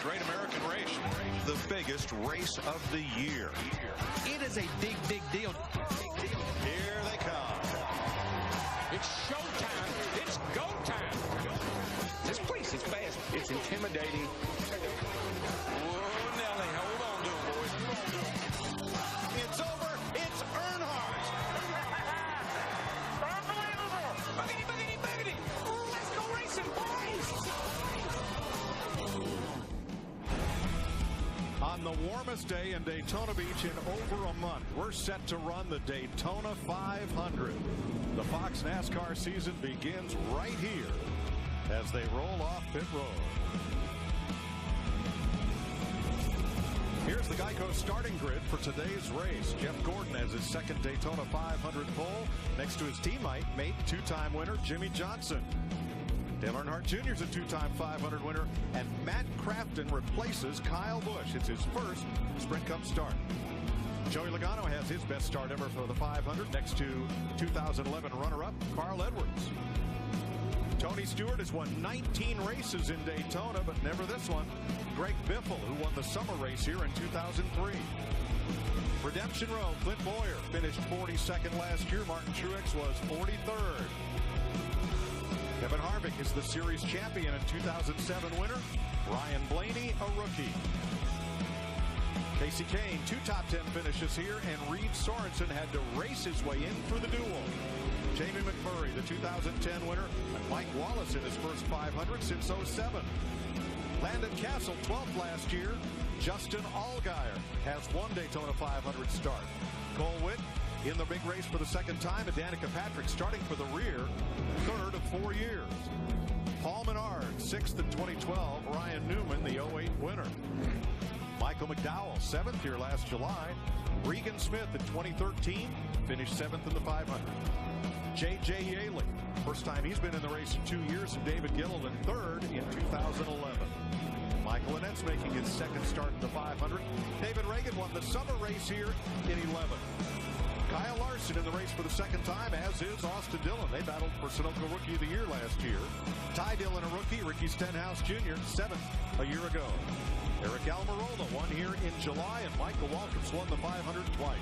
Great American Race, the biggest race of the year. It is a big, big deal. Here they come. It's showtime. It's go time. This place is fast. It's intimidating. Whoa, Nelly, hold on to it, boys. It's over. It's Earnhardt. Unbelievable. Boogity, boogity, boogity. Let's go racing, boys. On the warmest day in Daytona Beach in over a month, we're set to run the Daytona 500. The Fox NASCAR season begins right here as they roll off pit road. Here's the Geico starting grid for today's race. Jeff Gordon has his second Daytona 500 pole next to his teammate, two-time winner Jimmy Johnson. Dale Earnhardt Jr. is a two-time 500 winner, and Matt Crafton replaces Kyle Busch. It's his first Sprint Cup start. Joey Logano has his best start ever for the 500 next to 2011 runner-up Carl Edwards. Tony Stewart has won 19 races in Daytona, but never this one. Greg Biffle, who won the summer race here in 2003. Redemption Row, Clint Boyer finished 42nd last year. Martin Truex was 43rd. Kevin Harvick is the series champion and 2007 winner. Ryan Blaney, a rookie. Kasey Kahne, 2 top 10 finishes here, and Reed Sorensen had to race his way in for the duel. Jamie McMurray, the 2010 winner, and Mike Wallace in his first 500 since 07. Landon Castle, 12th last year. Justin Allgaier has one Daytona 500 start. Cole Witt in the big race for the second time, and Danica Patrick starting for the rear, third of 4 years. Paul Menard, 6th in 2012. Ryan Newman, the 08 winner. Michael McDowell, 7th here last July. Regan Smith in 2013 finished 7th in the 500. J.J. Yaley, first time he's been in the race in 2 years, and David Gilliland, 3rd in 2011. Michael Annette's making his second start in the 500. David Reagan won the summer race here in 11. Kyle Larson in the race for the second time, as is Austin Dillon. They battled for Sunoco Rookie of the Year last year. Ty Dillon, a rookie. Ricky Stenhouse Jr., 7th a year ago. Eric Almirola won here in July, and Michael Waltrip's won the 500 twice,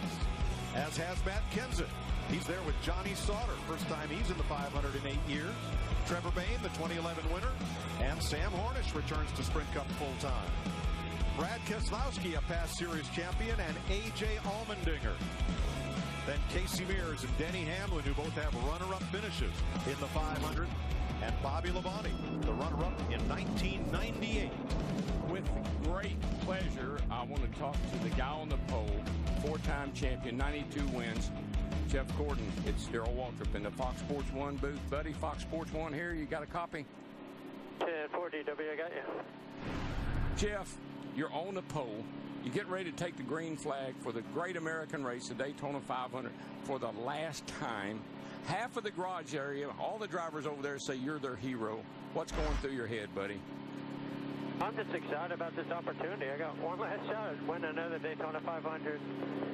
as has Matt Kenseth. He's there with Johnny Sauter. First time he's in the 500 in 8 years. Trevor Bayne, the 2011 winner, and Sam Hornish returns to Sprint Cup full-time. Brad Keselowski, a past series champion, and A.J. Allmendinger. Then Casey Mears and Denny Hamlin, who both have runner-up finishes in the 500, and Bobby Labonte, the runner-up in 1998. With great pleasure, I want to talk to the guy on the pole, 4-time champion, 92 wins, Jeff Gordon. It's Darrell Waltrip in the Fox Sports 1 booth. Buddy, Fox Sports 1 here. You got a copy? 10-4 DW, I got you. Jeff, you're on the pole. You get ready to take the green flag for the Great American Race, the Daytona 500, for the last time. Half of the garage area, all the drivers over there say you're their hero. What's going through your head, buddy? I'm just excited about this opportunity. I got one last shot at winning another Daytona 500.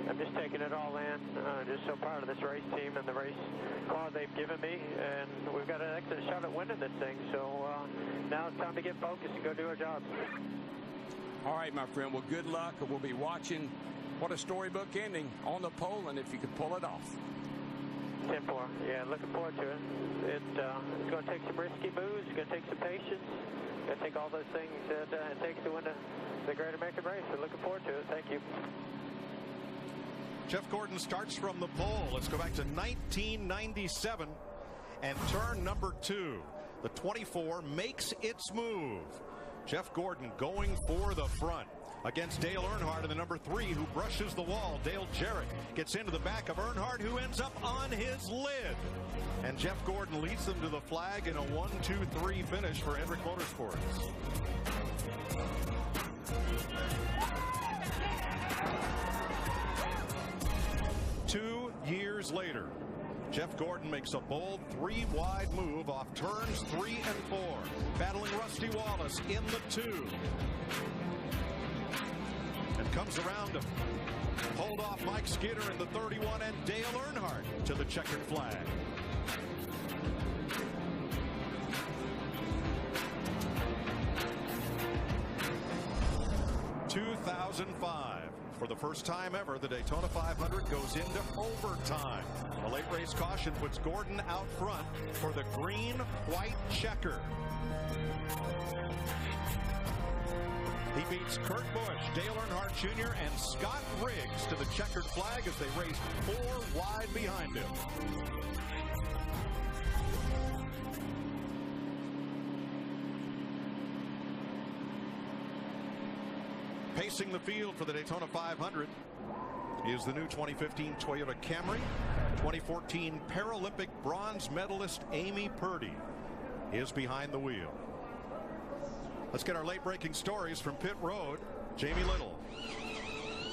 I'm just taking it all in. Just so proud of this race team and the race car they've given me. And we've got an excellent shot at winning this thing. So now it's time to get focused and go do our job. All right, my friend. Well, good luck. We'll be watching. What a storybook ending on the pole, and if you could pull it off. 10-4. Yeah, looking forward to it. It's going to take some risky moves. It's going to take some patience. I think all those things that it takes to win the Great American Race. We're looking forward to it. Thank you. Jeff Gordon starts from the pole. Let's go back to 1997 and turn number 2. The 24 makes its move. Jeff Gordon going for the front against Dale Earnhardt in the number 3, who brushes the wall. Dale Jarrett gets into the back of Earnhardt, who ends up on his lid. And Jeff Gordon leads them to the flag in a 1-2-3 finish for Hendrick Motorsports. Two years later, Jeff Gordon makes a bold 3-wide move off turns 3 and 4, battling Rusty Wallace in the 2. And comes around to hold off Mike Skinner in the 31 and Dale Earnhardt to the checkered flag. 2005. For the first time ever, the Daytona 500 goes into overtime. A late race caution puts Gordon out front for the green-white checker. He beats Kurt Busch, Dale Earnhardt Jr., and Scott Riggs to the checkered flag as they race 4 wide behind him. Pacing the field for the Daytona 500 is the new 2015 Toyota Camry. 2014 Paralympic bronze medalist Amy Purdy is behind the wheel. Let's get our late-breaking stories from pit road. Jamie Little.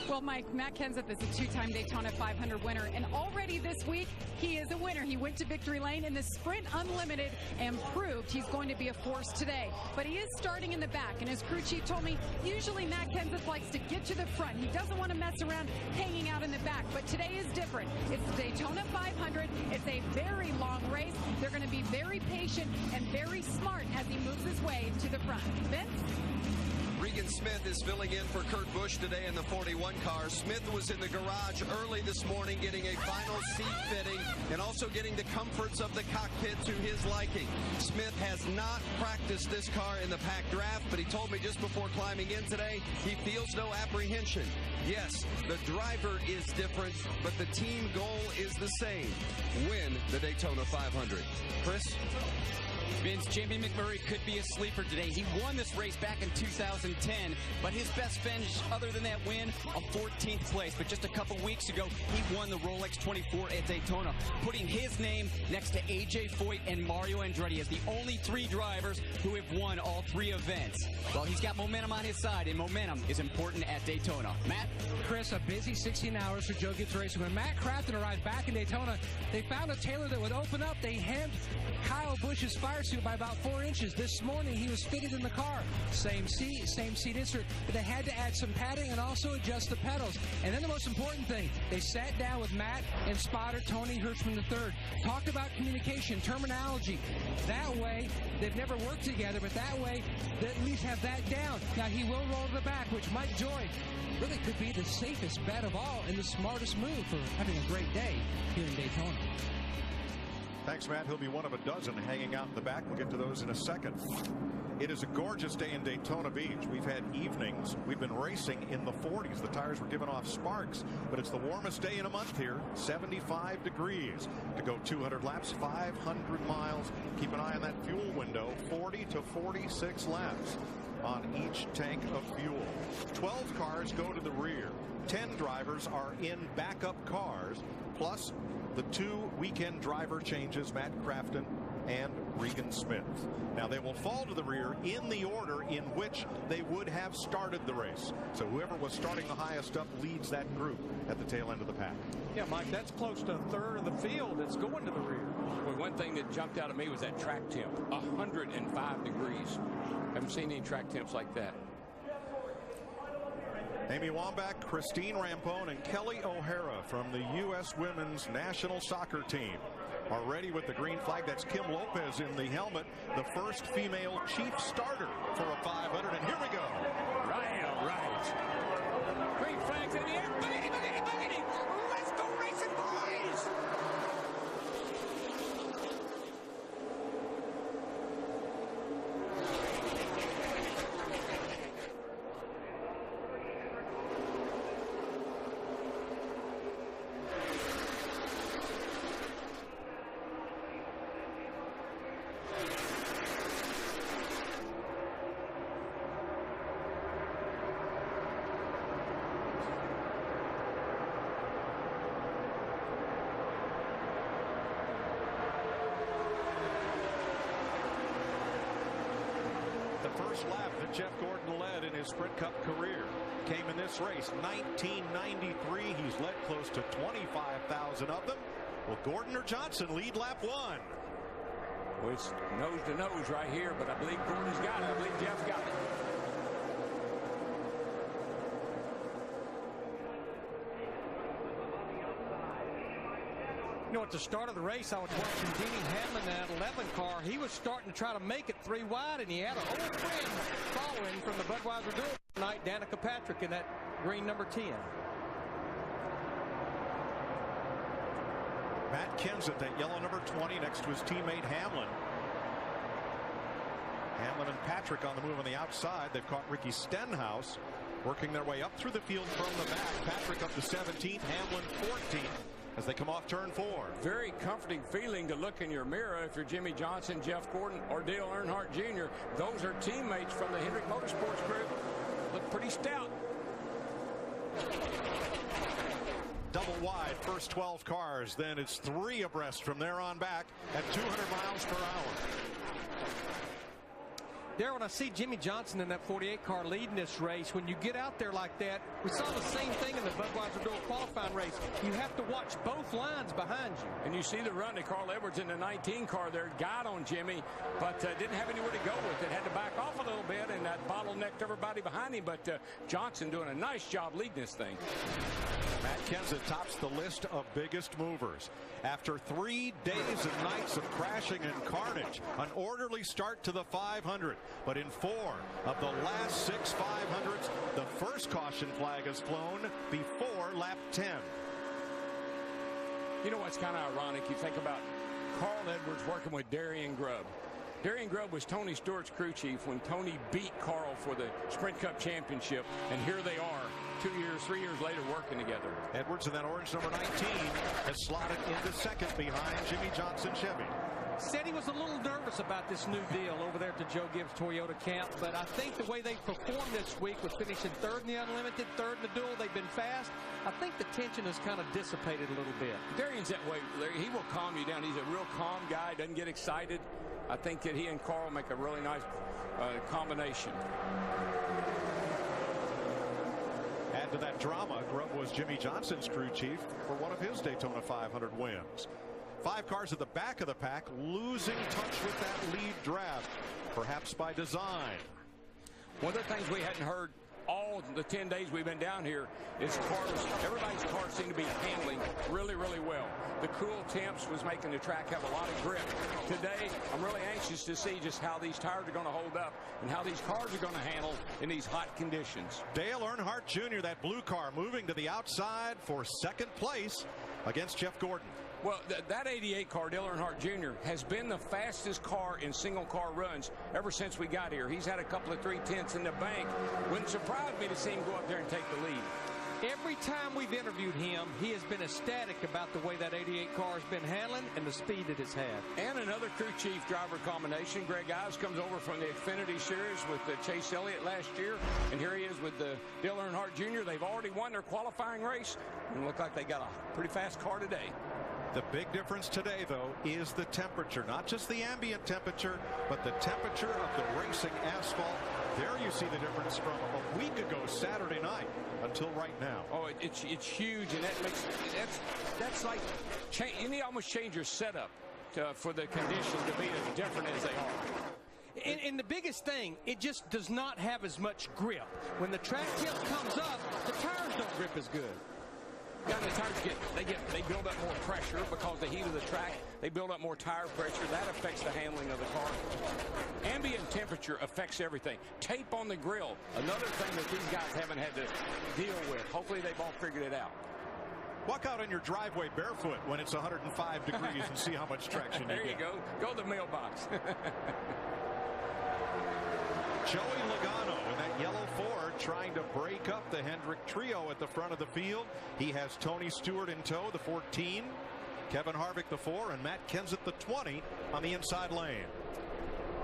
Well, Mike, Matt Kenseth is a two-time Daytona 500 winner, and already this week, he is a winner. He went to victory lane in the Sprint Unlimited and proved he's going to be a force today. But he is starting in the back, and his crew chief told me, usually Matt Kenseth likes to get to the front. He doesn't want to mess around hanging out in the back, but today is different. It's the Daytona 500. It's a very long race. They're going to be very patient and very smart as he moves his way to the front. Vince? Regan Smith is filling in for Kurt Busch today in the 41 car. Smith was in the garage early this morning getting a final seat fitting and also getting the comforts of the cockpit to his liking. Smith has not practiced this car in the pack draft, but he told me just before climbing in today he feels no apprehension. Yes, the driver is different, but the team goal is the same. Win the Daytona 500. Chris? Vince, Jamie McMurray could be a sleeper today. He won this race back in 2010, but his best finish other than that win, a 14th place. But just a couple weeks ago, he won the Rolex 24 at Daytona, putting his name next to A.J. Foyt and Mario Andretti as the only 3 drivers who have won all 3 events. Well, he's got momentum on his side, and momentum is important at Daytona. Matt? Chris, a busy 16 hours for Joe Gibbs Racing. When Matt Crafton arrived back in Daytona, they found a tailor that would open up. They hemmed Kyle Busch's fire suit by about 4 inches. This morning, he was fitted in the car. Same seat insert, but they had to add some padding and also adjust the pedals. And then the most important thing, they sat down with Matt and spotter Tony Hirschman III, talked about communication, terminology. That way, they've never worked together, but that way, they at least have that down. Now, he will roll to the back, which Mike Joy really could be the safest bet of all and the smartest move for having a great day here in Daytona. Thanks, Matt. He'll be one of a dozen hanging out in the back. We'll get to those in a second. It is a gorgeous day in Daytona Beach. We've had evenings. We've been racing in the 40s. The tires were giving off sparks, but it's the warmest day in a month here. 75 degrees to go 200 laps, 500 miles. Keep an eye on that fuel window. 40 to 46 laps on each tank of fuel. 12 cars go to the rear. 10 drivers are in backup cars, plus the 2 weekend driver changes, Matt Crafton and Regan Smith. Now, they will fall to the rear in the order in which they would have started the race. So whoever was starting the highest up leads that group at the tail end of the pack. Yeah, Mike, that's close to a third of the field that's going to the rear. Well, one thing that jumped out at me was that track temp, 105 degrees. Haven't seen any track temps like that. Amy Wambach, Christine Rampone, and Kelly O'Hara from the U.S. Women's National Soccer Team are ready with the green flag. That's Kim Lopez in the helmet, the first female chief starter for a 500. And here we go. Right, all right. Green flags in the air. Boogity, boogity, boogity. Let's go racing, boys. First lap that Jeff Gordon led in his Sprint Cup career came in this race, 1993. He's led close to 25,000 of them. Will Gordon or Johnson lead lap 1? Well, it's nose to nose right here, but I believe Gordon's got it. I believe Jeff's got it. You know, at the start of the race, I was watching Denny Hamlin in that 11 car. He was starting to try to make it 3 wide, and he had an old friend following from the Budweiser Duel tonight, Danica Patrick in that green number 10. Matt Kenseth, that yellow number 20, next to his teammate Hamlin. Hamlin and Patrick on the move on the outside. They've caught Ricky Stenhouse working their way up through the field from the back. Patrick up to 17th, Hamlin 14th as they come off turn 4. Very comforting feeling to look in your mirror if you're Jimmy Johnson, Jeff Gordon, or Dale Earnhardt Jr. Those are teammates from the Hendrick Motorsports Group. Look pretty stout. Double wide, first 12 cars. Then it's 3 abreast from there on back at 200 miles per hour. There, when I see Jimmy Johnson in that 48 car leading this race, when you get out there like that, we saw the same thing in the Budweiser dual qualifying race. You have to watch both lines behind you. And you see the run that Carl Edwards in the 19 car there got on Jimmy, but didn't have anywhere to go with it. Had to back off a little bit, and that bottlenecked everybody behind him. But Johnson doing a nice job leading this thing. Matt Kenseth tops the list of biggest movers. After 3 days and nights of crashing and carnage, an orderly start to the 500. But in 4 of the last 6 500s, the first caution flag has flown before lap 10. You know what's kind of ironic? You think about Carl Edwards working with Darian Grubb. Darian Grubb was Tony Stewart's crew chief when Tony beat Carl for the Sprint Cup championship, and here they are 2 years, 3 years later working together. Edwards in that orange number 19 has slotted into second behind Jimmy Johnson Chevy. Said he was a little nervous about this new deal over there at the Joe Gibbs Toyota camp, but I think the way they performed this week with finishing 3rd in the Unlimited, 3rd in the duel, they've been fast. I think the tension has kind of dissipated a little bit. Darian's that way. He will calm you down. He's a real calm guy, doesn't get excited. I think that he and Carl make a really nice combination. Add to that drama, Grubb was Jimmy Johnson's crew chief for one of his Daytona 500 wins. 5 cars at the back of the pack losing touch with that lead draft, perhaps by design. One of the things we hadn't heard all the 10 days we've been down here is cars. Everybody's cars seem to be handling really, really well. The cool temps was making the track have a lot of grip. Today, I'm really anxious to see just how these tires are going to hold up and how these cars are going to handle in these hot conditions. Dale Earnhardt Jr., that blue car, moving to the outside for 2nd place against Jeff Gordon. Well, that 88 car, Dale Earnhardt Jr., has been the fastest car in single car runs ever since we got here. He's had a couple of 3/10s in the bank. Wouldn't surprise me to see him go up there and take the lead. Every time we've interviewed him, he has been ecstatic about the way that 88 car has been handling and the speed that it's had. And another crew chief driver combination. Greg Ives comes over from the Xfinity Series with Chase Elliott last year, and here he is with Dale Earnhardt Jr. They've already won their qualifying race and look like they got a pretty fast car today. The big difference today, though, is the temperature. Not just the ambient temperature, but the temperature of the racing asphalt. There you see the difference from a week ago Saturday night until right now. Oh, it's huge, and that's like you need to almost change your setup for the conditions to be as different as they are. And the biggest thing, it just does not have as much grip. When the track temp comes up, the tires don't grip as good. Yeah, the tires they build up more pressure because of the heat of the track. They build up more tire pressure. That affects the handling of the car. Ambient temperature affects everything. Tape on the grill, another thing that these guys haven't had to deal with. Hopefully they've all figured it out. Walk out in your driveway barefoot when it's 105 degrees and see how much traction you get. There you go. Go to the mailbox. Joey Logano in that yellow Ford trying to break up the Hendrick trio at the front of the field. He has Tony Stewart in tow, the 14, Kevin Harvick, the 4, and Matt Kenseth, the 20, on the inside lane.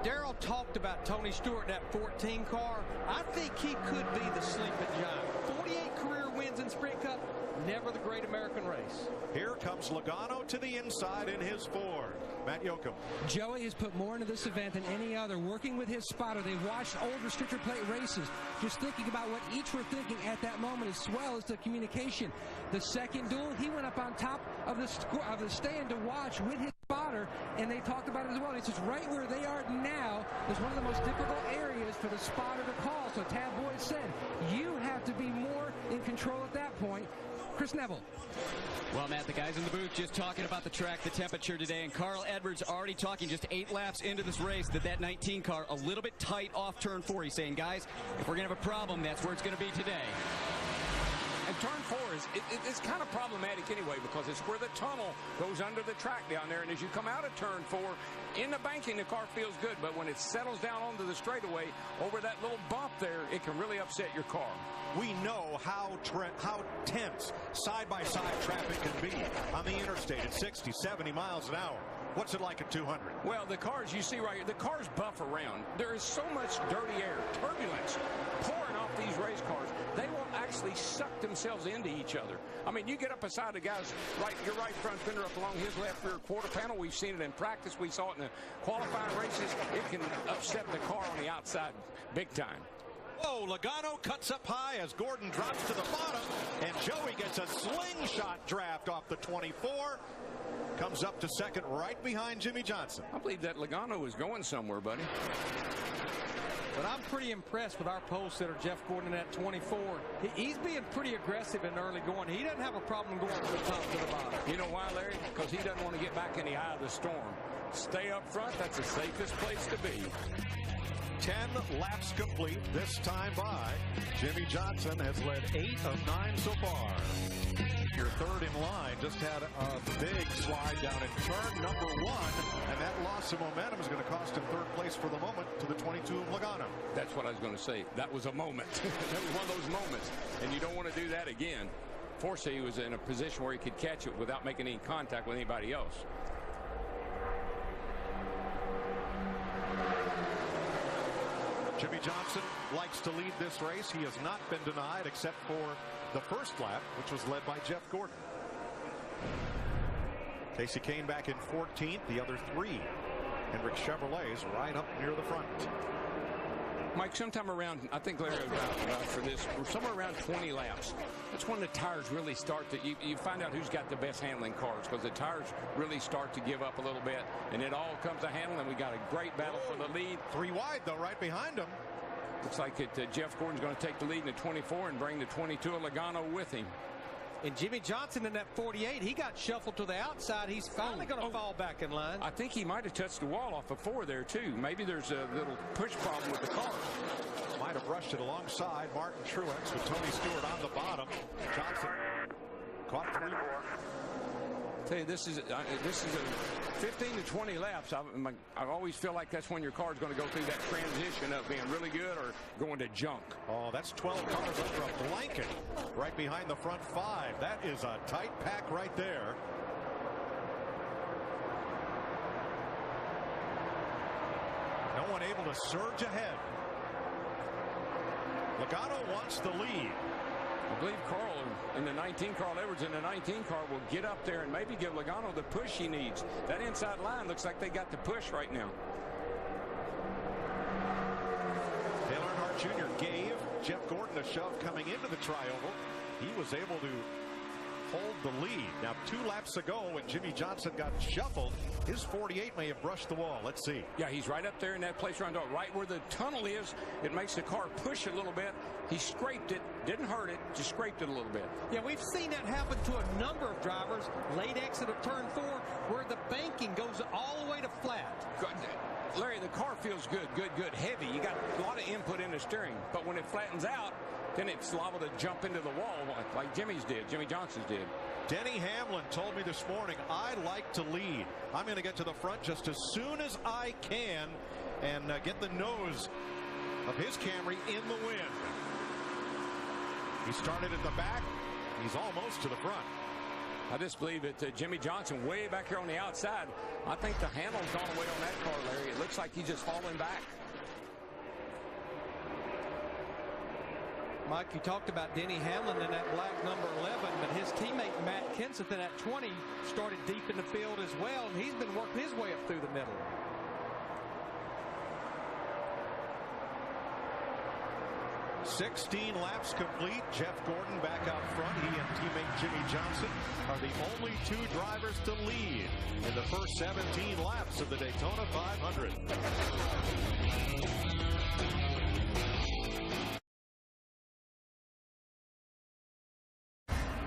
Darrell talked about Tony Stewart in that 14 car. I think he could be the sleeping giant. 48 career wins in Sprint Cup, never the great American race. Here comes Logano to the inside in his Ford. Matt Yoakum. Joey has put more into this event than any other, working with his spotter. They've watched old restrictor plate races, just thinking about what each were thinking at that moment, as well as the communication. The second duel, he went up on top of the stand to watch with his spotter, and they talked about it as well. It's just right where they are now is one of the most difficult areas for the spotter to call. So Tad Boyd said, you have to be more in control at that point. Chris Neville. Well, Matt, the guys in the booth just talking about the track, the temperature today, and Carl Edwards already talking just 8 laps into this race that 19 car a little bit tight off turn 4. He's saying, guys, if we're going to have a problem, that's where it's going to be today. And turn 4 it's kind of problematic anyway because it's where the tunnel goes under the track down there. And as you come out of turn 4, in the banking, the car feels good. But when it settles down onto the straightaway, over that little bump there, it can really upset your car. We know how tense side-by-side traffic can be on the interstate at 60, 70 miles an hour. What's it like at 200? Well, the cars you see right here, the cars buff around. There is so much dirty air, turbulence pouring off these race cars. They will actually suck themselves into each other. I mean, you get up beside the guy's your right front fender up along his left rear quarter panel. We've seen it in practice. We saw it in the qualifying races. It can upset the car on the outside big time. Oh, Logano cuts up high as Gordon drops to the bottom, and Joey gets a slingshot draft off the 24. Comes up to second right behind Jimmy Johnson. I believe that Logano is going somewhere, buddy. But I'm pretty impressed with our pole sitter, Jeff Gordon, at 24. He's being pretty aggressive in early going. He doesn't have a problem going from the top to the bottom. You know why, Larry? Because he doesn't want to get back in the eye of the storm. Stay up front. That's the safest place to be. 10 laps complete this time by. Jimmy Johnson has led 8 of 9 so far. Your third in line just had a big slide down in turn number 1, and that loss of momentum is going to cost him third place for the moment to the 22 of Logano. That's what I was going to say. That was a moment. That was one of those moments, and you don't want to do that again. Fortunately, he was in a position where he could catch it without making any contact with anybody else. Jimmy Johnson likes to lead this race. He has not been denied except for the first lap, which was led by Jeff Gordon. Casey Kane back in 14th, the other 3. Hendrick Chevrolet's right up near the front. Mike, sometime around, I think Larry for this, somewhere around 20 laps. That's when the tires really start to, you find out who's got the best handling cars, because the tires really start to give up a little bit, and it all comes to handling. We got a great battle for the lead. 3 wide, though, right behind him. Looks like Jeff Gordon's going to take the lead in the 24 and bring the 22 of Logano with him. And Jimmy Johnson in that 48, he got shuffled to the outside. He's finally going to fall back in line. I think he might have touched the wall off of 4 there, too. Maybe there's a little push problem with the car. Might have rushed it alongside Martin Truex with Tony Stewart on the bottom. Johnson caught 3 more. Tell you, this is a 15 to 20 laps. I always feel like that's when your car's going to go through that transition of being really good or going to junk. Oh, that's 12 cars under a blanket right behind the front 5. That is a tight pack right there. No one able to surge ahead. Logano wants the lead. I believe Carl Edwards in the 19 car will get up there and maybe give Logano the push he needs. That inside line looks like they got the push right now. Dale Earnhardt Jr. gave Jeff Gordon a shove coming into the tri-oval. He was able to hold the lead. Now, 2 laps ago when Jimmy Johnson got shuffled, his 48 may have brushed the wall. Let's see. Yeah, he's right up there in that place right where the tunnel is. It makes the car push a little bit. He scraped it, didn't hurt it, just scraped it a little bit. Yeah, we've seen that happen to a number of drivers. Late exit of turn 4 where the banking goes all the way to flat. Larry, the car feels good, heavy. You got a lot of input in the steering, but when it flattens out, then it's liable to jump into the wall like Jimmy Johnson's did. Denny Hamlin told me this morning, I like to lead. I'm going to get to the front just as soon as I can and get the nose of his Camry in the wind. He started at the back. He's almost to the front. I just believe that Jimmy Johnson way back here on the outside. I think the handle's gone away on that car, Larry. It looks like he's just falling back. Mike, you talked about Denny Hamlin in that black number 11, but his teammate Matt Kenseth in that 20 started deep in the field as well, and he's been working his way up through the middle. "16 laps complete. Jeff Gordon back out front. He and teammate Jimmy Johnson are the only 2 drivers to lead in the first 17 laps of the Daytona 500.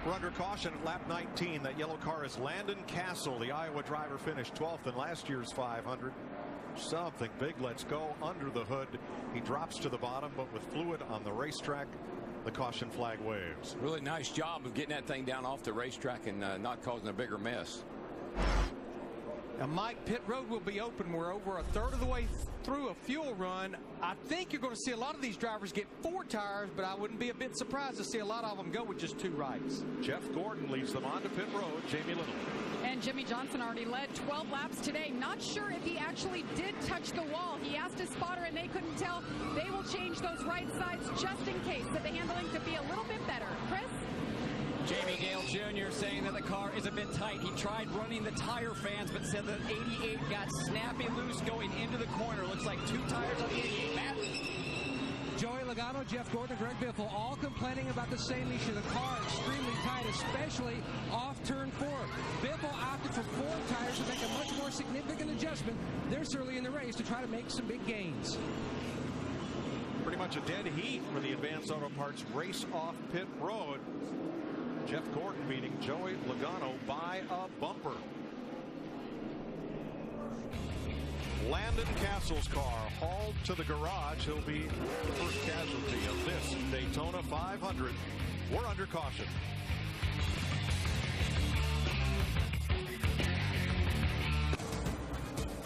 We're under caution at lap 19. That yellow car is Landon Castle. The Iowa driver finished 12th in last year's 500. Something big. Let's go under the hood. He drops to the bottom, but with fluid on the racetrack, the caution flag waves. Really nice job of getting that thing down off the racetrack and not causing a bigger mess. Now, Mike, pit road will be open. We're over a third of the way through a fuel run. I think you're going to see a lot of these drivers get 4 tires, but I wouldn't be a bit surprised to see a lot of them go with just 2 rights. Jeff Gordon leads them onto pit road. Jamie Little. And Jimmy Johnson already led 12 laps today. Not sure if he actually did touch the wall. He asked his spotter and they couldn't tell. They will change those right sides just in case, so the handling could be a little bit better. Chris? Jamie Gale Jr. saying that the car is a bit tight. He tried running the tire fans, but said that 88 got snappy loose going into the corner. Looks like 2 tires on the 88. Matt? Joey Logano, Jeff Gordon, and Greg Biffle all complaining about the same issue. The car extremely tight, especially off turn 4. Biffle opted for 4 tires to make a much more significant adjustment this early in the race to try to make some big gains. Pretty much a dead heat for the Advanced Auto Parts race off pit road. Jeff Gordon beating Joey Logano by a bumper. Landon Castle's car hauled to the garage. He'll be the first casualty of this Daytona 500. We're under caution.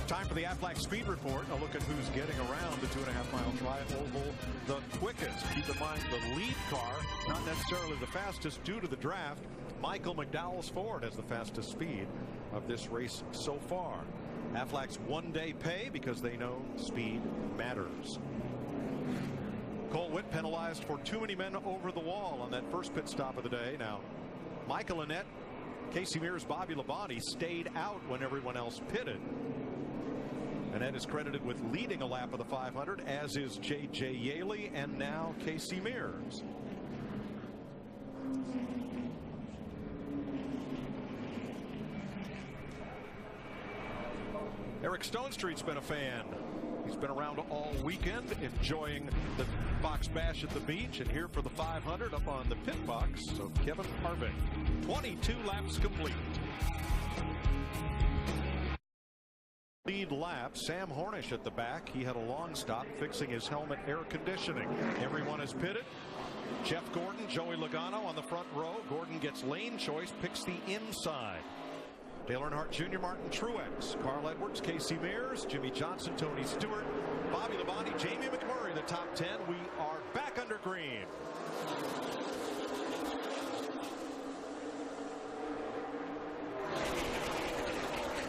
Time for the Aflac Speed Report. A look at who's getting around the 2.5-mile tri-oval the quickest. Keep in mind the lead car, not necessarily the fastest due to the draft. Michael McDowell's Ford has the fastest speed of this race so far. Aflac's one-day pay because they know speed matters. Cole Witt penalized for too many men over the wall on that first pit stop of the day. Now, Michael Annett, Casey Mears, Bobby Labonte stayed out when everyone else pitted. Annett is credited with leading a lap of the 500, as is J.J. Yaley and now Casey Mears. Eric Stonestreet's been a fan. He's been around all weekend enjoying the box bash at the beach, and here for the 500 up on the pit box. So Kevin Harvick, 22 laps complete. Lead lap, Sam Hornish at the back. He had a long stop fixing his helmet air conditioning. Everyone is pitted. Jeff Gordon, Joey Logano on the front row. Gordon gets lane choice, picks the inside. Dale Earnhardt Jr., Martin Truex, Carl Edwards, Casey Mears, Jimmy Johnson, Tony Stewart, Bobby Labonte, Jamie McMurray, the top 10. We are back under green.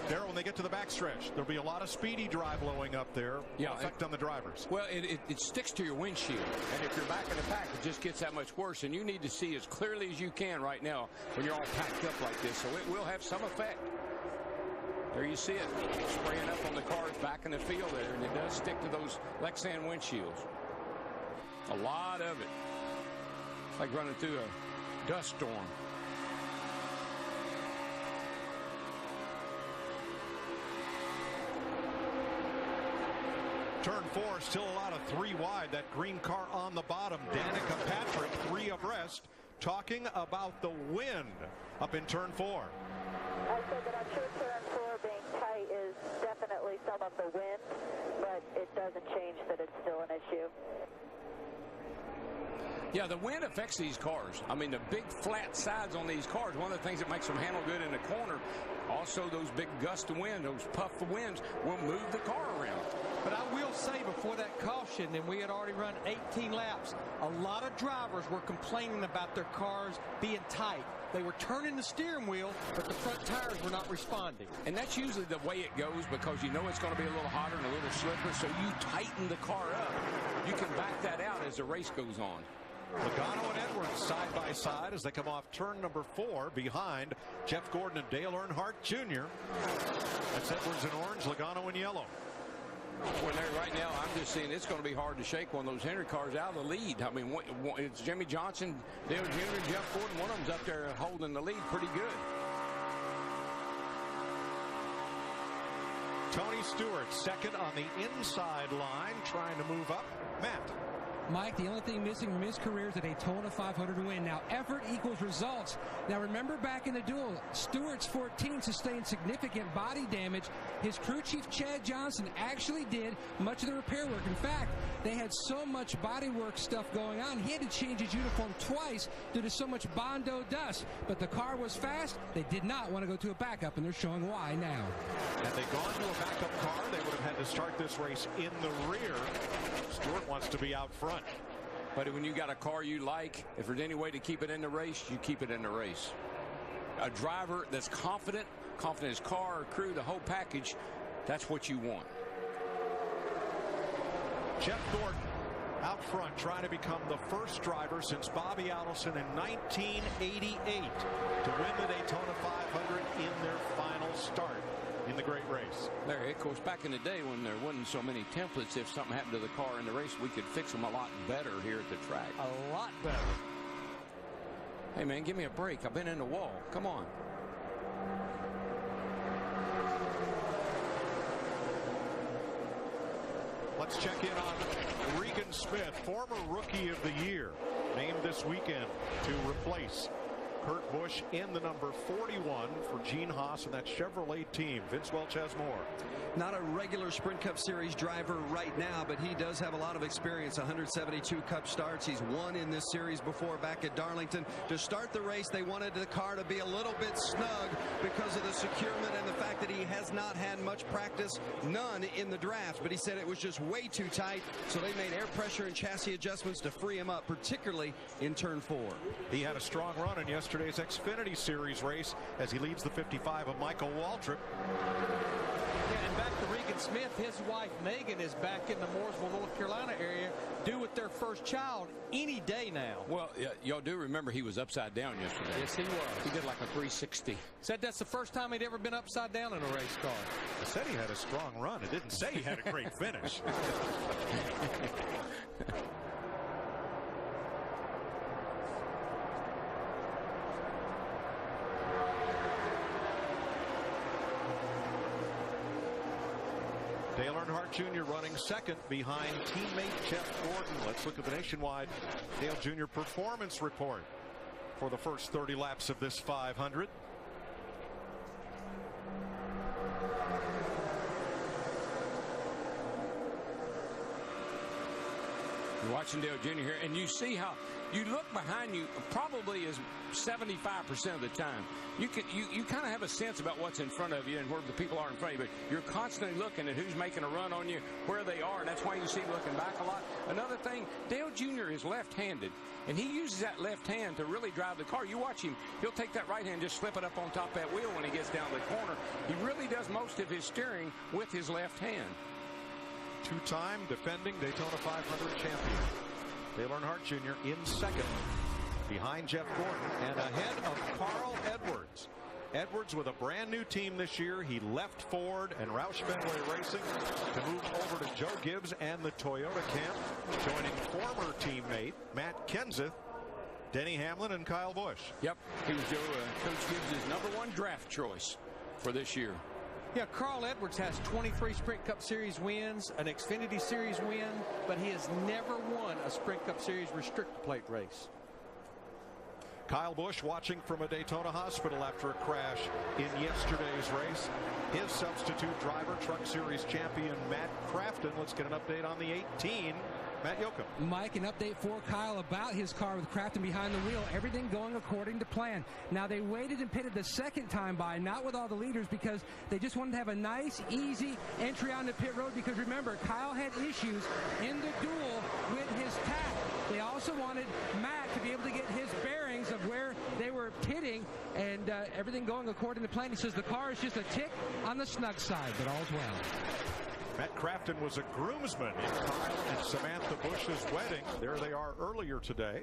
Darrell, when they get to the backstretch, there'll be a lot of speedy dry blowing up there. Yeah, effect on the drivers. Well, it sticks to your windshield, and if you're back in the pack, it just gets that much worse. And you need to see as clearly as you can right now when you're all packed up like this. So it will have some effect. There you see it spraying up on the cars back in the field there, and it does stick to those Lexan windshields. A lot of it. It's like running through a dust storm. Turn 4, still a lot of 3 wide. That green car on the bottom. Danica Patrick, 3 abreast, talking about the wind up in turn 4. I said that I'm sure turn 4 being tight is definitely some of the wind, but it doesn't change that it's still an issue. Yeah, the wind affects these cars. I mean, the big flat sides on these cars, one of the things that makes them handle good in the corner, also those big gusts of wind, those puff of winds will move the car around. But I will say before that caution, and we had already run 18 laps, a lot of drivers were complaining about their cars being tight. They were turning the steering wheel, but the front tires were not responding. And that's usually the way it goes because you know it's going to be a little hotter and a little slippery, so you tighten the car up. You can back that out as the race goes on. Logano and Edwards side by side as they come off turn number 4 behind Jeff Gordon and Dale Earnhardt Jr. That's Edwards in orange, Logano in yellow. Well, right now, I'm just saying it's going to be hard to shake one of those Henry cars out of the lead. I mean, it's Jimmy Johnson, Dale Jr., Jeff Gordon. One of them's up there holding the lead pretty good. Tony Stewart second on the inside line, trying to move up. Matt. Mike, the only thing missing from his career is a Daytona 500 win. Now, effort equals results. Now, remember back in the duel, Stewart's 14 sustained significant body damage. His crew chief, Chad Johnson, actually did much of the repair work. In fact, they had so much bodywork stuff going on, he had to change his uniform twice due to so much Bondo dust. But the car was fast. They did not want to go to a backup, and they're showing why now. Had they gone to a backup car, they would have had to start this race in the rear. Stewart wants to be out front. But when you got a car you like, if there's any way to keep it in the race, you keep it in the race. A driver that's confident in his car or crew, the whole package, that's what you want. Jeff Gordon out front, trying to become the first driver since Bobby Allison in 1988 to win the Daytona 500 in their final start in the great race. Larry, of course, back in the day when there wasn't so many templates, if something happened to the car in the race, we could fix them a lot better here at the track. A lot better. Hey, man, give me a break. I've been in the wall. Come on. Let's check in on Regan Smith, former Rookie of the Year, named this weekend to replace Kurt Busch in the number 41 for Gene Haas and that Chevrolet team. Vince Welch has more. Not a regular Sprint Cup Series driver right now, but he does have a lot of experience. 172 Cup starts. He's won in this series before back at Darlington. To start the race, they wanted the car to be a little bit snug because of the securement and the fact that he has not had much practice, none in the draft. But he said it was just way too tight, so they made air pressure and chassis adjustments to free him up, particularly in turn 4. He had a strong run in yesterday's Xfinity Series race as he leads the 55 of Michael Waltrip. Yeah, and back to Regan Smith, his wife Megan is back in the Mooresville, North Carolina area, due with their first child any day now. Well, y'all do remember he was upside down yesterday. Yes, he was. He did like a 360. Said that's the first time he'd ever been upside down in a race car. It said he had a strong run. It didn't say he had a great finish. Dale Earnhardt Jr. running second behind teammate Jeff Gordon. Let's look at the nationwide Dale Jr. performance report for the first 30 laps of this 500. You're watching Dale Jr. here, and you see how you look behind you probably is 75% of the time. You kind of have a sense about what's in front of you and where the people are in front of you, but you're constantly looking at who's making a run on you, where they are, and that's why you see him looking back a lot. Another thing, Dale Jr. is left-handed, and he uses that left hand to really drive the car. You watch him, he'll take that right hand, just slip it up on top of that wheel when he gets down the corner. He really does most of his steering with his left hand. Two-time defending Daytona 500 champion Dale Earnhardt Jr. in second behind Jeff Gordon and ahead of Carl Edwards. Edwards with a brand new team this year. He left Ford and Roush Fenway Racing to move over to Joe Gibbs and the Toyota camp, joining former teammate Matt Kenseth, Denny Hamlin, and Kyle Busch. Yep, he was Coach Gibbs' #1 draft choice for this year. Yeah, Carl Edwards has 23 Sprint Cup Series wins, an Xfinity Series win, but he has never won a Sprint Cup Series restrictor plate race. Kyle Busch watching from a Daytona hospital after a crash in yesterday's race. His substitute driver, Truck Series champion Matt Crafton. Let's get an update on the 18. Matt Yoakum. Mike, an update for Kyle about his car with Crafton behind the wheel. Everything going according to plan. Now, they waited and pitted the second time by, not with all the leaders, because they just wanted to have a nice, easy entry on the pit road. Because remember, Kyle had issues in the duel with his tach. They also wanted Matt to be able to get his bearings of where they were pitting, and everything going according to plan. He says the car is just a tick on the snug side, but all's well. Matt Crafton was a groomsman in Kyle and Samantha Busch's wedding. There they are earlier today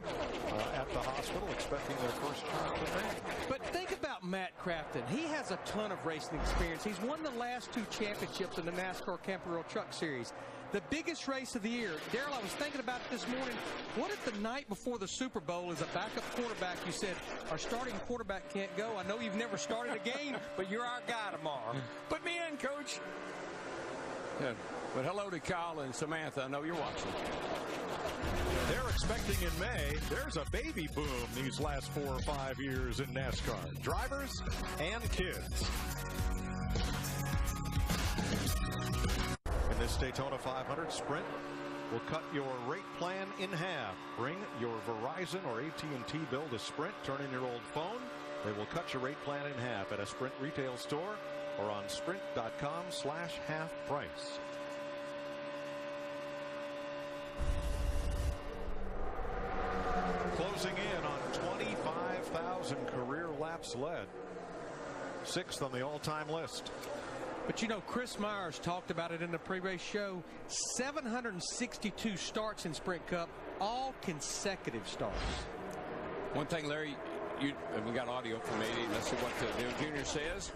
at the hospital, expecting their first child in May. But think about Matt Crafton. He has a ton of racing experience. He's won the last 2 championships in the NASCAR Camping World Truck Series. The biggest race of the year. Daryl, I was thinking about it this morning. What if the night before the Super Bowl, as a backup quarterback, you said, our starting quarterback can't go? I know you've never started a game, but you're our guy tomorrow. Put me in, Coach. Yeah. But hello to Kyle and Samantha. I know you're watching. expecting in May, there's a baby boom these last 4 or 5 years in NASCAR. Drivers and kids. In this Daytona 500 sprint, we'll cut your rate plan in half. Bring your Verizon or AT&T bill to Sprint. Turn in your old phone. They will cut your rate plan in half at a Sprint retail store or on sprint.com/half price. Closing in on 25,000 career laps led. 6th on the all-time list. But you know, Chris Myers talked about it in the pre-race show. 762 starts in Sprint Cup, all consecutive starts. One thing, Larry, we got audio from 80. Let's see what Dale Jr. says.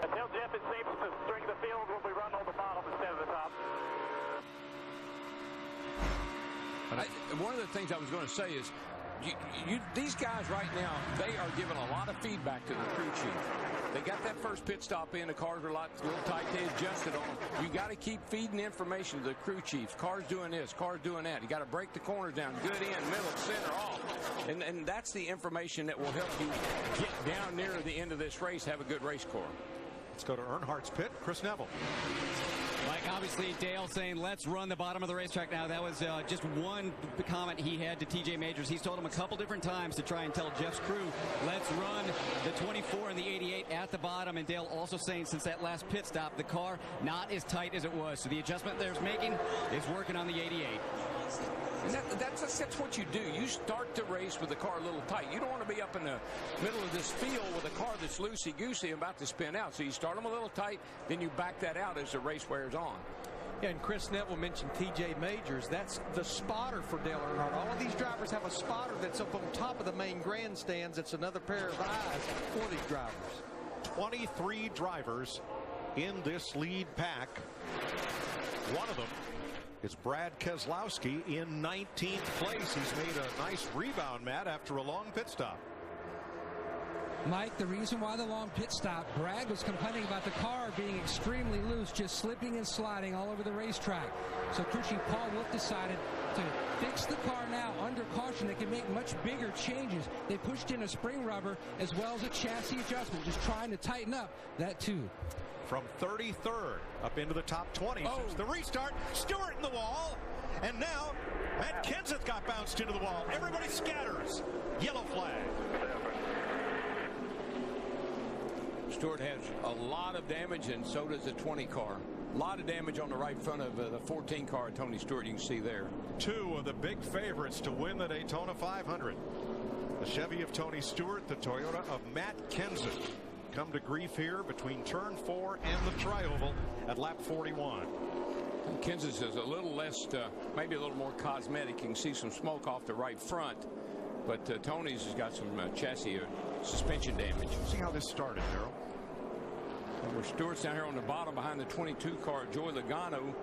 Tell Jeff it seems to string the field will be run on the bottom instead of the top. One of the things I was going to say is, these guys right now, they are giving a lot of feedback to the crew chief. They got that first pit stop in. The cars are a little tight. They adjusted on them. You got to keep feeding information to the crew chiefs. Cars doing this, cars doing that. You got to break the corners down. Good in, middle, center, off. And that's the information that will help you get down near the end of this race, have a good race car. Let's go to Earnhardt's pit. Chris Neville. Like, obviously, Dale saying, let's run the bottom of the racetrack now. That was just one comment he had to TJ Majors. He's told him a couple different times to try and tell Jeff's crew, let's run the 24 and the 88 at the bottom. And Dale also saying, since that last pit stop, the car not as tight as it was. So the adjustment there's making is working on the 88. And that's what you do. You start the race with the car a little tight. You don't want to be up in the middle of this field with a car that's loosey-goosey about to spin out. So you start them a little tight, then you back that out as the race wears on. Yeah, and Chris Neville mentioned TJ Majors. That's the spotter for Dale Earnhardt. All of these drivers have a spotter that's up on top of the main grandstands. It's another pair of eyes for these drivers. 23 drivers in this lead pack. One of them is Brad Keselowski in 19th place. He's made a nice rebound, Matt, after a long pit stop. Mike, the reason why the long pit stop, Brad was complaining about the car being extremely loose, just slipping and sliding all over the racetrack. So crew chief Paul Wolf decided to fix the car now under caution. They can make much bigger changes. They pushed in a spring rubber as well as a chassis adjustment, just trying to tighten up that too. From 33rd up into the top 20 since the restart. Stewart in the wall. And now Matt Kenseth got bounced into the wall. Everybody scatters. Yellow flag. Stewart has a lot of damage, and so does the 20 car. A lot of damage on the right front of the 14 car, Tony Stewart, you can see there. 2 of the big favorites to win the Daytona 500. The Chevy of Tony Stewart, the Toyota of Matt Kenseth. Come to grief here between turn 4 and the trioval at lap 41. Kenseth is a little less, maybe a little more cosmetic. You can see some smoke off the right front, but Tony's has got some chassis suspension damage. See how this started, Darrell. Where Stewart's down here on the bottom behind the 22 car, Joey Logano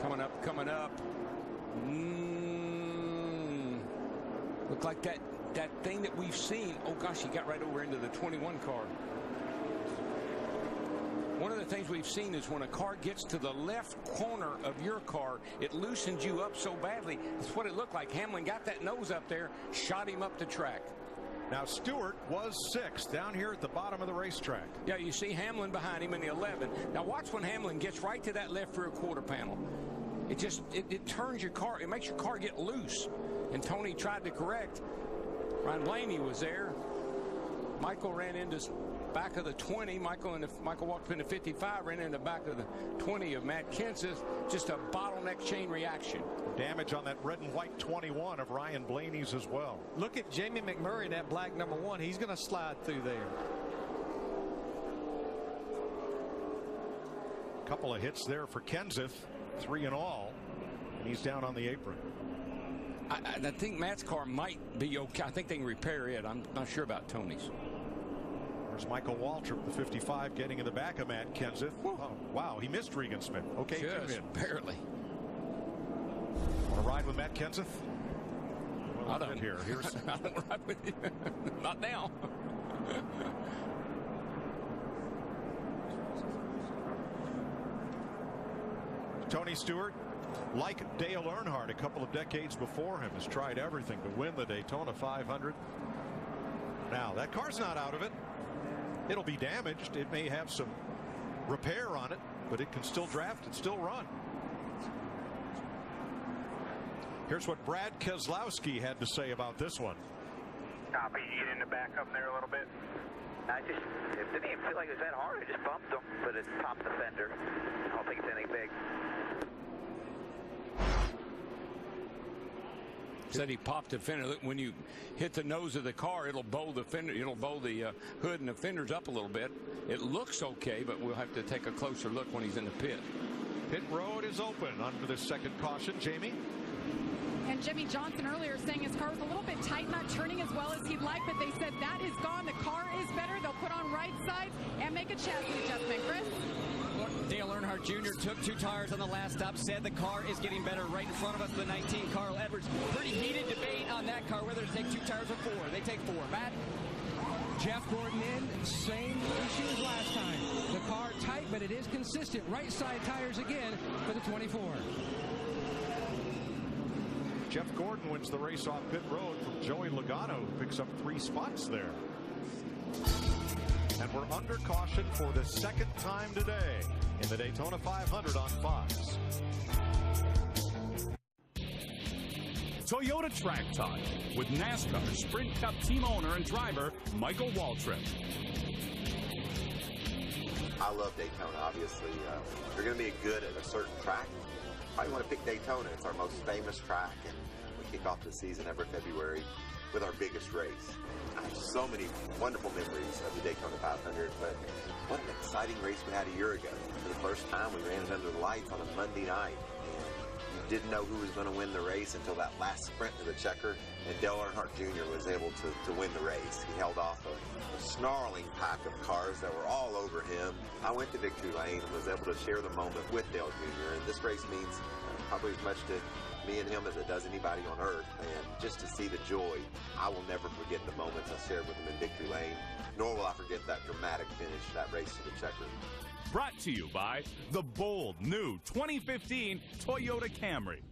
coming up. Look like that thing that we've seen. Oh gosh, he got right over into the 21 car. One of the things we've seen is when a car gets to the left corner of your car, it loosens you up so badly. That's what it looked like. Hamlin got that nose up there, shot him up the track. Now Stewart was 6th down here at the bottom of the racetrack. Yeah, you see Hamlin behind him in the 11. Now watch when Hamlin gets right to that left rear quarter panel. It turns your car. It makes your car get loose. And Tony tried to correct. Ryan Blaney was there. Michael ran into back of the 20. Michael walked into 55, ran in the back of the 20 of Matt Kenseth. Just a bottleneck chain reaction. Damage on that red and white 21 of Ryan Blaney's as well. Look at Jamie McMurray, that black number 1. He's going to slide through there. Couple of hits there for Kenseth, 3 in all, and he's down on the apron. I think Matt's car might be okay. I think they can repair it. I'm not sure about Tony's. There's Michael Waltrip, the 55, getting in the back of Matt Kenseth. Oh, wow, he missed Regan Smith. Okay, just barely. Want to ride with Matt Kenseth? Well, I don't here. Here's I don't ride with you. Not now. Tony Stewart like Dale Earnhardt a couple of decades before him, has tried everything to win the Daytona 500. Now, that car's not out of it. It'll be damaged. It may have some repair on it, but it can still draft and still run. Here's what Brad Keselowski had to say about this one. Copy. You get in the back up there a little bit. It didn't even feel like it was that hard. I just bumped them, but it popped the fender. I don't think it's anything big. Said he popped the fender. When you hit the nose of the car, it'll bow the fender. It'll bow the hood and the fenders up a little bit. It looks okay, but we'll have to take a closer look when he's in the pit. Pit road is open under the second caution. Jamie. And Jimmy Johnson earlier saying his car was a little bit tight, not turning as well as he'd like, but they said that is gone. The car is better. They'll put on right sides and make a chassis adjustment. Chris? Dale Earnhardt Jr. took 2 tires on the last stop, said the car is getting better. Right in front of us, the 19 Carl Edwards. Pretty heated debate on that car, whether to take 2 tires or 4. They take 4. Matt? Jeff Gordon in, same issue as last time. The car tight, but it is consistent. Right side tires again for the 24. Jeff Gordon wins the race off pit road from Joey Logano, who picks up 3 spots there. And we're under caution for the second time today in the Daytona 500 on Fox. Toyota Track Talk with NASCAR Sprint Cup team owner and driver Michael Waltrip. I love Daytona. Obviously, if you're going to be good at a certain track, I want to pick Daytona. It's our most famous track, and we kick off the season every February with our biggest race. I have so many wonderful memories of the Daytona 500, but what an exciting race we had a year ago. For the first time, we ran it under the lights on a Monday night, and you didn't know who was going to win the race until that last sprint to the checker, and Dale Earnhardt Jr. was able to win the race. He held off a snarling pack of cars that were all over him. I went to victory lane and was able to share the moment with Dale Jr., and this race means probably as much to me and him as it does anybody on earth, and just to see the joy, I will never forget the moments I shared with him in victory lane, nor will I forget that dramatic finish, that race to the checker. Brought to you by the bold new 2015 Toyota Camry.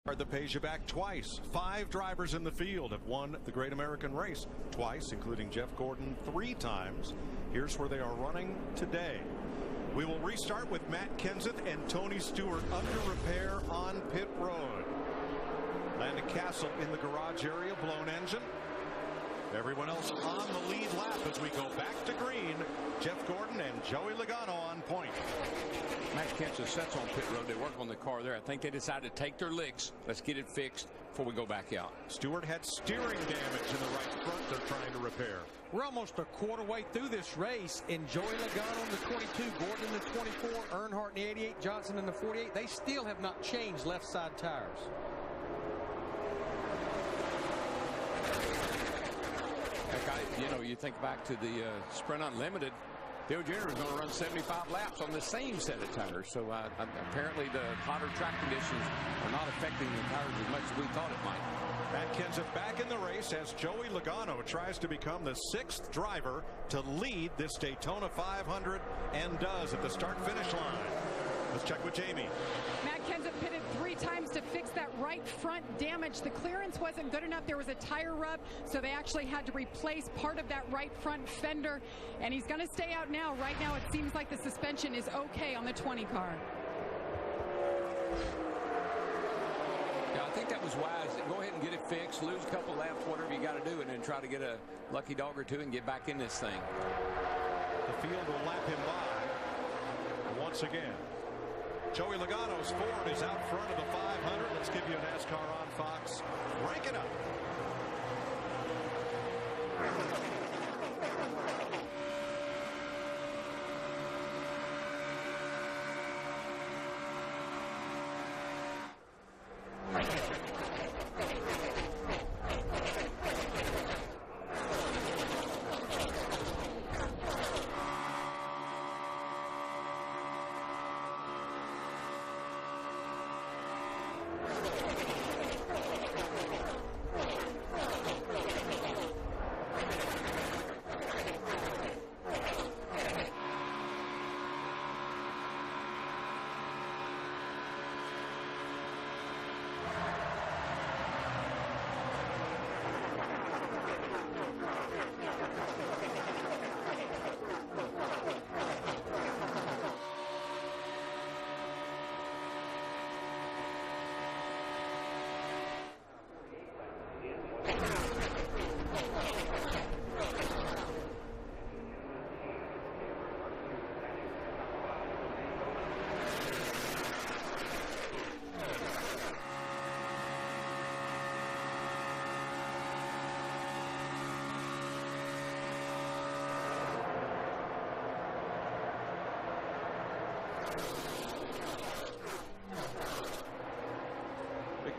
That pays you back twice. 5 drivers in the field have won the Great American Race twice, including Jeff Gordon 3 times. Here's where they are running today. We will restart with Matt Kenseth and Tony Stewart under repair on pit road. Landon Castle in the garage area, blown engine. Everyone else on the lead lap as we go back to green. Jeff Gordon and Joey Logano on point. Matt Kenseth sets on pit road. They work on the car there. I think they decided to take their licks. Let's get it fixed before we go back out. Stewart had steering damage in the right front they're trying to repair. We're almost a quarter way through this race, and Joey Logano in the 22, Gordon in the 24, Earnhardt in the 88, Johnson in the 48. They still have not changed left side tires. Heck, you think back to the Sprint Unlimited. Dale Jr. was going to run 75 laps on the same set of tires. So apparently the hotter track conditions are not affecting the tires as much as we thought it might. Matt Kenseth back in the race as Joey Logano tries to become the 6th driver to lead this Daytona 500, and does at the start-finish line. Let's check with Jamie. Matt Kenseth pitted 3 times to fix that right front damage. The clearance wasn't good enough. There was a tire rub, so they actually had to replace part of that right front fender, and he's going to stay out now. Right now, it seems like the suspension is okay on the 20 car. Yeah, I think that was wise. Go ahead and get it fixed, lose a couple laps, whatever you got to do, and then try to get a lucky dog or 2 and get back in this thing. The field will lap him by once again. Joey Logano's Ford is out front of the 500. Let's give you a NASCAR on Fox. Rank it up.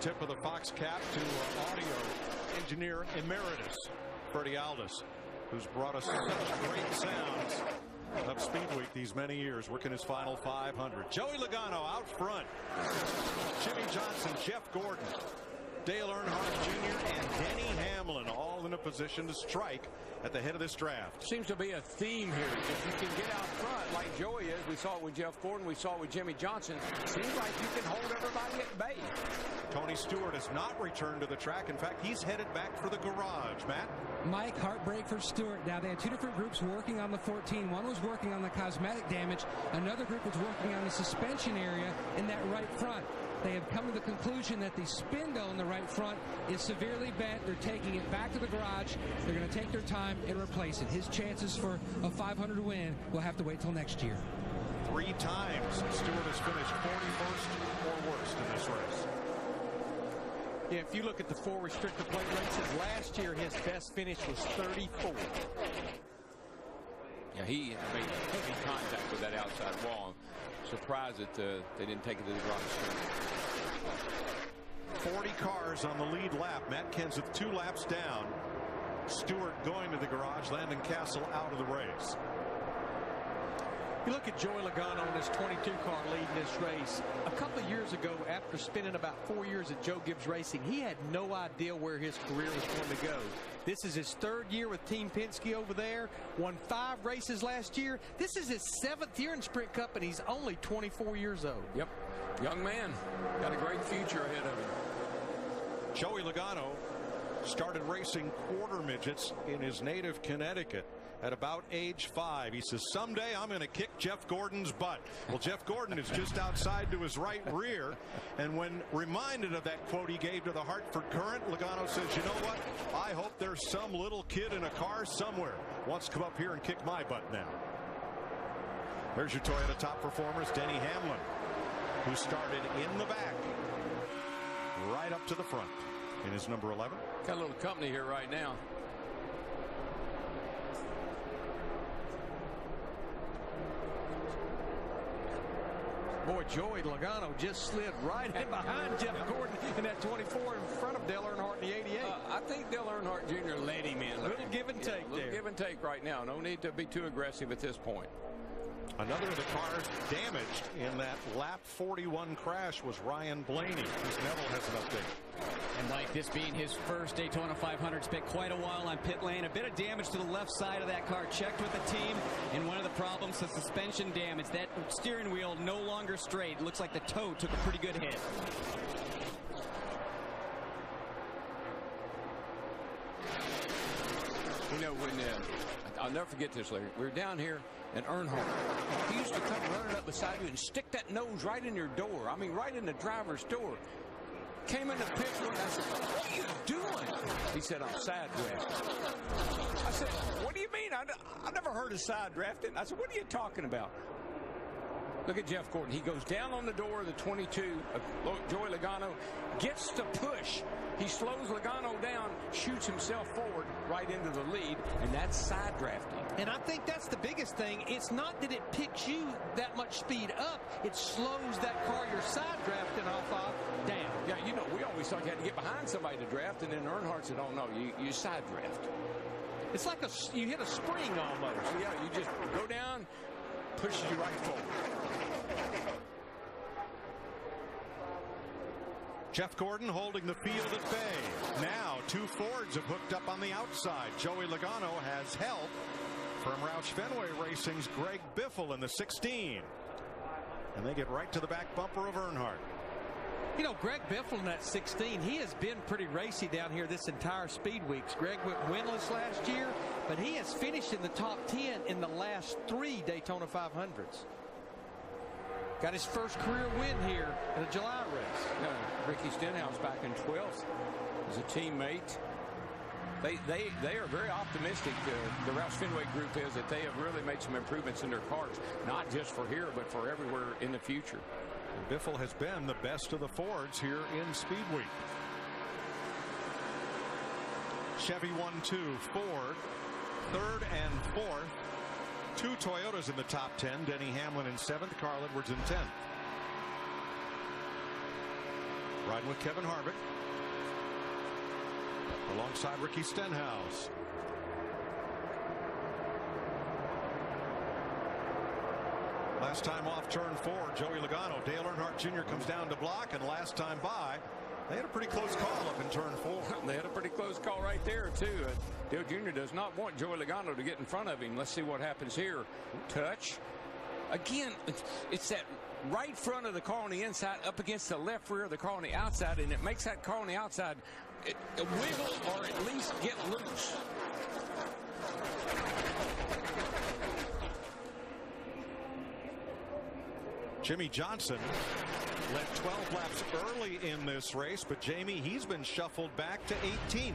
Tip of the Fox cap to audio engineer emeritus Freddie Aldis, who's brought us such great sounds of Speed Week these many years, working his final 500. Joey Logano out front. Jimmy Johnson, Jeff Gordon, Dale Earnhardt Jr. and Denny Hamlin all in a position to strike at the head of this draft. Seems to be a theme here. If you can get out front like Joey is, we saw it with Jeff Gordon, we saw it with Jimmy Johnson, seems like you can hold everybody at bay. Tony Stewart has not returned to the track. In fact, he's headed back for the garage. Matt? Mike, heartbreak for Stewart. Now, they had two different groups working on the 14. One was working on the cosmetic damage. Another group was working on the suspension area in that right front. They have come to the conclusion that the spindle in the right front is severely bent. They're taking it back to the garage. They're going to take their time and replace it. His chances for a 500 win will have to wait till next year. 3 times Stewart has finished 41st or worst in this race. Yeah, if you look at the 4 restrictor plate races, last year his best finish was 34. Yeah, he made heavy contact with that outside wall. Surprised that they didn't take it to the garage. 40 cars on the lead lap. Matt Kenseth 2 laps down. Stewart going to the garage. Landon Castle out of the race. You look at Joey Logano in his 22 car leading this race. A couple of years ago, after spending about 4 years at Joe Gibbs Racing, he had no idea where his career was going to go. This is his 3rd year with Team Penske over there. Won 5 races last year. This is his 7th year in Sprint Cup, and he's only 24 years old. Yep. Young man. Got a great future ahead of him. Joey Logano started racing quarter midgets in his native Connecticut at about age 5. He says, someday I'm going to kick Jeff Gordon's butt. Well, Jeff Gordon is just outside to his right rear. And when reminded of that quote he gave to the Hartford Courant, Logano says, you know what? I hope there's some little kid in a car somewhere wants to come up here and kick my butt now. There's your Toyota top performers, Denny Hamlin, who started in the back right up to the front in his number 11. Got a little company here right now. Boy, Joey Logano just slid right in behind Jeff Gordon in that 24 in front of Dale Earnhardt in the 88. I think Dale Earnhardt Jr. let him in. A little give and take there. Little give and take right now. No need to be too aggressive at this point. Another of the cars damaged in that lap 41 crash was Ryan Blaney. Chris Neville has an update. And Mike, this being his first Daytona 500, spent quite a while on pit lane. A bit of damage to the left side of that car. Checked with the team, and one of the problems, the suspension damage. That steering wheel no longer straight. Looks like the toe took a pretty good hit. You know, when I'll never forget this, Larry. We were down here in Earnhardt. He used to come running up beside you and stick that nose right in your door. I mean, right in the driver's door. Came in the pit room. I said, what are you doing? He said, I'm side drafting. I said, what do you mean? I never heard of side drafting. I said, what are you talking about? Look at Jeff Gordon. He goes down on the door of the 22. Joey Logano gets to push. He slows Logano down, shoots himself forward right into the lead, and that's side drafting. And I think that's the biggest thing. It's not that it picks you that much speed up. It slows that car you're side drafting off of down. Yeah, you know, we always thought you had to get behind somebody to draft, and then Earnhardt said, oh, no, you side draft. It's like you hit a spring almost. Yeah, you just go down, pushes you right forward. Jeff Gordon holding the field at bay. Now 2 Fords have hooked up on the outside. Joey Logano has help from Roush Fenway Racing's Greg Biffle in the 16. And they get right to the back bumper of Earnhardt. You know, Greg Biffle in that 16, he has been pretty racy down here this entire Speed Weeks. Greg went winless last year, but he has finished in the top 10 in the last 3 Daytona 500s. Got his first career win here in a July race. Ricky Stenhouse back in 12th as a teammate. they are very optimistic. The Roush Fenway group is that they have really made some improvements in their cars, not just for here, but for everywhere in the future. And Biffle has been the best of the Fords here in Speed Week. Chevy 1-2, Ford, third and fourth. 2 Toyotas in the top 10. Denny Hamlin in 7th, Carl Edwards in 10th. Riding with Kevin Harvick alongside Ricky Stenhouse. Last time off turn 4, Joey Logano. Dale Earnhardt Jr. comes down to block, and last time by, they had a pretty close call up in turn 4. They had a pretty close call right there, too. Dale Jr. does not want Joey Logano to get in front of him. Let's see what happens here. Touch. Again, it's that right front of the car on the inside up against the left rear of the car on the outside, and it makes that car on the outside wiggle or at least get loose. Jimmy Johnson led 12 laps early in this race, but Jamie, he's been shuffled back to 18th.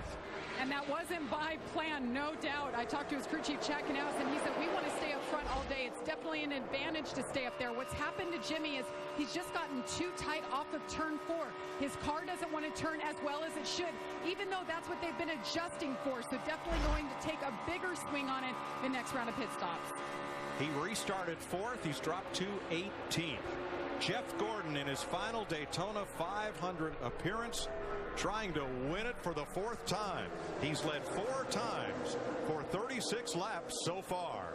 And that wasn't by plan, no doubt. I talked to his crew chief, Chad Canales, and he said, we want to stay up front all day. It's definitely an advantage to stay up there. What's happened to Jimmy is he's just gotten too tight off of turn 4. His car doesn't want to turn as well as it should, even though that's what they've been adjusting for. So definitely going to take a bigger swing on it the next round of pit stops. He restarted 4th. He's dropped to 18th. Jeff Gordon in his final Daytona 500 appearance, trying to win it for the 4th time. He's led 4 times for 36 laps so far.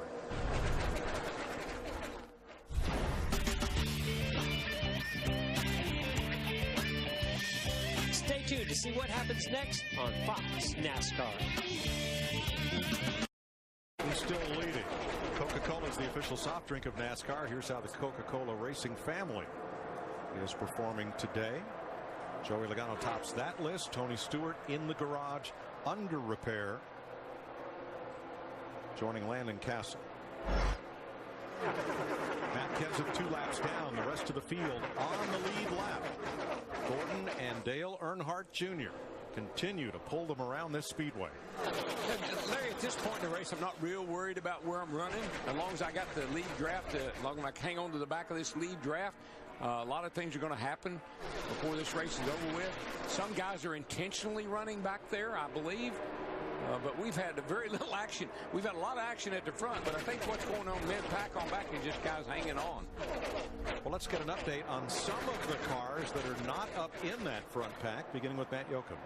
Stay tuned to see what happens next on Fox NASCAR. He's still leading. Coca-Cola is the official soft drink of NASCAR. Here's how the Coca-Cola racing family is performing today. Joey Logano tops that list. Tony Stewart in the garage under repair, joining Landon Castle. Matt Kenseth 2 laps down. The rest of the field on the lead lap. Gordon and Dale Earnhardt Jr. continue to pull them around this speedway. Larry, at this point in the race, I'm not real worried about where I'm running. As long as I got the lead draft, as long as I can hang on to the back of this lead draft, a lot of things are going to happen before this race is over with. Some guys are intentionally running back there, I believe. But we've had very little action. We've had a lot of action at the front, but I think what's going on mid-pack on back is just guys hanging on. Well, let's get an update on some of the cars that are not up in that front pack, beginning with Matt Yoakum.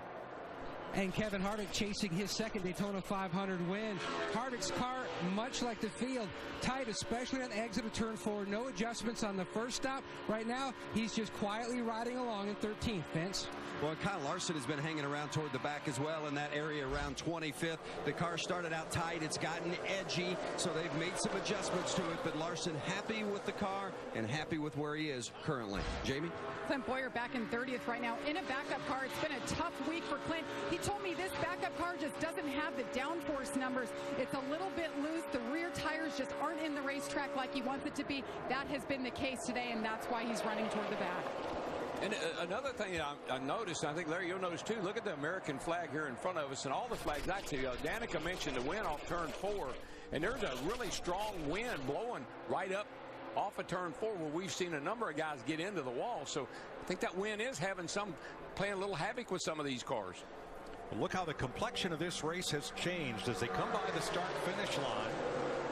And Kevin Harvick chasing his second Daytona 500 win. Harvick's car, much like the field, tight, especially on the exit of turn 4. No adjustments on the first stop. Right now, he's just quietly riding along in 13th, Vince. Well, Kyle Larson has been hanging around toward the back as well in that area around 25th. The car started out tight. It's gotten edgy, so they've made some adjustments to it. But Larson happy with the car and happy with where he is currently. Jamie? Clint Boyer back in 30th right now in a backup car. It's been a tough week for Clint. He told me this backup car just doesn't have the downforce numbers. It's a little bit loose. The rear tires just aren't in the racetrack like he wants it to be. That has been the case today, and that's why he's running toward the back. And another thing I noticed, and I think, Larry, you'll notice too, look at the American flag here in front of us, and all the flags actually, Danica mentioned the wind off turn 4, and there's a really strong wind blowing right up off of turn 4 where we've seen a number of guys get into the wall. So I think that wind is playing a little havoc with some of these cars. Well, look how the complexion of this race has changed as they come by the start-finish line.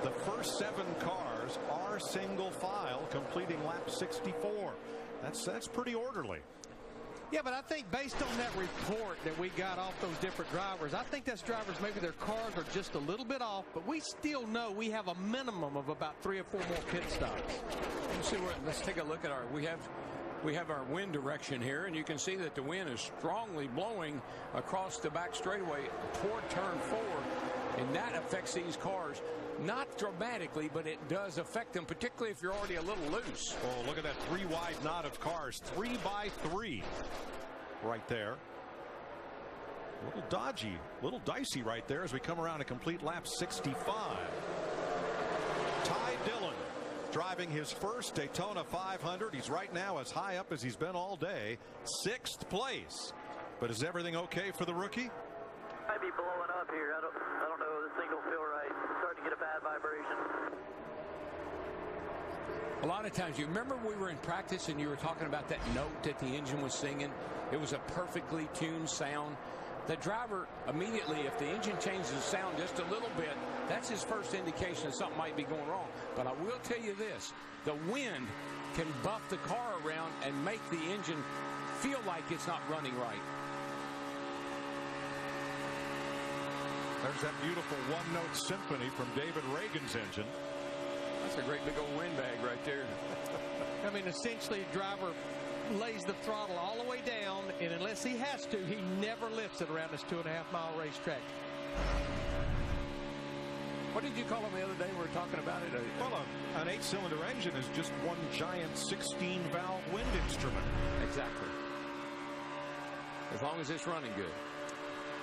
The first 7 cars are single file, completing lap 64. That's pretty orderly. Yeah, but I think based on that report that we got off those different drivers, I think that's drivers, maybe their cars are just a little bit off, but we still know we have a minimum of about 3 or 4 more pit stops. Let's take a look at we have our wind direction here, and you can see that the wind is strongly blowing across the back straightaway toward turn 4, and that affects these cars. Not dramatically, but it does affect them, particularly if you're already a little loose. Oh, look at that 3 wide knot of cars. 3 by 3 right there. A little dodgy, a little dicey right there as we come around to complete lap 65. Ty Dillon driving his first Daytona 500. He's right now as high up as he's been all day. 6th place. But is everything okay for the rookie? Might be blowing up here. I don't know. This thing don't feel right. It's starting to get a bad vibration. A lot of times, you remember we were in practice and you were talking about that note that the engine was singing? It was a perfectly tuned sound. The driver immediately, if the engine changes the sound just a little bit, that's his first indication that something might be going wrong. But I will tell you this, the wind can buff the car around and make the engine feel like it's not running right. There's that beautiful one-note symphony from David Reagan's engine. That's a great big old windbag right there. I mean, essentially, driver lays the throttle all the way down, and unless he has to, he never lifts it around this 2.5-mile racetrack. What did you call them the other day? We were talking about it. Well, an 8-cylinder engine is just one giant 16-valve wind instrument. Exactly. As long as it's running good.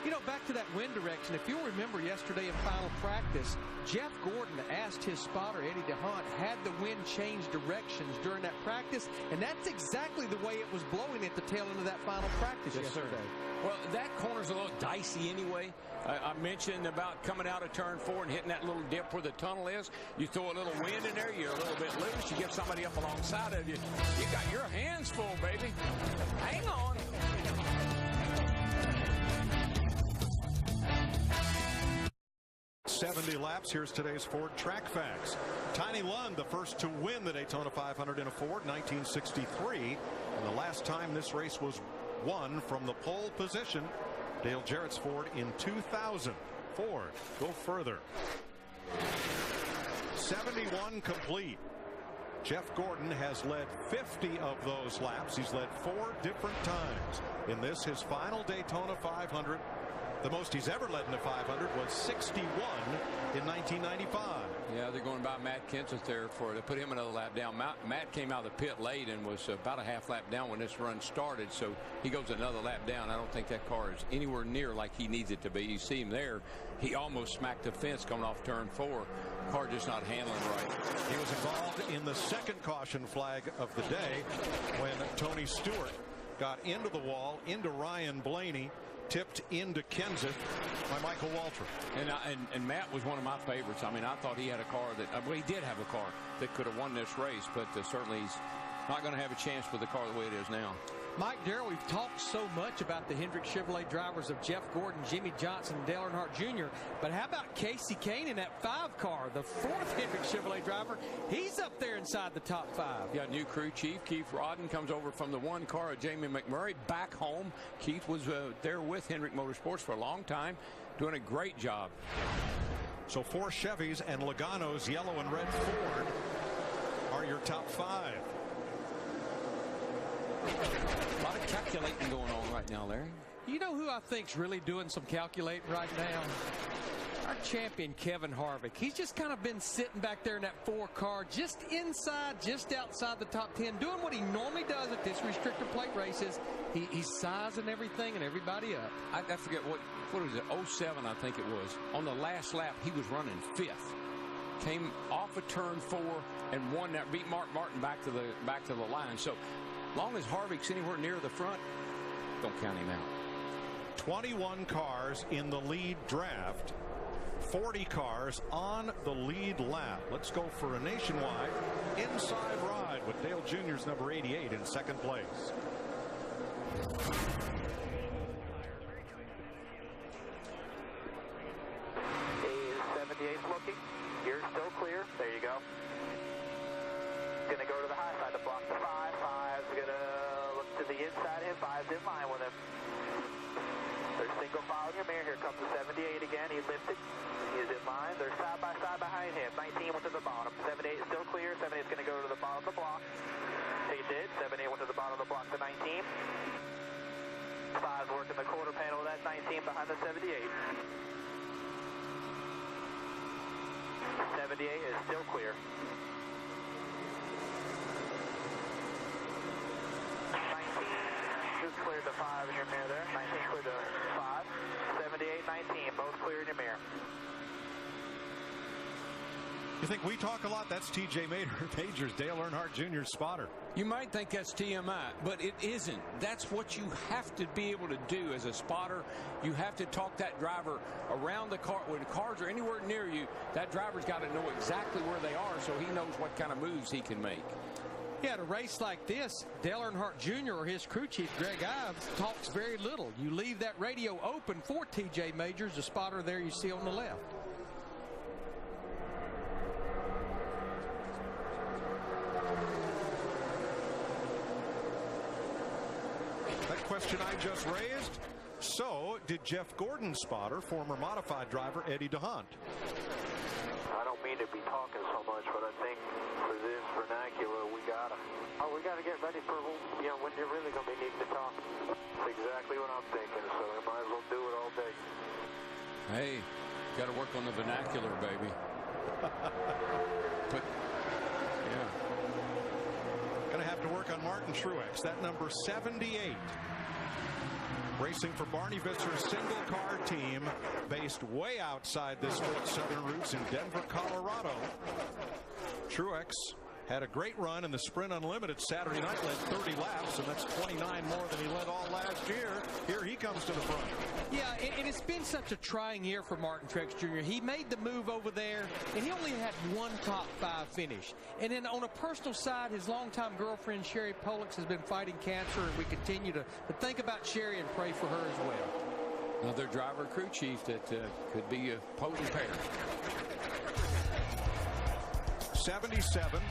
You know, back to that wind direction, if you'll remember yesterday in final practice, Jeff Gordon asked his spotter, Eddie DeHunt, had the wind change directions during that practice, and that's exactly the way it was blowing at the tail end of that final practice yesterday. Sir. Well, that corner's a little dicey anyway. I mentioned about coming out of turn 4 and hitting that little dip where the tunnel is. You throw a little wind in there, you're a little bit loose, you get somebody up alongside of you. You got your hands full, baby. Hang on. 70 laps. Here's today's Ford Track Facts. Tiny Lund, the first to win the Daytona 500 in a Ford, 1963. And the last time this race was won from the pole position, Dale Jarrett's Ford in 2000. Ford, go further. 71 complete. Jeff Gordon has led 50 of those laps. He's led 4 different times. In this, his final Daytona 500. The most he's ever led in a 500 was 61 in 1995. Yeah, they're going by Matt Kenseth there to put him another lap down. Matt came out of the pit late and was about a half lap down when this run started, so he goes another lap down. I don't think that car is anywhere near like he needs it to be. You see him there. He almost smacked the fence coming off turn 4. Car just not handling right. He was involved in the second caution flag of the day when Tony Stewart got into the wall, into Ryan Blaney, tipped into Kenseth by Michael Waltrip. And Matt was one of my favorites. I mean, I thought he had a car that, well, he did have a car that could have won this race, but certainly he's not going to have a chance with the car the way it is now. Mike Darrell, we've talked so much about the Hendrick Chevrolet drivers of Jeff Gordon, Jimmy Johnson, and Dale Earnhardt Jr., but how about Casey Kane in that 5 car, the 4th Hendrick Chevrolet driver? He's up there inside the top 5. Yeah, new crew chief Keith Rodden comes over from the 1 car of Jamie McMurray back home. Keith was there with Hendrick Motorsports for a long time, doing a great job. So 4 Chevys and Logano's yellow and red Ford are your top 5. A lot of calculating going on right now, Larry. You know who I think's really doing some calculating right now? Our champion, Kevin Harvick. He's just kind of been sitting back there in that 4 car, just inside, just outside the top 10, doing what he normally does at this restrictor plate races. He's sizing everything and everybody up. I forget what was it, 07, I think it was. On the last lap, he was running 5th. Came off of turn 4 and won that, beat Mark Martin back to the line. So long as Harvick's anywhere near the front, don't count him out. 21 cars in the lead draft, 40 cars on the lead lap. Let's go for a nationwide inside ride with Dale Jr.'s number 88 in second place. Looking. You're still clear. There you go. Gonna go to the high side of block 5. 5's gonna look to the inside him. 5's in line with him. There's single file in your mirror. Here comes the 78 again. He lifted. He is in line. They're side by side behind him. 19 went to the bottom. 78 is still clear. 78 is gonna go to the bottom of the block. He did. 78 went to the bottom of the block to 19. 5's working the quarter panel of that 19 behind the 78. 78 is still clear. 19 is cleared to 5 in your mirror there. 19 cleared to 5. 78, 19, both clear in your mirror. You think we talk a lot? That's T.J. Majors, Dale Earnhardt Jr.'s spotter. You might think that's TMI, but it isn't. That's what you have to be able to do as a spotter. You have to talk that driver around the car. When the cars are anywhere near you, that driver's got to know exactly where they are so he knows what kind of moves he can make. Yeah, at a race like this, Dale Earnhardt Jr. or his crew chief, Greg Ives, talks very little. You leave that radio open for T.J. Majors, the spotter there you see on the left. That question I just raised. So, did Jeff Gordon's spotter, former modified driver Eddie DeHunt? I don't mean to be talking so much, but I think for this vernacular, we gotta get ready for, when you're really gonna be needing to talk. That's exactly what I'm thinking, so we might as well do it all day. Hey, got to work on the vernacular, baby. But, yeah. Gonna have to work on Martin Truex, that number 78. Racing for Barney Visser's single car team based way outside this sport's southern roots in Denver, Colorado. Truex had a great run in the Sprint Unlimited Saturday night, led 30 laps, and that's 29 more than he led all last year. Here he comes to the front. Yeah, and it's been such a trying year for Martin Truex Jr. He made the move over there, and he only had one top 5 finish. And then on a personal side, his longtime girlfriend, Sherry Pollock, has been fighting cancer, and we continue to think about Sherry and pray for her as well. Another driver crew chief that could be a potent pair. 77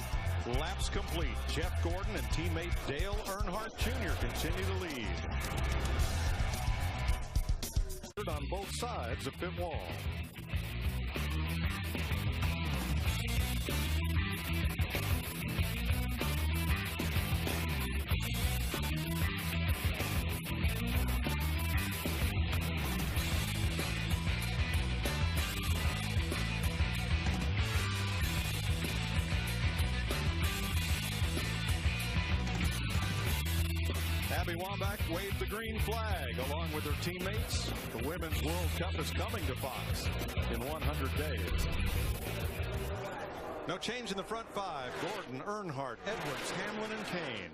laps complete. Jeff Gordon and teammate Dale Earnhardt Jr. continue to lead. On both sides of pit wall. Abby Wambach waved the green flag along with her teammates. The Women's World Cup is coming to Fox in 100 days. No change in the front 5. Gordon, Earnhardt, Edwards, Hamlin, and Kane.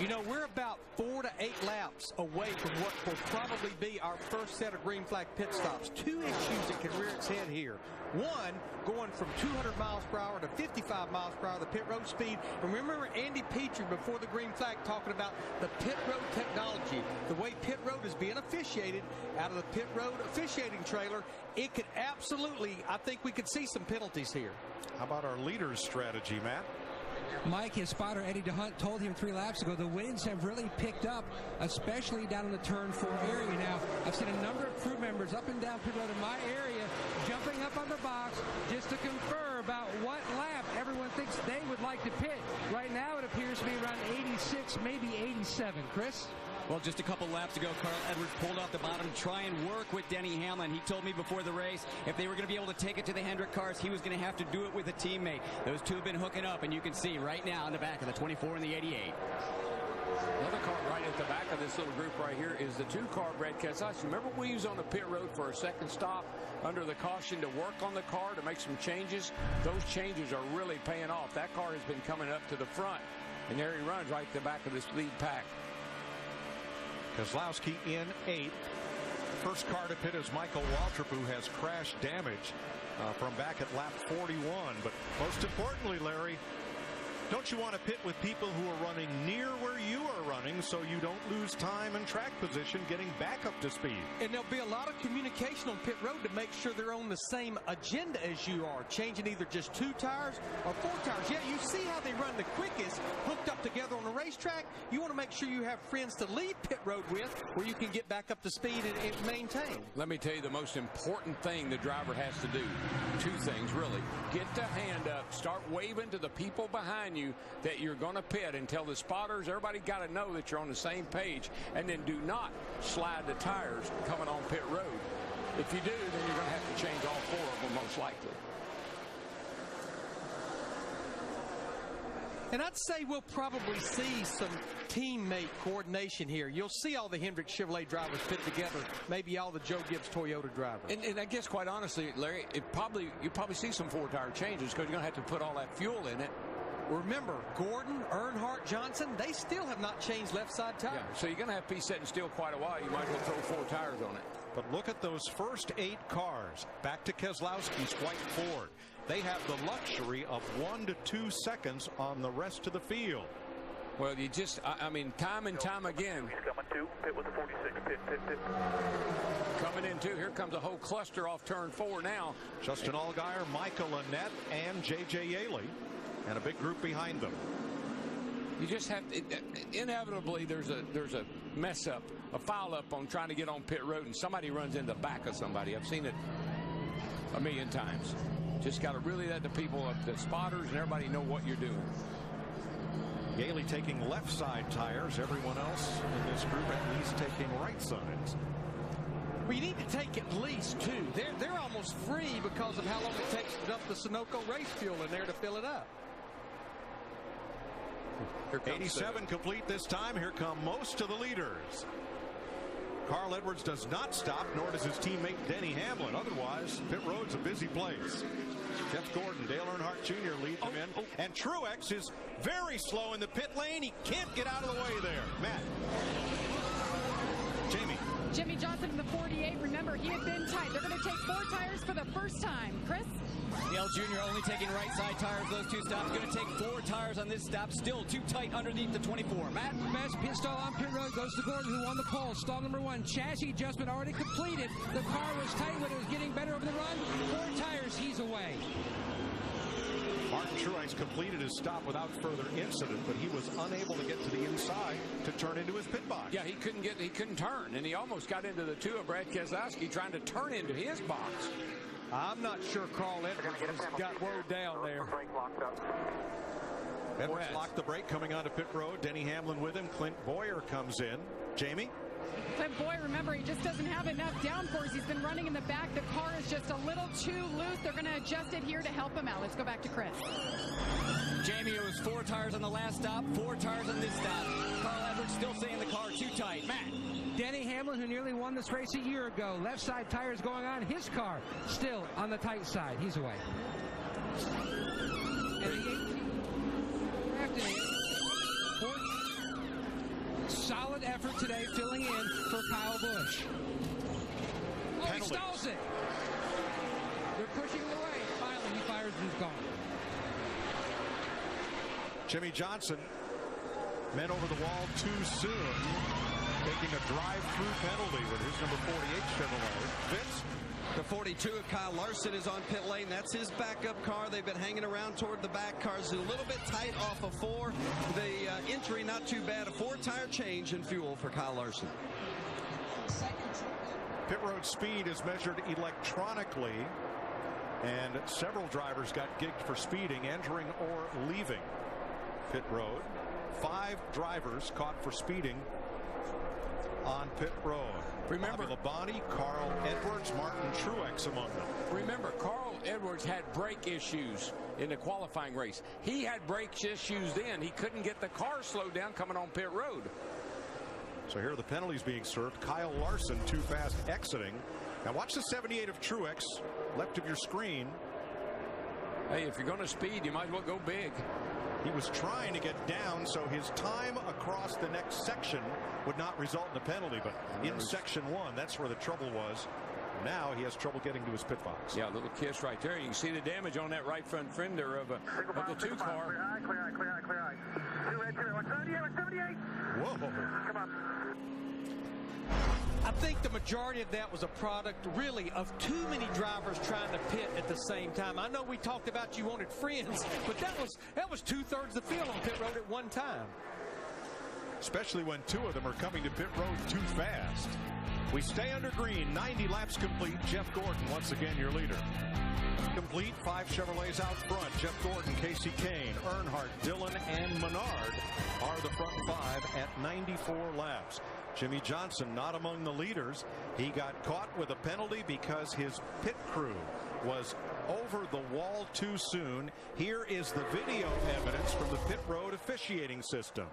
You know, we're about 4 to 8 laps away from what will probably be our first set of green flag pit stops. 2 issues that can rear its head here. One, going from 200 miles per hour to 55 miles per hour, the pit road speed. And remember Andy Petrie before the green flag talking about the pit road technology. The way pit road is being officiated out of the pit road officiating trailer, it could absolutely, I think we could see some penalties here. How about our leader's strategy, Matt? Mike, his spotter Eddie DeHunt told him 3 laps ago the winds have really picked up, especially down in the turn 4 area. Now, I've seen a number of crew members up and down pit road in my area jumping up on the box just to confer about what lap everyone thinks they would like to pit. Right now, it appears to be around 86, maybe 87. Chris? Well, just a couple laps ago, Carl Edwards pulled off the bottom to try and work with Denny Hamlin. He told me before the race if they were going to be able to take it to the Hendrick cars, he was going to have to do it with a teammate. Those two have been hooking up, and you can see right now in the back of the 24 and the 88. Another car right at the back of this little group right here is the 2-car Brad Keselowski. Remember we was on the pit road for a second stop under the caution to work on the car to make some changes? Those changes are really paying off. That car has been coming up to the front, and there he runs right at the back of this lead pack. Keselowski in 8th. First car to pit is Michael Waltrip, who has crash damage from back at lap 41. But most importantly, Larry, don't you want to pit with people who are running near where you are running so you don't lose time and track position getting back up to speed? And there'll be a lot of communication on pit road to make sure they're on the same agenda as you are, changing either just 2 tires or 4 tires. Yeah, you see how they run the quickest hooked up together on the racetrack. You want to make sure you have friends to leave pit road with where you can get back up to speed and maintain. Let me tell you the most important thing the driver has to do. 2 things, really. Get the hand up, start waving to the people behind you that you're going to pit, and tell the spotters, everybody got to know that you're on the same page, and then do not slide the tires coming on pit road. If you do, then you're going to have to change all 4 of them most likely. And I'd say we'll probably see some teammate coordination here. You'll see all the Hendrick Chevrolet drivers fit together, maybe all the Joe Gibbs Toyota drivers. And I guess, quite honestly, Larry, you probably see some four-tire changes because you're going to have to put all that fuel in it. Remember, Gordon, Earnhardt, Johnson, they still have not changed left side tires. Yeah, so you're going to have to be sitting still quite a while. You might as well throw 4 tires on it. But look at those first 8 cars. Back to Keselowski's white Ford. They have the luxury of 1 to 2 seconds on the rest of the field. Well, you just, I mean, time and time again. He's coming to pit with the 46. Pit. Coming in, too. Here comes a whole cluster off turn 4 now. Justin Allgaier, Michael Annett, and J.J. Yaley. And a big group behind them. You just have to, inevitably there's a mess up, a foul up on trying to get on pit road, and somebody runs in the back of somebody. I've seen it a million times. Just got to really let the people, the spotters and everybody know what you're doing. Yaley taking left side tires. Everyone else in this group at least taking right sides. Well, you need to take at least 2. They're almost free because of how long it takes to dump the Sunoco race fuel in there to fill it up. 87 complete this time. Here come most of the leaders. Carl Edwards does not stop, nor does his teammate Denny Hamlin. Otherwise, pit road's a busy place. Jeff Gordon, Dale Earnhardt Jr. leads him in. And Truex is very slow in the pit lane. He can't get out of the way there. Matt. Jamie. Jimmy Johnson in the 48. Remember, he had been tight. They're going to take 4 tires for the first time. Chris? Dale Jr. only taking right side tires those 2 stops. Going to take 4 tires on this stop. Still too tight underneath the 24. Matt? Best pit stall on pit road goes to Gordon, who won the pole. Stall number 1. Chassis adjustment already completed. The car was tight when it was getting better over the run. 4 tires, he's away. Martin Truex completed his stop without further incident, but he was unable to get to the inside to turn into his pit box. Yeah, he couldn't turn, and he almost got into the 2 of Brad Keselowski trying to turn into his box. I'm not sure Carl Edwards has got word down there. Edwards locked the brake coming onto pit road. Denny Hamlin with him. Clint Boyer comes in. Jamie? Clint Boyer, remember, he just doesn't have enough downforce. He's been running in the back. The car is just a little too loose. They're going to adjust it here to help him out. Let's go back to Chris. Jamie, it was 4 tires on the last stop, 4 tires on this stop. Carl Edwards still saying the car too tight. Matt? Denny Hamlin, who nearly won this race a year ago. Left side tires going on. His car still on the tight side. He's away. And the 18 solid effort today filling in for Kyle Busch. Oh, he stalls it. They're pushing him away. Finally, he fires and he's gone. Jimmy Johnson met over the wall too soon, taking a drive-through penalty with his number 48 Chevrolet. Vince? The 42 of Kyle Larson is on pit lane. That's his backup car. They've been hanging around toward the back cars. A little bit tight off of 4. The entry not too bad. A 4-tire change in fuel for Kyle Larson. Pit road speed is measured electronically, and several drivers got gigged for speeding, entering or leaving pit road. 5 drivers caught for speeding on pit road. Remember, Bobby Labonte, Carl Edwards, Martin Truex among them. Remember, Carl Edwards had brake issues in the qualifying race. He had brake issues then. He couldn't get the car slowed down coming on pit road. So here are the penalties being served. Kyle Larson too fast exiting. Now watch the 78 of Truex, left of your screen. Hey, if you're going to speed, you might as well go big. He was trying to get down so his time across the next section would not result in a penalty, but in section 1, that's where the trouble was. Now he has trouble getting to his pit box. Yeah, a little kiss right there. You can see the damage on that right front fender of the 2 car. Clear eye. 2 red, 78. Whoa. Come on. I think the majority of that was a product, really, of too many drivers trying to pit at the same time. I know we talked about you wanted friends, but that was 2/3 the field on pit road at one time. Especially when 2 of them are coming to pit road too fast. We stay under green. 90 laps complete. Jeff Gordon, once again, your leader. Complete. 5 Chevrolets out front. Jeff Gordon, Casey Kane, Earnhardt, Dillon, and Menard are the front 5 at 94 laps. Jimmy Johnson not among the leaders. He got caught with a penalty because his pit crew was over the wall too soon. Here is the video evidence from the pit road officiating system.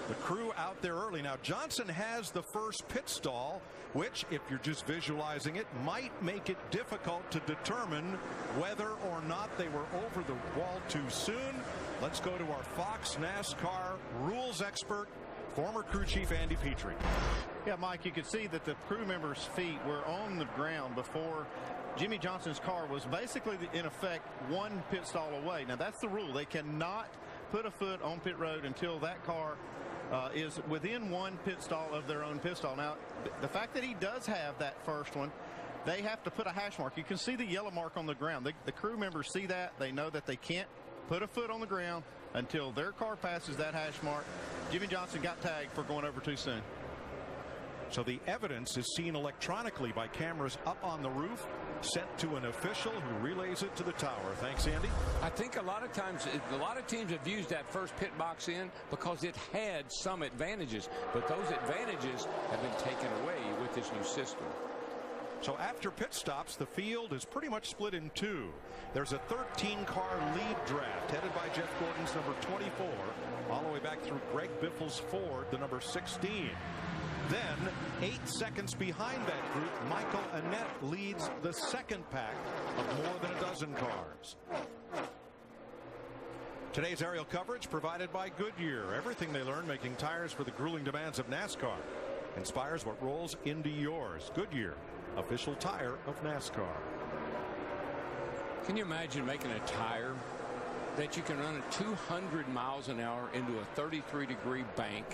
The crew out there early. Now Johnson has the first pit stall, which, if you're just visualizing it, might make it difficult to determine whether or not they were over the wall too soon. Let's go to our Fox NASCAR rules expert, former crew chief Andy Petrie. Yeah, Mike, you could see that the crew members' feet were on the ground before Jimmy Johnson's car was basically, in effect, one pit stall away. Now, that's the rule. They cannot put a foot on pit road until that car is within one pit stall of their own pit stall. Now, the fact that he does have that first one, they have to put a hash mark. You can see the yellow mark on the ground. The crew members see that. They know that they can't put a foot on the ground until their car passes that hash mark. Jimmy Johnson got tagged for going over too soon. So the evidence is seen electronically by cameras up on the roof, sent to an official who relays it to the tower. Thanks, Andy. I think a lot of times, a lot of teams have used that first pit box in because it had some advantages, but those advantages have been taken away with this new system. So after pit stops, the field is pretty much split in two. There's a 13-car lead draft headed by Jeff Gordon's number 24, all the way back through Greg Biffle's Ford, the number 16. Then, 8 seconds behind that group, Michael Annett leads the second pack of more than a dozen cars. Today's aerial coverage provided by Goodyear. Everything they learn making tires for the grueling demands of NASCAR inspires what rolls into yours. Goodyear, official tire of NASCAR. Can you imagine making a tire that you can run at 200 miles an hour into a 33-degree bank,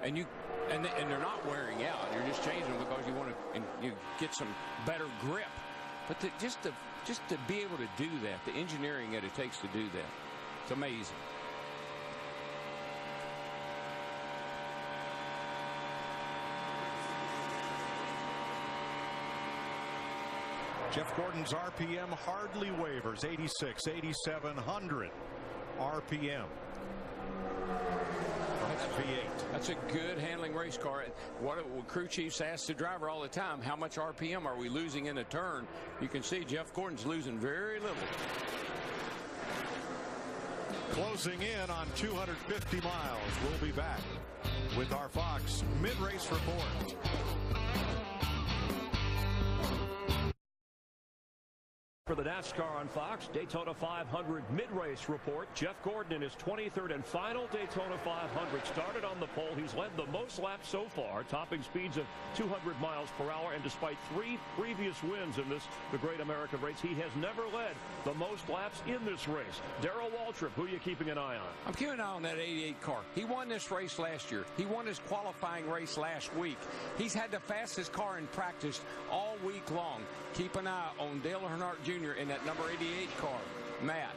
and they're not wearing out? You're just changing them because you want to get some better grip. But just to be able to do that, the engineering that it takes to do that, it's amazing. Jeff Gordon's RPM hardly wavers, 86, 8,700 RPM. That's V8. That's a good handling race car. What crew chiefs ask the driver all the time, how much RPM are we losing in a turn? You can see Jeff Gordon's losing very little. Closing in on 250 miles. We'll be back with our Fox mid-race report. For the NASCAR on Fox Daytona 500 mid-race report, Jeff Gordon in his 23rd and final Daytona 500 started on the pole. He's led the most laps so far, topping speeds of 200 miles per hour. And despite 3 previous wins in the Great American Race, he has never led the most laps in this race. Darrell Waltrip, who are you keeping an eye on? I'm keeping an eye on that 88 car. He won this race last year. He won his qualifying race last week. He's had the fastest car in practice all week long. Keep an eye on Dale Earnhardt Jr. in that number 88 car. Matt.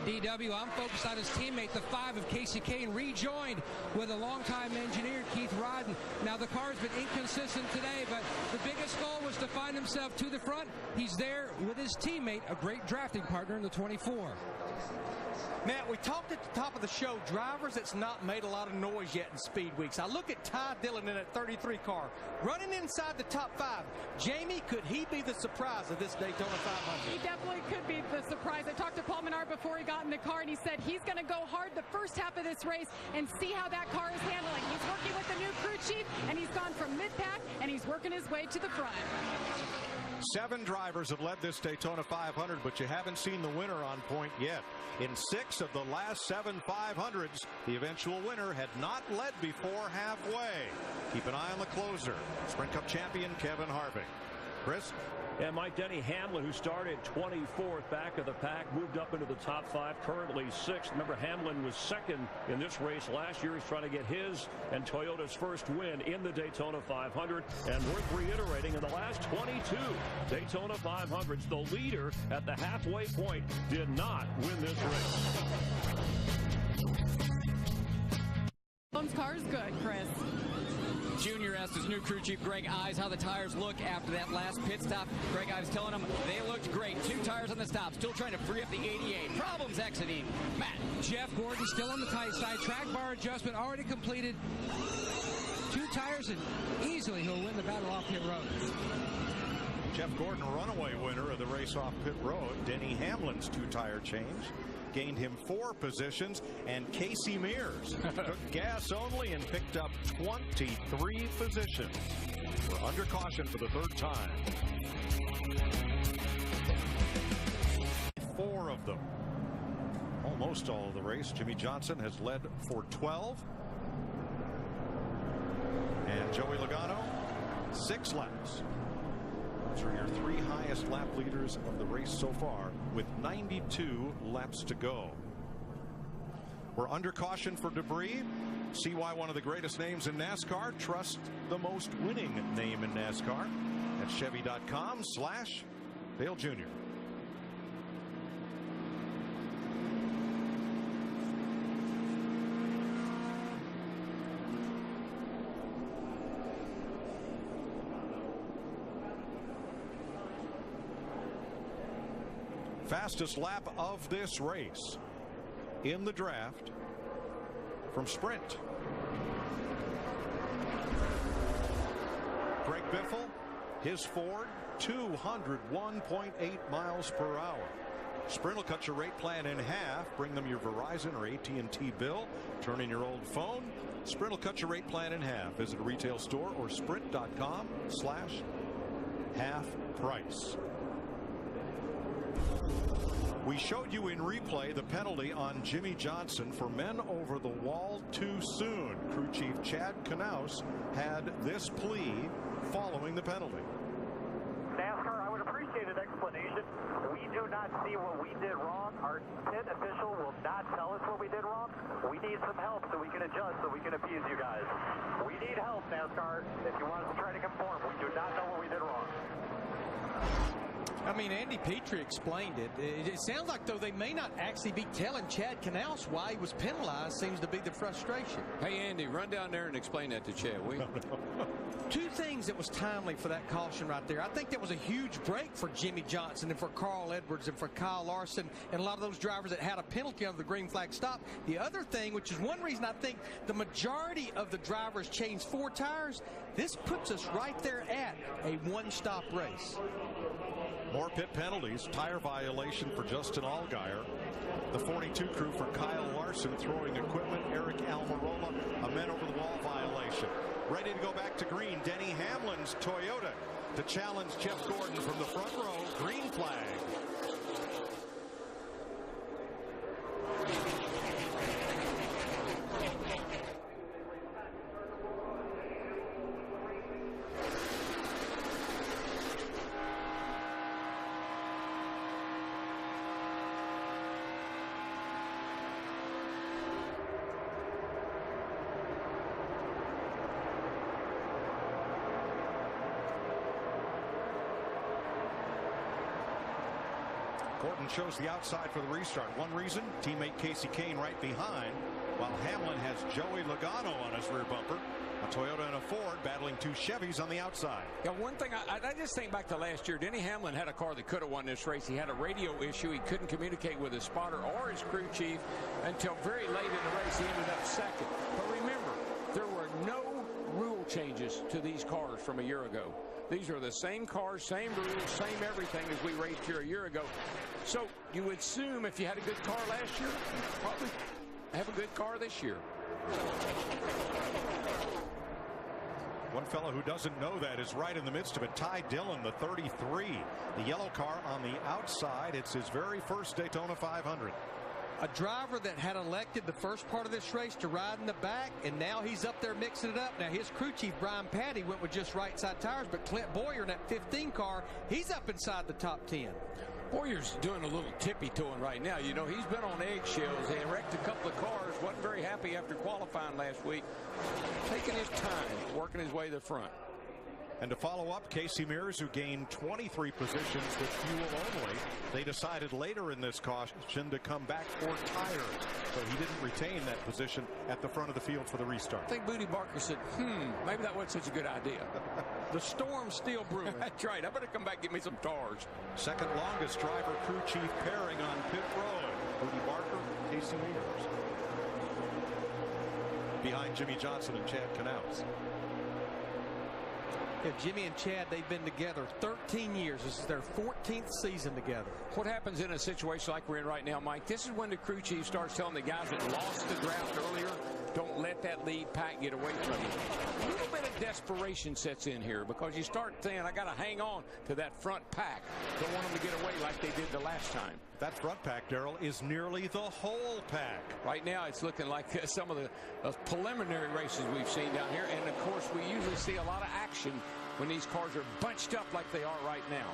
DW, I'm focused on his teammate, the 5 of Casey Kane, rejoined with a longtime engineer, Keith Rodden. Now, the car's been inconsistent today, but the biggest goal was to find himself to the front. He's there with his teammate, a great drafting partner in the 24. Matt, we talked at the top of the show, drivers that's not made a lot of noise yet in speed weeks. I look at Ty Dillon in that 33 car, running inside the top 5. Jamie, could he be the surprise of this Daytona 500? He definitely could be the surprise. I talked to Paul Menard before he got in the car, and he said he's going to go hard the first half of this race and see how that car is handling. He's working with the new crew chief, and he's gone from mid-pack, and he's working his way to the front. 7 drivers have led this Daytona 500, but you haven't seen the winner on point yet. In 6 of the last 7 500s, the eventual winner had not led before halfway. Keep an eye on the closer, Sprint Cup champion Kevin Harvick. Chris? And Mike Denny Hamlin, who started 24th back of the pack, moved up into the top 5, currently 6th. Remember, Hamlin was 2nd in this race last year. He's trying to get his and Toyota's first win in the Daytona 500. And worth reiterating, in the last 22 Daytona 500s, the leader at the halfway point did not win this race. Bones car is good, Chris. Junior asked his new crew chief, Greg Ives, how the tires look after that last pit stop. Greg Ives telling him they looked great. 2 tires on the stop. Still trying to free up the 88. Problems exiting. Matt. Jeff Gordon still on the tight side. Track bar adjustment already completed. 2 tires, and easily he'll win the battle off pit road. Jeff Gordon, runaway winner of the race off pit road. Denny Hamlin's 2-tire change gained him 4 positions, and Casey Mears took gas only and picked up 23 positions. We're under caution for the 3rd time. 4 of them. Almost all of the race. Jimmy Johnson has led for 12. And Joey Logano, 6 laps. Those are your 3 highest lap leaders of the race so far, with 92 laps to go. We're under caution for debris. See why one of the greatest names in NASCAR trusts the most winning name in NASCAR at Chevy.com/Dale Jr. Fastest lap of this race in the draft from Sprint. Greg Biffle, his Ford, 201.8 miles per hour. Sprint will cut your rate plan in half. Bring them your Verizon or AT&T bill. Turn in your old phone. Sprint will cut your rate plan in half. Visit a retail store or sprint.com/half price. We showed you in replay the penalty on Jimmy Johnson for men over the wall too soon. Crew Chief Chad Knaus had this plea following the penalty. NASCAR, I would appreciate an explanation. We do not see what we did wrong. Our pit official will not tell us what we did wrong. We need some help so we can adjust, so we can appease you guys. We need help, NASCAR. If you want us to try to conform, we do not know what we did wrong. I mean, Andy Petrie explained it. It sounds like, though, they may not actually be telling Chad Knaus why he was penalized. Seems to be the frustration. Hey, Andy, run down there and explain that to Chad, will you? 2 things that was timely for that caution right there. I think that was a huge break for Jimmy Johnson and for Carl Edwards and for Kyle Larson and a lot of those drivers that had a penalty under the green flag stop. The other thing, which is one reason I think the majority of the drivers changed 4 tires, this puts us right there at a 1-stop race. More pit penalties. Tire violation for Justin Allgaier. The 42 crew for Kyle Larson throwing equipment. Eric Almirola, a men over the wall violation. Ready to go back to green. Denny Hamlin's Toyota to challenge Jeff Gordon from the front row. Green flag. Gordon chose the outside for the restart. One reason, teammate Casey Kane right behind, while Hamlin has Joey Logano on his rear bumper. A Toyota and a Ford battling 2 Chevys on the outside. Yeah, one thing, I just think back to last year. Denny Hamlin had a car that could have won this race. He had a radio issue. He couldn't communicate with his spotter or his crew chief until very late in the race. He ended up second. But remember, there were no rule changes to these cars from a year ago. These are the same cars, same rules, same everything as we raced here a year ago. So you would assume if you had a good car last year, you probably have a good car this year. One fellow who doesn't know that is right in the midst of it. Ty Dillon, the 33. The yellow car on the outside. It's his very first Daytona 500. A driver that had elected the first part of this race to ride in the back, and now he's up there mixing it up. Now, his crew chief, Brian Patty, went with just right side tires, but Clint Boyer in that 15 car, he's up inside the top 10. Boyer's doing a little tippy-toeing right now. You know, he's been on eggshells. He wrecked a couple of cars. Wasn't very happy after qualifying last week. Taking his time, working his way to the front. And to follow up, Casey Mears, who gained 23 positions with fuel only. They decided later in this caution to come back for tires. So he didn't retain that position at the front of the field for the restart. I think Booty Barker said, maybe that wasn't such a good idea. The storm's still brewing. That's right. I better come back and get me some tars. Second longest driver crew chief pairing on pit road. Booty Barker, Casey Mears. behind Jimmy Johnson and Chad Knaus. Yeah, Jimmy and Chad, they've been together 13 years. This is their 14th season together. What happens in a situation like we're in right now, Mike? This is when the crew chief starts telling the guys that lost the draft earlier, don't let that lead pack get away from you. A little bit of desperation sets in here because you start saying, I got to hang on to that front pack. Don't want them to get away like they did the last time. That front pack, Darrell, is nearly the whole pack. Right now, it's looking like some of the preliminary races we've seen down here. And, of course, we usually see a lot of action when these cars are bunched up like they are right now.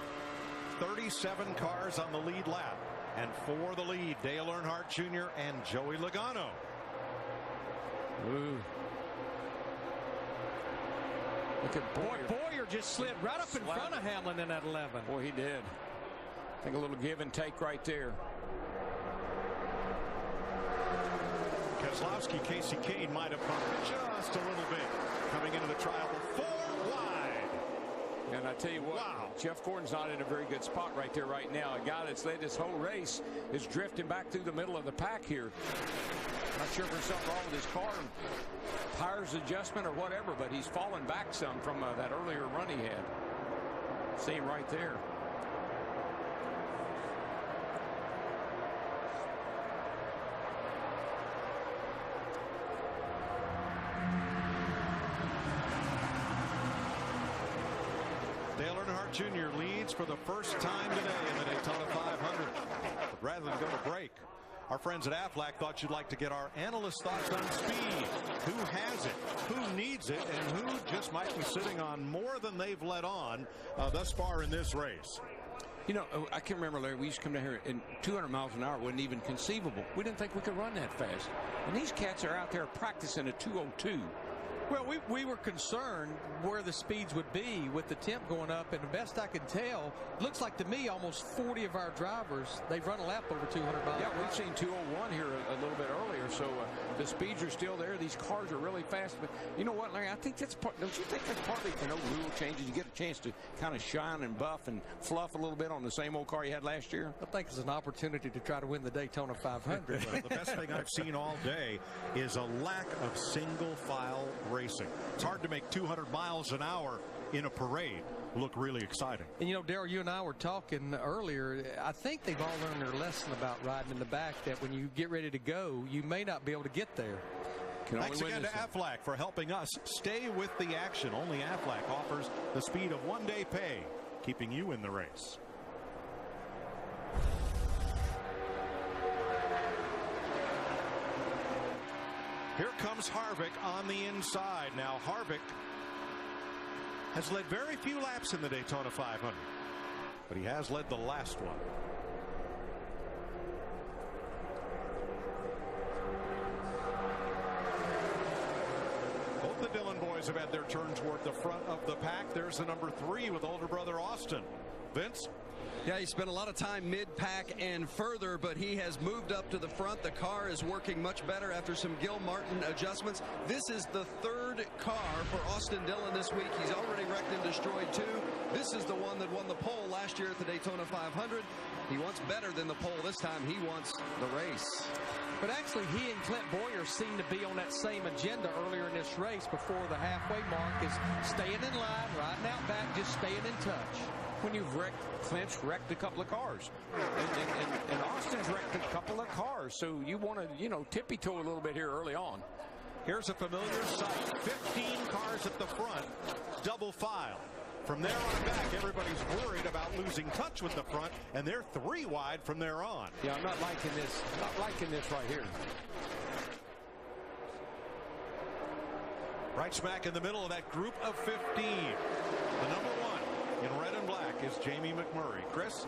37 cars on the lead lap. And for the lead, Dale Earnhardt Jr. and Joey Logano. Ooh. Look at Boyer. Boyer just slid right up in front of Hamlin in that 11. Boy, he did. I think a little give and take right there. Keselowski, Casey Kane might have bumped just a little bit coming into the trial before wide. And I tell you what, wow. Jeff Gordon's not in a very good spot right there right now. A guy that's led this whole race is drifting back through the middle of the pack here. Not sure if there's something wrong with his car, tires adjustment or whatever, but he's fallen back some from that earlier run he had. See him right there. Dale Earnhardt Jr. leads for the first time today in the Daytona 500. But rather than go to break, our friends at Aflac thought you'd like to get our analyst thoughts on speed. Who has it? Who needs it? And who just might be sitting on more than they've let on thus far in this race? You know, I can remember, Larry, we used to come down here and 200 miles an hour wasn't even conceivable. We didn't think we could run that fast. And these cats are out there practicing at 202. Well, we were concerned where the speeds would be with the temp going up, and the best I can tell, looks like to me almost 40 of our drivers, they've run a lap over 200 miles. Yeah, we've seen 201 here a little bit earlier, so the speeds are still there. These cars are really fast. But you know what, Larry, I think that's part, don't you think that's partly for no rule changes? You get a chance to kind of shine and buff and fluff a little bit on the same old car you had last year? I think it's an opportunity to try to win the Daytona 500. Well, the best thing I've seen all day is a lack of single file racing. It's hard to make 200 miles an hour in a parade look really exciting. And you know, Darrell, you and I were talking earlier. I think they've all learned their lesson about riding in the back, that when you get ready to go, you may not be able to get there. Thanks again to Aflac for helping us stay with the action. Only Aflac offers the speed of one-day pay, keeping you in the race. Here comes Harvick on the inside. Now Harvick has led very few laps in the Daytona 500, but he has led the last one. Both the Dillon boys have had their turn toward the front of the pack. There's the number 3 with older brother Austin. Vince? Yeah, he spent a lot of time mid-pack and further, but he has moved up to the front. The car is working much better after some Gil Martin adjustments. This is the 3rd car for Austin Dillon this week. He's already wrecked and destroyed 2. This is the one that won the pole last year at the Daytona 500. He wants better than the pole this time. He wants the race. But actually, he and Clint Boyer seem to be on that same agenda earlier in this race before the halfway mark, is staying in line, riding out back, just staying in touch. When you've wrecked, Clint's wrecked a couple of cars. And Austin's wrecked a couple of cars. So you want to, you know, tippy-toe a little bit here early on. Here's a familiar sight. 15 cars at the front, double file. From there on back, everybody's worried about losing touch with the front, and they're 3 wide from there on. Yeah, I'm not liking this. Not liking this right here. Right smack in the middle of that group of 15. The number 1 in red and black is Jamie McMurray. Chris?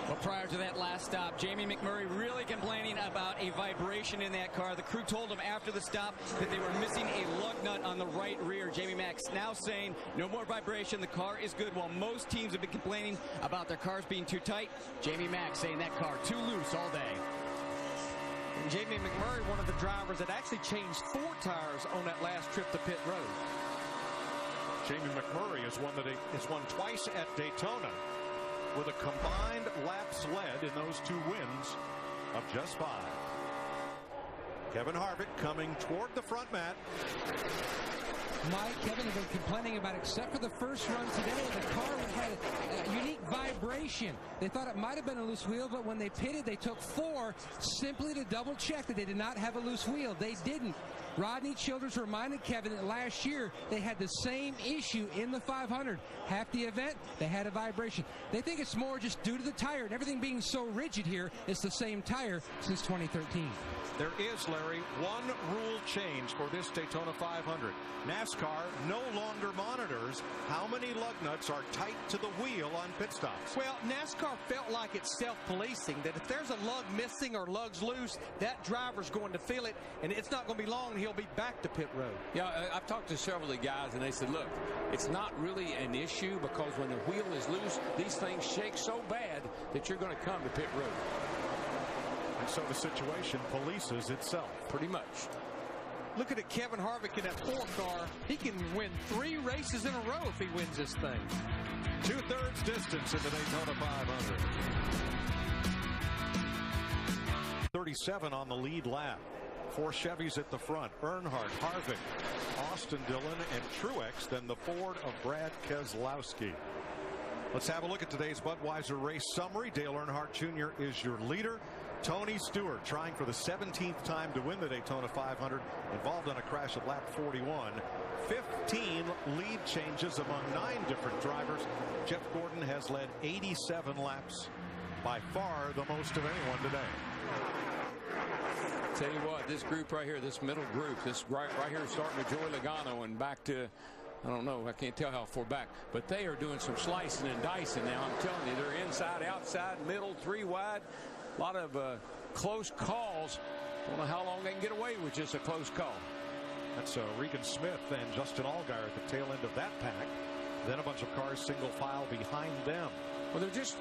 Well, prior to that last stop, Jamie McMurray really complaining about a vibration in that car. The crew told him after the stop that they were missing a lug nut on the right rear. Jamie Max now saying no more vibration. The car is good. While most teams have been complaining about their cars being too tight, Jamie Max saying that car too loose all day. And Jamie McMurray, one of the drivers that actually changed 4 tires on that last trip to pit road. Jamie McMurray is one that has won twice at Daytona with a combined laps led in those 2 wins of just 5. Kevin Harvick coming toward the front mat. Mike, Kevin had been complaining about, except for the first run today, the car had a unique vibration. They thought it might have been a loose wheel, but when they pitted, they took 4 simply to double check that they did not have a loose wheel. They didn't. Rodney Childers reminded Kevin that last year they had the same issue in the 500. Half the event, they had a vibration. They think it's more just due to the tire and everything being so rigid here. It's the same tire since 2013. There is, Larry, one rule change for this Daytona 500. NASCAR no longer monitors how many lug nuts are tight to the wheel on pit stops. Well, NASCAR felt like it's self-policing, that if there's a lug missing or lugs loose, that driver's going to feel it, and it's not going to be long, he'll be back to pit road. Yeah, I've talked to several of the guys, and they said, look, it's not really an issue because when the wheel is loose, these things shake so bad that you're going to come to pit road. And so the situation polices itself. Pretty much. Looking at Kevin Harvick in that 4 car, he can win 3 races in a row if he wins this thing. 2/3 distance in the Daytona 500. 37 on the lead lap. 4 Chevys at the front. Earnhardt, Harvick, Austin Dillon, and Truex. Then the Ford of Brad Keselowski. Let's have a look at today's Budweiser race summary. Dale Earnhardt Jr. is your leader. Tony Stewart trying for the 17th time to win the Daytona 500, involved in a crash at lap 41. 15 lead changes among 9 different drivers. Jeff Gordon has led 87 laps, by far the most of anyone today. Tell you what, this group right here, this middle group, this right here starting with Joey Logano and back to, I don't know, I can't tell how far back, but they are doing some slicing and dicing now. I'm telling you, they're inside, outside, middle, 3 wide. A lot of close calls. Don't know how long they can get away with just a close call. That's Regan Smith and Justin Allgaier at the tail end of that pack. Then a bunch of cars single file behind them. Well, they're just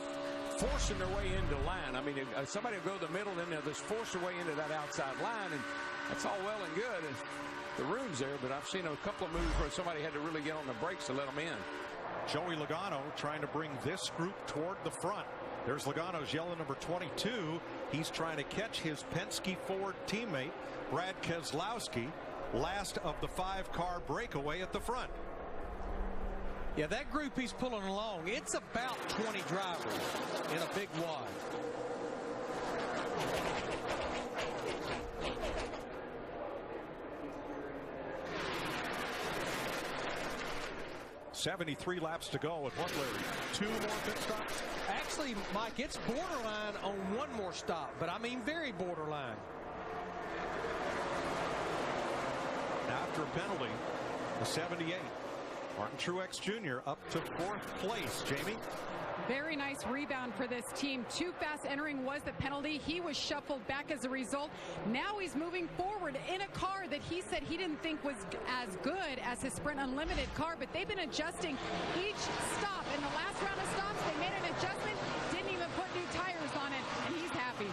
forcing their way into line. I mean, somebody will go to the middle, then they'll just force their way into that outside line, and that's all well and good. And the room's there, but I've seen a couple of moves where somebody had to really get on the brakes to let them in. Joey Logano trying to bring this group toward the front. There's Logano's yellow number 22. He's trying to catch his Penske Ford teammate, Brad Keselowski, last of the 5-car breakaway at the front. Yeah, that group he's pulling along, it's about 20 drivers in a big wad. .73 laps to go with what, Larry? 2 more pit stops? Actually, Mike, it's borderline on 1 more stop, but I mean very borderline. After a penalty, the 78. Martin Truex Jr. up to 4th place. Jamie? Very nice rebound for this team. Too fast entering was the penalty. He was shuffled back as a result. Now he's moving forward in a car that he said he didn't think was as good as his Sprint Unlimited car, but they've been adjusting each stop. In the last round of stops, they made an adjustment, didn't even put new tires on it, and he's happy.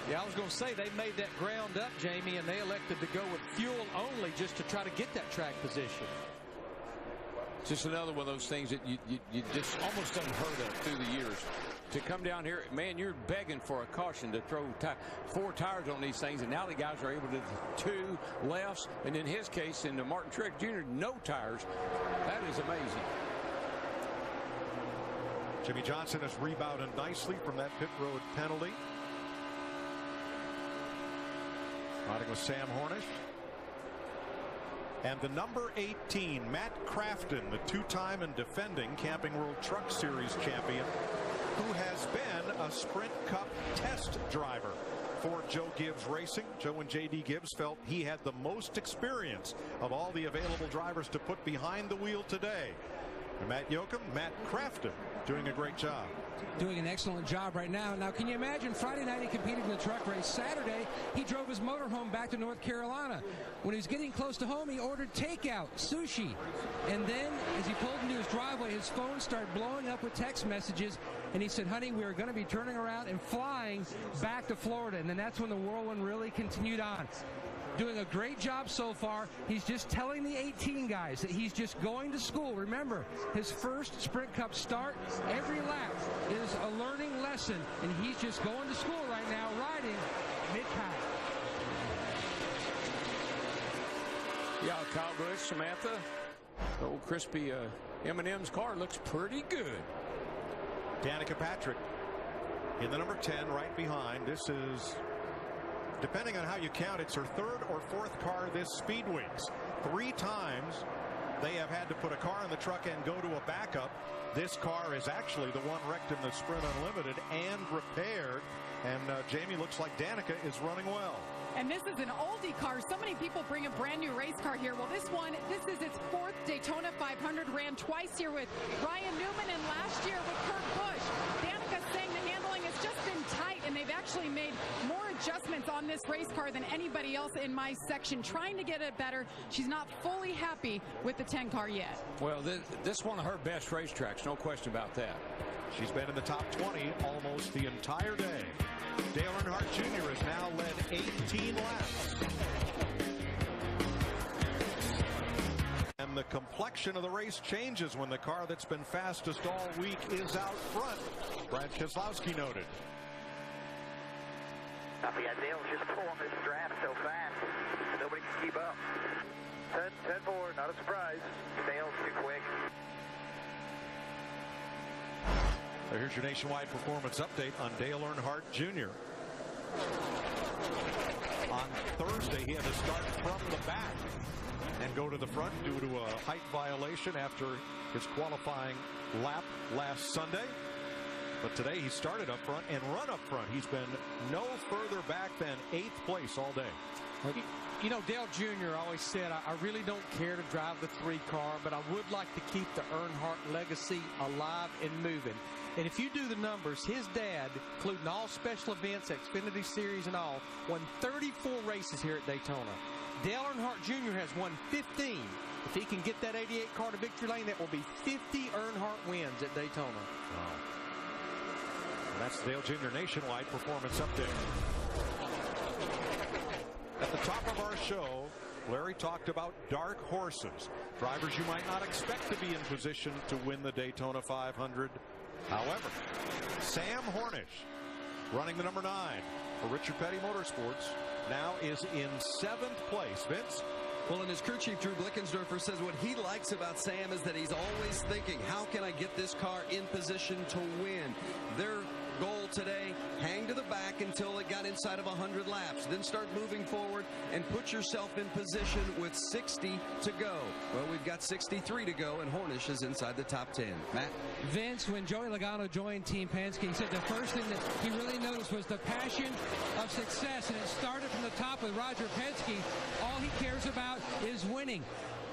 Yeah, I was going to say they made that ground up, Jamie, and they elected to go with fuel only just to try to get that track position. Just another one of those things that you just almost unheard of through the years. To come down here, man, you're begging for a caution to throw 4 tires on these things, and now the guys are able to 2 lefts, and in his case, in the Martin Truex Jr., no tires. That is amazing. Jimmy Johnson has rebounded nicely from that pit road penalty. Riding with Sam Hornish. And the number 18, Matt Crafton, the 2-time and defending Camping World Truck Series champion, who has been a Sprint Cup test driver for Joe Gibbs Racing. Joe and J.D. Gibbs felt he had the most experience of all the available drivers to put behind the wheel today. And Matt Yoakum, Matt Crafton, doing a great job. Doing an excellent job right now. Now, can you imagine Friday night he competed in the truck race. Saturday, he drove his motorhome back to North Carolina. When he was getting close to home, he ordered takeout, sushi. And then, as he pulled into his driveway, his phone started blowing up with text messages. And he said, honey, we are going to be turning around and flying back to Florida. And then that's when the whirlwind really continued on. Doing a great job so far. He's just telling the 18 guys that he's just going to school. Remember, his first Sprint Cup start, every lap is a learning lesson, and he's just going to school right now, riding mid-pack. Yeah, Kyle Busch, Samantha. The old crispy M&M's car looks pretty good. Danica Patrick in the number 10 right behind. This is, depending on how you count, it's her third or fourth car this Speed Weeks. 3 times they have had to put a car in the truck and go to a backup. This car is actually the one wrecked in the Sprint Unlimited and repaired. And Jamie, looks like Danica is running well. And this is an oldie car. So many people bring a brand new race car here. Well, this is its 4th Daytona 500. Ran twice here with Ryan Newman and last year with Kurt Busch. Danica saying the handling has just been tight, and they've actually made more adjustments on this race car than anybody else in my section, trying to get it better. She's not fully happy with the 10 car yet. Well, this is one of her best racetracks, no question about that. She's been in the top 20 almost the entire day. Dale Earnhardt Jr. has now led 18 laps. And the complexion of the race changes when the car that's been fastest all week is out front. Brad Keselowski noted. I forgot Dale's just pulling this draft so fast. Nobody can keep up. 10-4, not a surprise. Dale's too quick. Here's your nationwide performance update on Dale Earnhardt Jr. On Thursday, he had to start from the back and go to the front due to a height violation after his qualifying lap last Sunday. But today he started up front and run up front. He's been no further back than 8th place all day. You know, Dale Jr. always said, I really don't care to drive the 3 car, but I would like to keep the Earnhardt legacy alive and moving. And if you do the numbers, his dad, including all special events, Xfinity Series and all, won 34 races here at Daytona. Dale Earnhardt Jr. has won 15. If he can get that 88 car to victory lane, that will be 50 Earnhardt wins at Daytona. Wow. And that's the Dale Jr. Nationwide Performance Update. At the top of our show, Larry talked about dark horses, drivers you might not expect to be in position to win the Daytona 500. However, Sam Hornish, running the number 9 for Richard Petty Motorsports, now is in 7th place. Vince? Well, and his crew chief, Drew Blickensdorfer, says what he likes about Sam is that he's always thinking, how can I get this car in position to win? Their goal today, hang to the back until it got inside of 100 laps, then start moving forward and put yourself in position with 60 to go. Well, we've got 63 to go, and Hornish is inside the top 10. Matt? Vince, when Joey Logano joined Team Penske, he said the first thing that he really noticed was the passion of success, and it started from the top with Roger Penske. All he cares about is winning.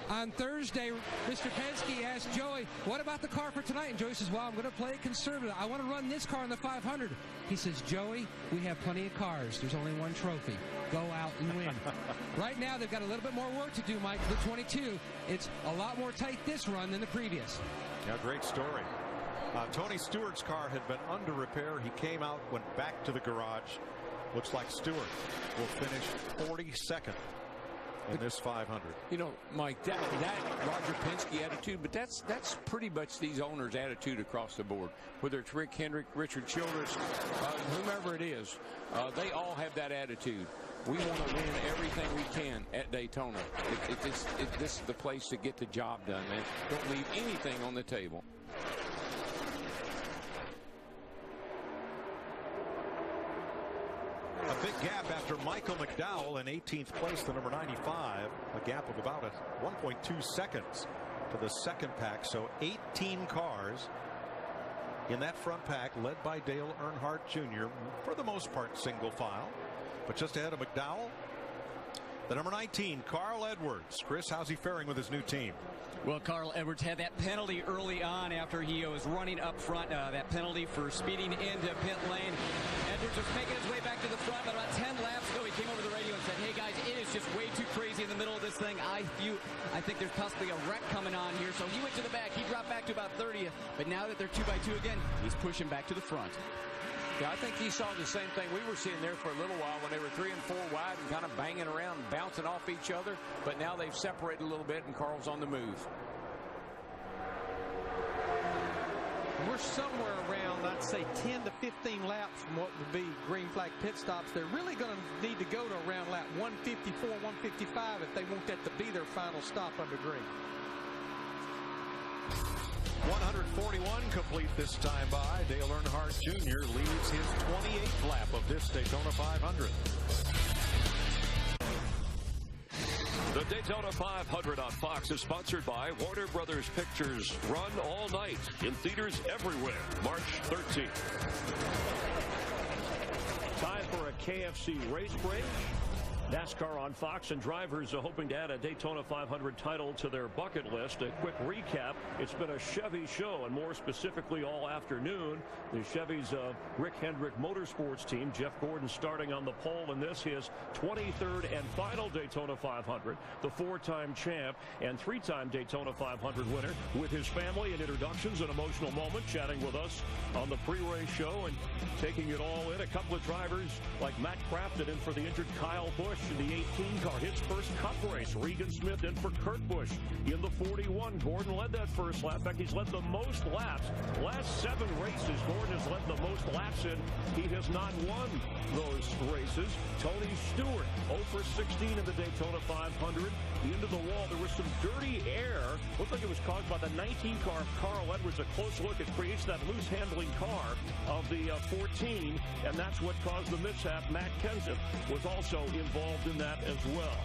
On Thursday, Mr. Penske asked Joey, what about the car for tonight? And Joey says, well, I'm going to play it conservative. I want to run this car in the 500. He says, Joey, we have plenty of cars. There's only one trophy. Go out and win. Right now, they've got a little bit more work to do, Mike. The 22, it's a lot more tight this run than the previous. Yeah, great story. Tony Stewart's car had been under repair. He came out, went back to the garage. Looks like Stewart will finish 42nd. In this 500. You know, Mike, that Roger Penske attitude, but that's pretty much these owners' attitude across the board. Whether it's Rick Hendrick, Richard Childress, whomever it is, they all have that attitude. We want to win everything we can at Daytona. This is the place to get the job done, man. Don't leave anything on the table. A big gap after Michael McDowell in 18th place, the number 95. A gap of about 1.2 seconds to the second pack. So 18 cars in that front pack, led by Dale Earnhardt Jr. For the most part, single file. But just ahead of McDowell, the number 19, Carl Edwards. Chris, how's he faring with his new team? Well, Carl Edwards had that penalty early on after he was running up front. That penalty for speeding into pit lane. Edwards was making his way back to the front, but about 10 laps ago, he came over the radio and said, hey, guys, it is just way too crazy in the middle of this thing. I think there's possibly a wreck coming on here. So he went to the back. He dropped back to about 30th. But now that they're 2x2 again, he's pushing back to the front. Yeah, I think he saw the same thing we were seeing there for a little while when they were 3 and 4 wide and kind of banging around, bouncing off each other. But now they've separated a little bit, and Carl's on the move. We're somewhere around, I'd say, 10 to 15 laps from what would be green flag pit stops. They're really going to need to go to around lap 154, 155 if they want that to be their final stop under green. 141 complete this time by. Dale Earnhardt Jr. leads his 28th lap of this Daytona 500. The Daytona 500 on Fox is sponsored by Warner Brothers Pictures. Run all night in theaters everywhere, March 13th. Time for a KFC race break. NASCAR on Fox, and drivers are hoping to add a Daytona 500 title to their bucket list. A quick recap: it's been a Chevy show, and more specifically all afternoon. The Chevy's Rick Hendrick Motorsports team, Jeff Gordon starting on the pole in this, his 23rd and final Daytona 500. The four-time champ and three-time Daytona 500 winner with his family and introductions, an emotional moment, chatting with us on the pre-race show and taking it all in. A couple of drivers like Matt Crafton in for the injured Kyle Busch in the 18 car, his first Cup race. Regan Smith in for Kurt Busch in the 41. Gordon led that first lap. In fact, he's led the most laps. Last 7 races, Gordon has led the most laps in. He has not won those races. Tony Stewart 0 for 16 in the Daytona 500. Into the wall, there was some dirty air. Looked like it was caused by the 19 car of Carl Edwards. A close look, it creates that loose handling car of the 14, and that's what caused the mishap. Matt Kenseth was also involved in that as well.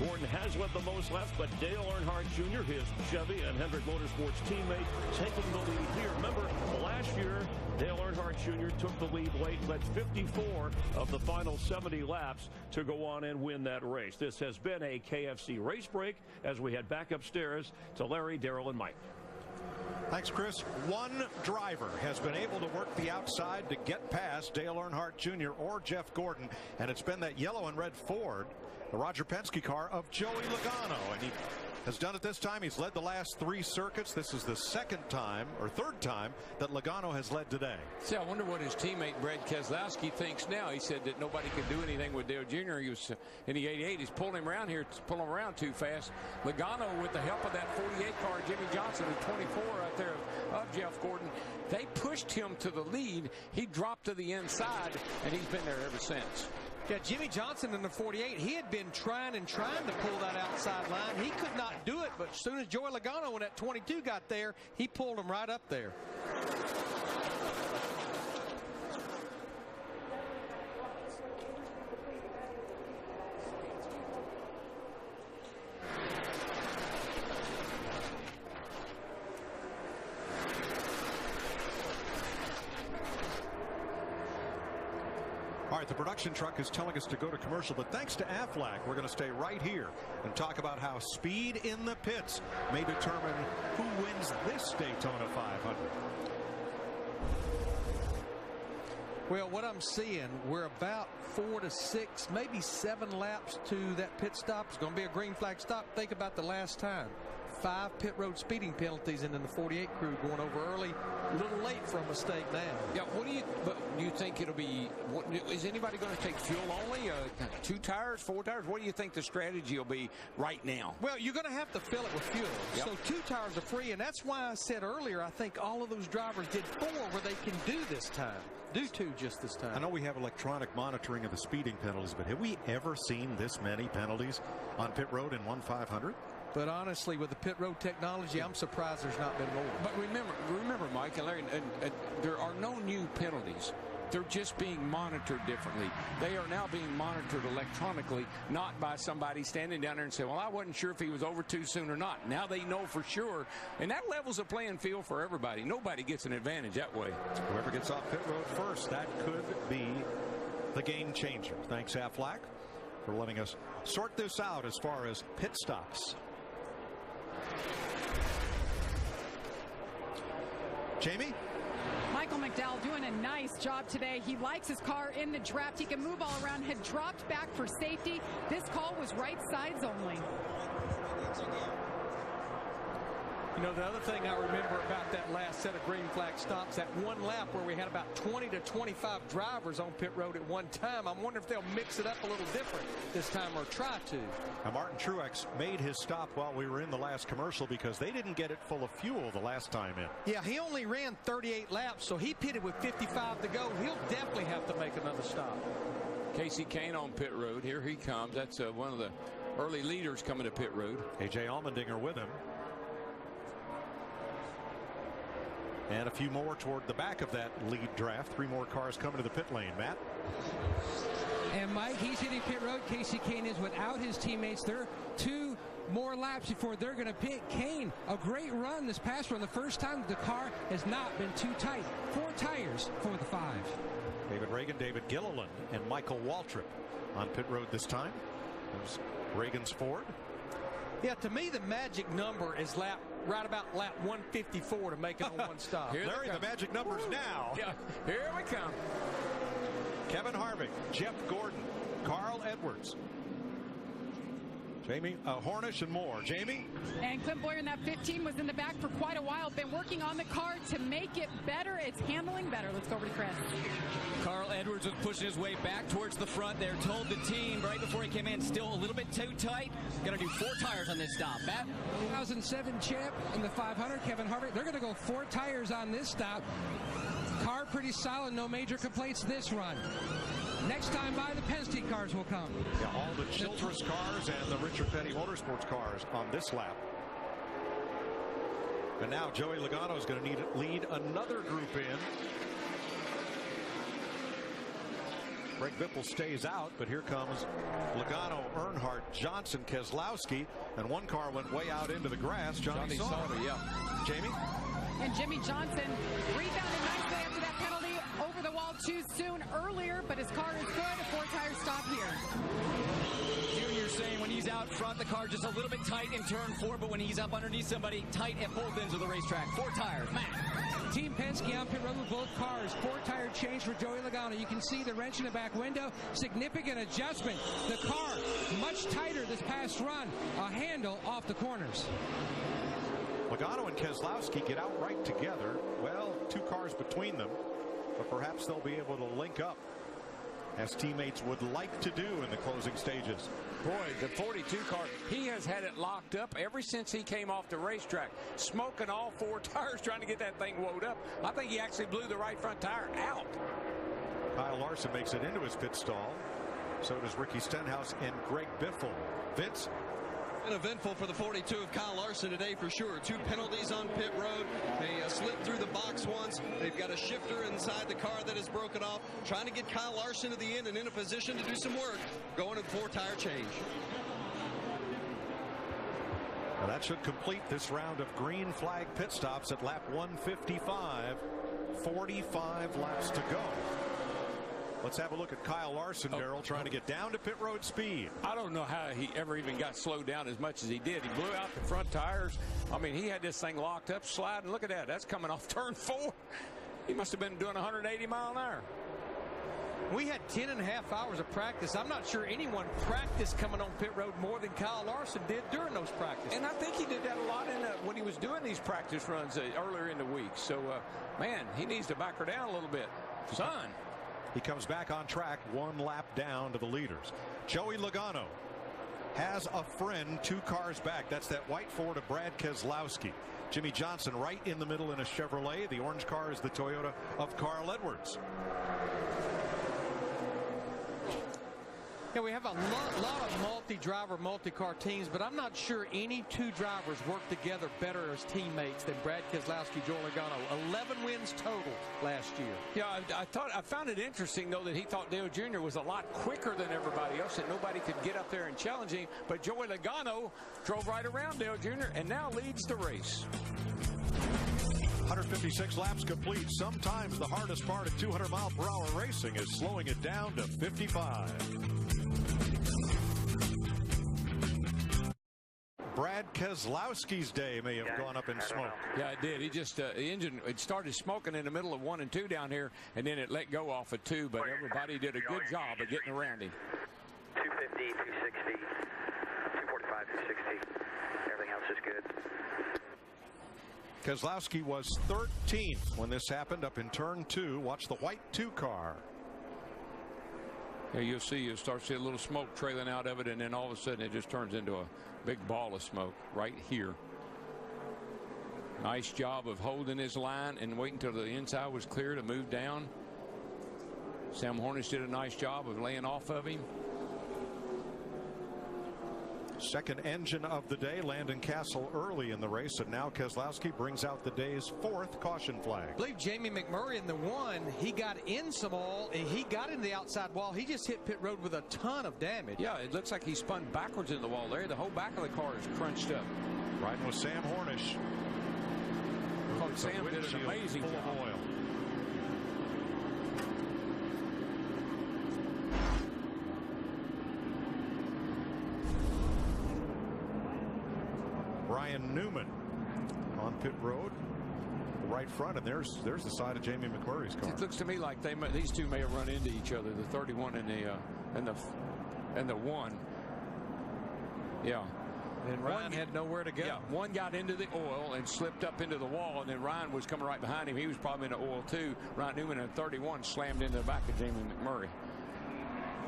Gordon has led the most laps, but Dale Earnhardt Jr., his Chevy and Hendrick Motorsports teammate, taking the lead here. Remember, last year, Dale Earnhardt Jr. took the lead late, led 54 of the final 70 laps to go on and win that race. This has been a KFC race break as we head back upstairs to Larry, Darrell, and Mike. Thanks, Chris. One driver has been able to work the outside to get past Dale Earnhardt Jr. or Jeff Gordon, and it's been that yellow and red Ford, the Roger Penske car of Joey Logano, and he has done it this time. He's led the last 3 circuits. This is the second time or third time that Logano has led today. See, I wonder what his teammate Brad Keselowski thinks now. He said that nobody could do anything with Dale Jr. He was in the 88. He's pulling him around here, pulling him around too fast. Logano, with the help of that 48 car, Jimmy Johnson, the 24 out there of Jeff Gordon, they pushed him to the lead. He dropped to the inside, and he's been there ever since. Yeah, Jimmy Johnson in the 48, he had been trying to pull that outside line. He could not do it, but as soon as Joey Logano, when that 22 got there, he pulled him right up there. All right, the production truck is telling us to go to commercial, but thanks to Aflac, we're going to stay right here and talk about how speed in the pits may determine who wins this Daytona 500. Well, what I'm seeing, we're about 4 to 6, maybe 7 laps to that pit stop. It's going to be a green flag stop. Think about the last time. 5 pit road speeding penalties, and then the 48 crew going over early, a little late for a mistake now. Yeah, do you think it'll be, is anybody going to take fuel only? 2 tires, 4 tires? What do you think the strategy will be right now? Well, you're going to have to fill it with fuel. Yep. So 2 tires are free, and that's why I said earlier, I think all of those drivers did 4 where they can do this time. Do 2 just this time. I know we have electronic monitoring of the speeding penalties, but have we ever seen this many penalties on pit road in one 500? But honestly, with the pit road technology, I'm surprised there's not been more. But remember, Mike and Larry, there are no new penalties. They're just being monitored differently. They are now being monitored electronically, not by somebody standing down there and saying, well, I wasn't sure if he was over too soon or not. Now they know for sure. And that levels the playing field for everybody. Nobody gets an advantage that way. Whoever gets off pit road first, that could be the game changer. Thanks, Aflac, for letting us sort this out as far as pit stops. Jamie? Michael McDowell doing a nice job today. He likes his car in the draft. He can move all around, had dropped back for safety. This call was right sides only. You You know, the other thing I remember about that last set of green flag stops, that one lap where we had about 20 to 25 drivers on pit road at one time. I'm wondering if they'll mix it up a little different this time or try to. Now, Martin Truex made his stop while we were in the last commercial because they didn't get it full of fuel the last time in. Yeah, he only ran 38 laps, so he pitted with 55 to go. He'll definitely have to make another stop. Casey Kane on pit road. Here he comes. That's one of the early leaders coming to pit road. A.J. Allmendinger with him. And a few more toward the back of that lead draft. 3 more cars coming to the pit lane. Matt? And Mike, he's hitting pit road. Casey Kane is without his teammates. They're 2 more laps before they're going to pit. Kane, a great run this past run. The first time the car has not been too tight. 4 tires for the 5. David Reagan, David Gilliland, and Michael Waltrip on pit road this time. There's Reagan's Ford. Yeah, to me, the magic number is right about lap 154 to make it on one stop. Larry, the magic number's now. Yeah, here we come. Kevin Harvick, Jeff Gordon, Carl Edwards, Jamie Hornish, and more. Jamie? And Clint Boyer in that 15 was in the back for quite a while. Been working on the car to make it better. It's handling better. Let's go over to Chris. Carl Edwards was pushing his way back towards the front there. Told the team right before he came in, still a little bit too tight. Going to do 4 tires on this stop. Matt? 2007 champ in the 500, Kevin Harvick. They're going to go 4 tires on this stop. Car pretty solid. No major complaints this run. Next time by, the Penske cars will come. Yeah, all the Childress cars and the Richard Petty Motorsports cars on this lap. And now Joey Logano is going to need to lead another group in. Greg Biffle stays out, but here comes Logano, Earnhardt, Johnson, Keselowski, and one car went way out into the grass. Johnny Sauter, yeah. Jamie? And Jimmy Johnson rebounded nicely after that penalty. Over the wall too soon earlier, but his car is good. A 4-tire stop here. Junior saying when he's out front, the car just a little bit tight in turn 4, but when he's up underneath somebody, tight at both ends of the racetrack. 4 tires. Matt? Team Penske on pit road with both cars. 4-tire change for Joey Logano. You can see the wrench in the back window. Significant adjustment. The car much tighter this past run. A handle off the corners. Logano and Keselowski get out right together. Well, 2 cars between them, but perhaps they'll be able to link up as teammates would like to do in the closing stages. Boy, the 42 car, he has had it locked up ever since he came off the racetrack, smoking all 4 tires trying to get that thing wound up. I think he actually blew the right front tire out. Kyle Larson makes it into his pit stall. So does Ricky Stenhouse and Greg Biffle. Vince? And eventful for the 42 of Kyle Larson today for sure. 2 penalties on pit road. They slipped through the box once. They've got a shifter inside the car that is broken off. Trying to get Kyle Larson to the end and in a position to do some work. Going to 4-tire change. Well, that should complete this round of green flag pit stops at lap 155. 45 laps to go. Let's have a look at Kyle Larson, Darrell, trying to get down to pit road speed. I don't know how he ever even got slowed down as much as he did. He blew out the front tires. I mean, he had this thing locked up, sliding. Look at that. That's coming off turn 4. He must have been doing 180 mile an hour. We had 10.5 hours of practice. I'm not sure anyone practiced coming on pit road more than Kyle Larson did during those practices. And I think he did that a lot when he was doing these practice runs earlier in the week. So, man, he needs to back her down a little bit. Son. He comes back on track, 1 lap down to the leaders. Joey Logano has a friend 2 cars back. That's that white Ford of Brad Keselowski. Jimmy Johnson right in the middle in a Chevrolet. The orange car is the Toyota of Carl Edwards. Yeah, we have a lot of multi-driver, multi-car teams, but I'm not sure any 2 drivers work together better as teammates than Brad Keselowski, Joey Logano. 11 wins total last year. Yeah, I found it interesting, though, that he thought Dale Jr. was a lot quicker than everybody else, that nobody could get up there and challenge him. But Joey Logano drove right around Dale Jr. and now leads the race. 156 laps complete. Sometimes the hardest part of 200-mile-per-hour racing is slowing it down to 55. Brad Keselowski's day may have gone up in smoke. Yeah, it did. He just the engine, it started smoking in the middle of 1 and 2 down here, and then it let go off of 2. But everybody did a good job of getting around him. 250, 260, 245, 260. Everything else is good. Keselowski was 13th when this happened up in turn 2. Watch the white 2 car. Yeah, you'll start to see a little smoke trailing out of it, and then all of a sudden it just turns into a big ball of smoke right here. Nice job of holding his line and waiting until the inside was clear to move down. Sam Hornish did a nice job of laying off of him. Second engine of the day, Landon Castle early in the race, and now Keselowski brings out the day's 4th caution flag. I believe Jamie McMurray in the 1, he got in some oil, and he got in the outside wall. He just hit pit road with a ton of damage. Yeah, it looks like he spun backwards in the wall there. The whole back of the car is crunched up. Riding with Sam Hornish. Sam did an amazing job. Of oil. Brian Newman on pit road, right front, and there's the side of Jamie McMurray's car. It looks to me like these two may have run into each other, the 31 and the 1. Yeah. And Ryan had nowhere to go. Yeah, one got into the oil and slipped up into the wall, and then Ryan was coming right behind him. He was probably in the oil too. Ryan Newman in 31 slammed into the back of Jamie McMurray.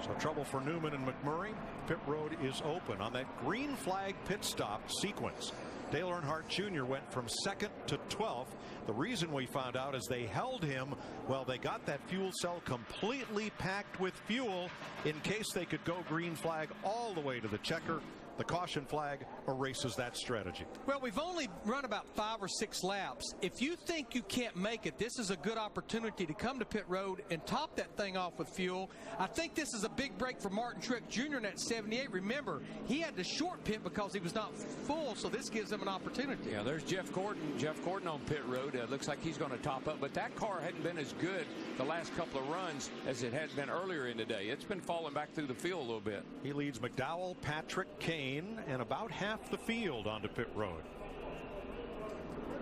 So trouble for Newman and McMurray. Pit road is open on that green flag pit stop sequence. Dale Earnhardt Jr. went from 2nd to 12th. The reason we found out is they held him while they got that fuel cell completely packed with fuel in case they could go green flag all the way to the checker. The caution flag erases that strategy. Well, we've only run about 5 or 6 laps. If you think you can't make it, this is a good opportunity to come to pit road and top that thing off with fuel. I think this is a big break for Martin Truex Jr. in that 78. Remember, he had to short pit because he was not full, so this gives him an opportunity. Yeah, there's Jeff Gordon. Jeff Gordon on pit road. Looks like he's going to top up, but that car hadn't been as good the last couple of runs as it had been earlier in the day. It's been falling back through the field a little bit. He leads McDowell, Patrick, Kane, and about half the field onto pit road.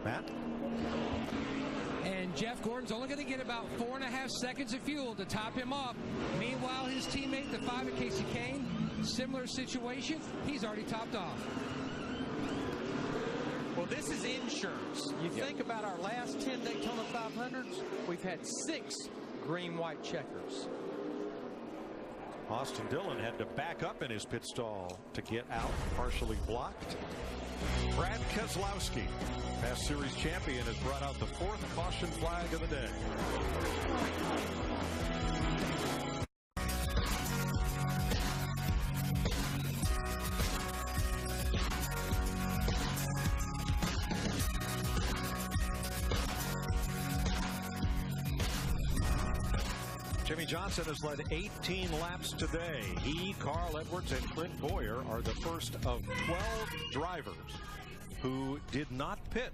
Matt? And Jeff Gordon's only going to get about 4.5 seconds of fuel to top him up. Meanwhile, his teammate, the 5 of Casey Kane, similar situation. He's already topped off. Well, this is insurance. You think about our last 10 Daytona 500s, we've had 6 green-white checkers. Austin Dillon had to back up in his pit stall to get out, partially blocked. Brad Keselowski, past series champion, has brought out the 4th caution flag of the day. Jimmy Johnson has led 18 laps today. He, Carl Edwards, and Clint Boyer are the first of 12 drivers who did not pit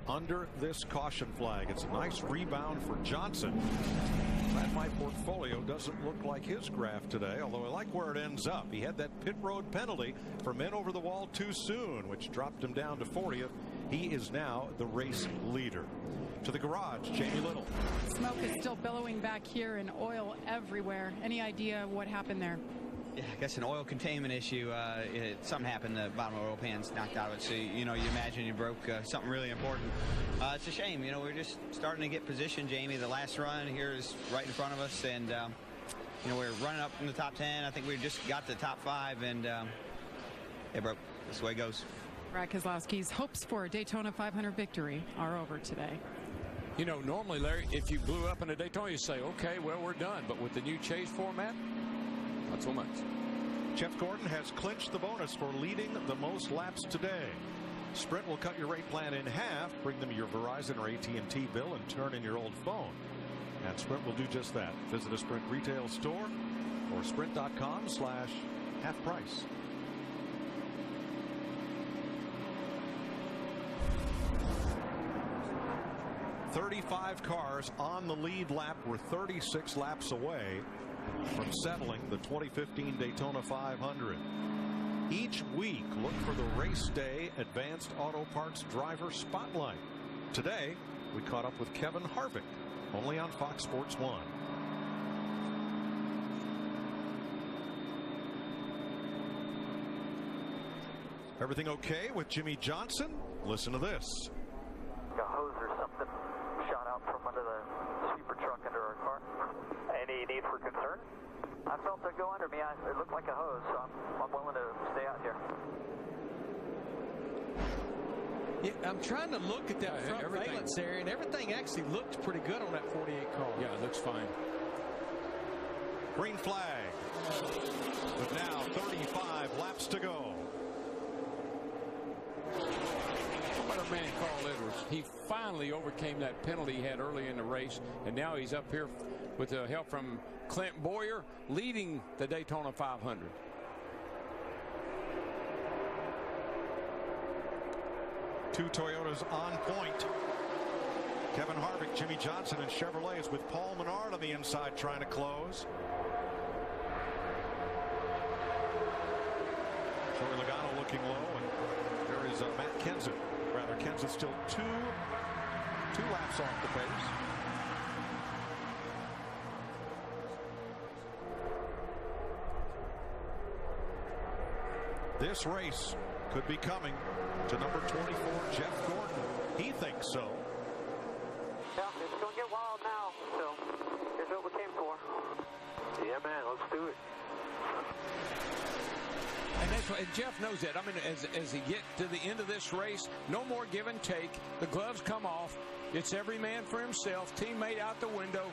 under this caution flag. It's a nice rebound for Johnson. Glad my portfolio doesn't look like his graph today, although I like where it ends up. He had that pit road penalty for men over the wall too soon, which dropped him down to 40th. He is now the race leader. To the garage, Jamie Little. Smoke is still billowing back here and oil everywhere. Any idea what happened there? Yeah, I guess an oil containment issue. Something happened. The bottom of the oil pan's knocked out of it. So, you imagine you broke something really important. It's a shame. We're just starting to get positioned, Jamie. The last run here is right in front of us. And, we're running up in the top 10. I think we just got to the top 5. And it broke. That's the way it goes. Brad Keselowski's hopes for a Daytona 500 victory are over today. Normally, Larry, if you blew up in a Daytona, you say, okay, well, we're done. But with the new chase format, not so much. Jeff Gordon has clinched the bonus for leading the most laps today. Sprint will cut your rate plan in half, bring them your Verizon or AT&T bill, and turn in your old phone. And Sprint will do just that. Visit a Sprint retail store or sprint.com/half-price. "35 cars on the lead lap were 36 laps away from settling the 2015 Daytona 500. Each week, look for the Race Day Advanced Auto Parts Driver Spotlight. Today, we caught up with Kevin Harvick, only on Fox Sports 1. Everything okay with Jimmy Johnson? Listen to this. go under me. It looked like a hose, so I'm willing to stay out here. Yeah, I'm trying to look at that front valence area, and everything actually looks pretty good on that 48 car. Yeah, it looks fine. Green flag. With now 35 laps to go. How about our man Carl Edwards? He finally overcame that penalty he had early in the race, and now he's up here with the help from Clint Boyer, leading the Daytona 500. Two Toyotas on point. Kevin Harvick, Jimmy Johnson, and Chevrolets with Paul Menard on the inside trying to close. Joey Logano looking low, and there is Matt Kenseth. Rather, Kenseth still two laps off the pace. This race could be coming to number 24, Jeff Gordon. He thinks so. Yeah, it's going to get wild now, so here's what we came for. Yeah, man, let's do it. And that's what, and Jeff knows that. I mean, as he get to the end of this race, no more give and take. The gloves come off. It's every man for himself. Teammate out the window.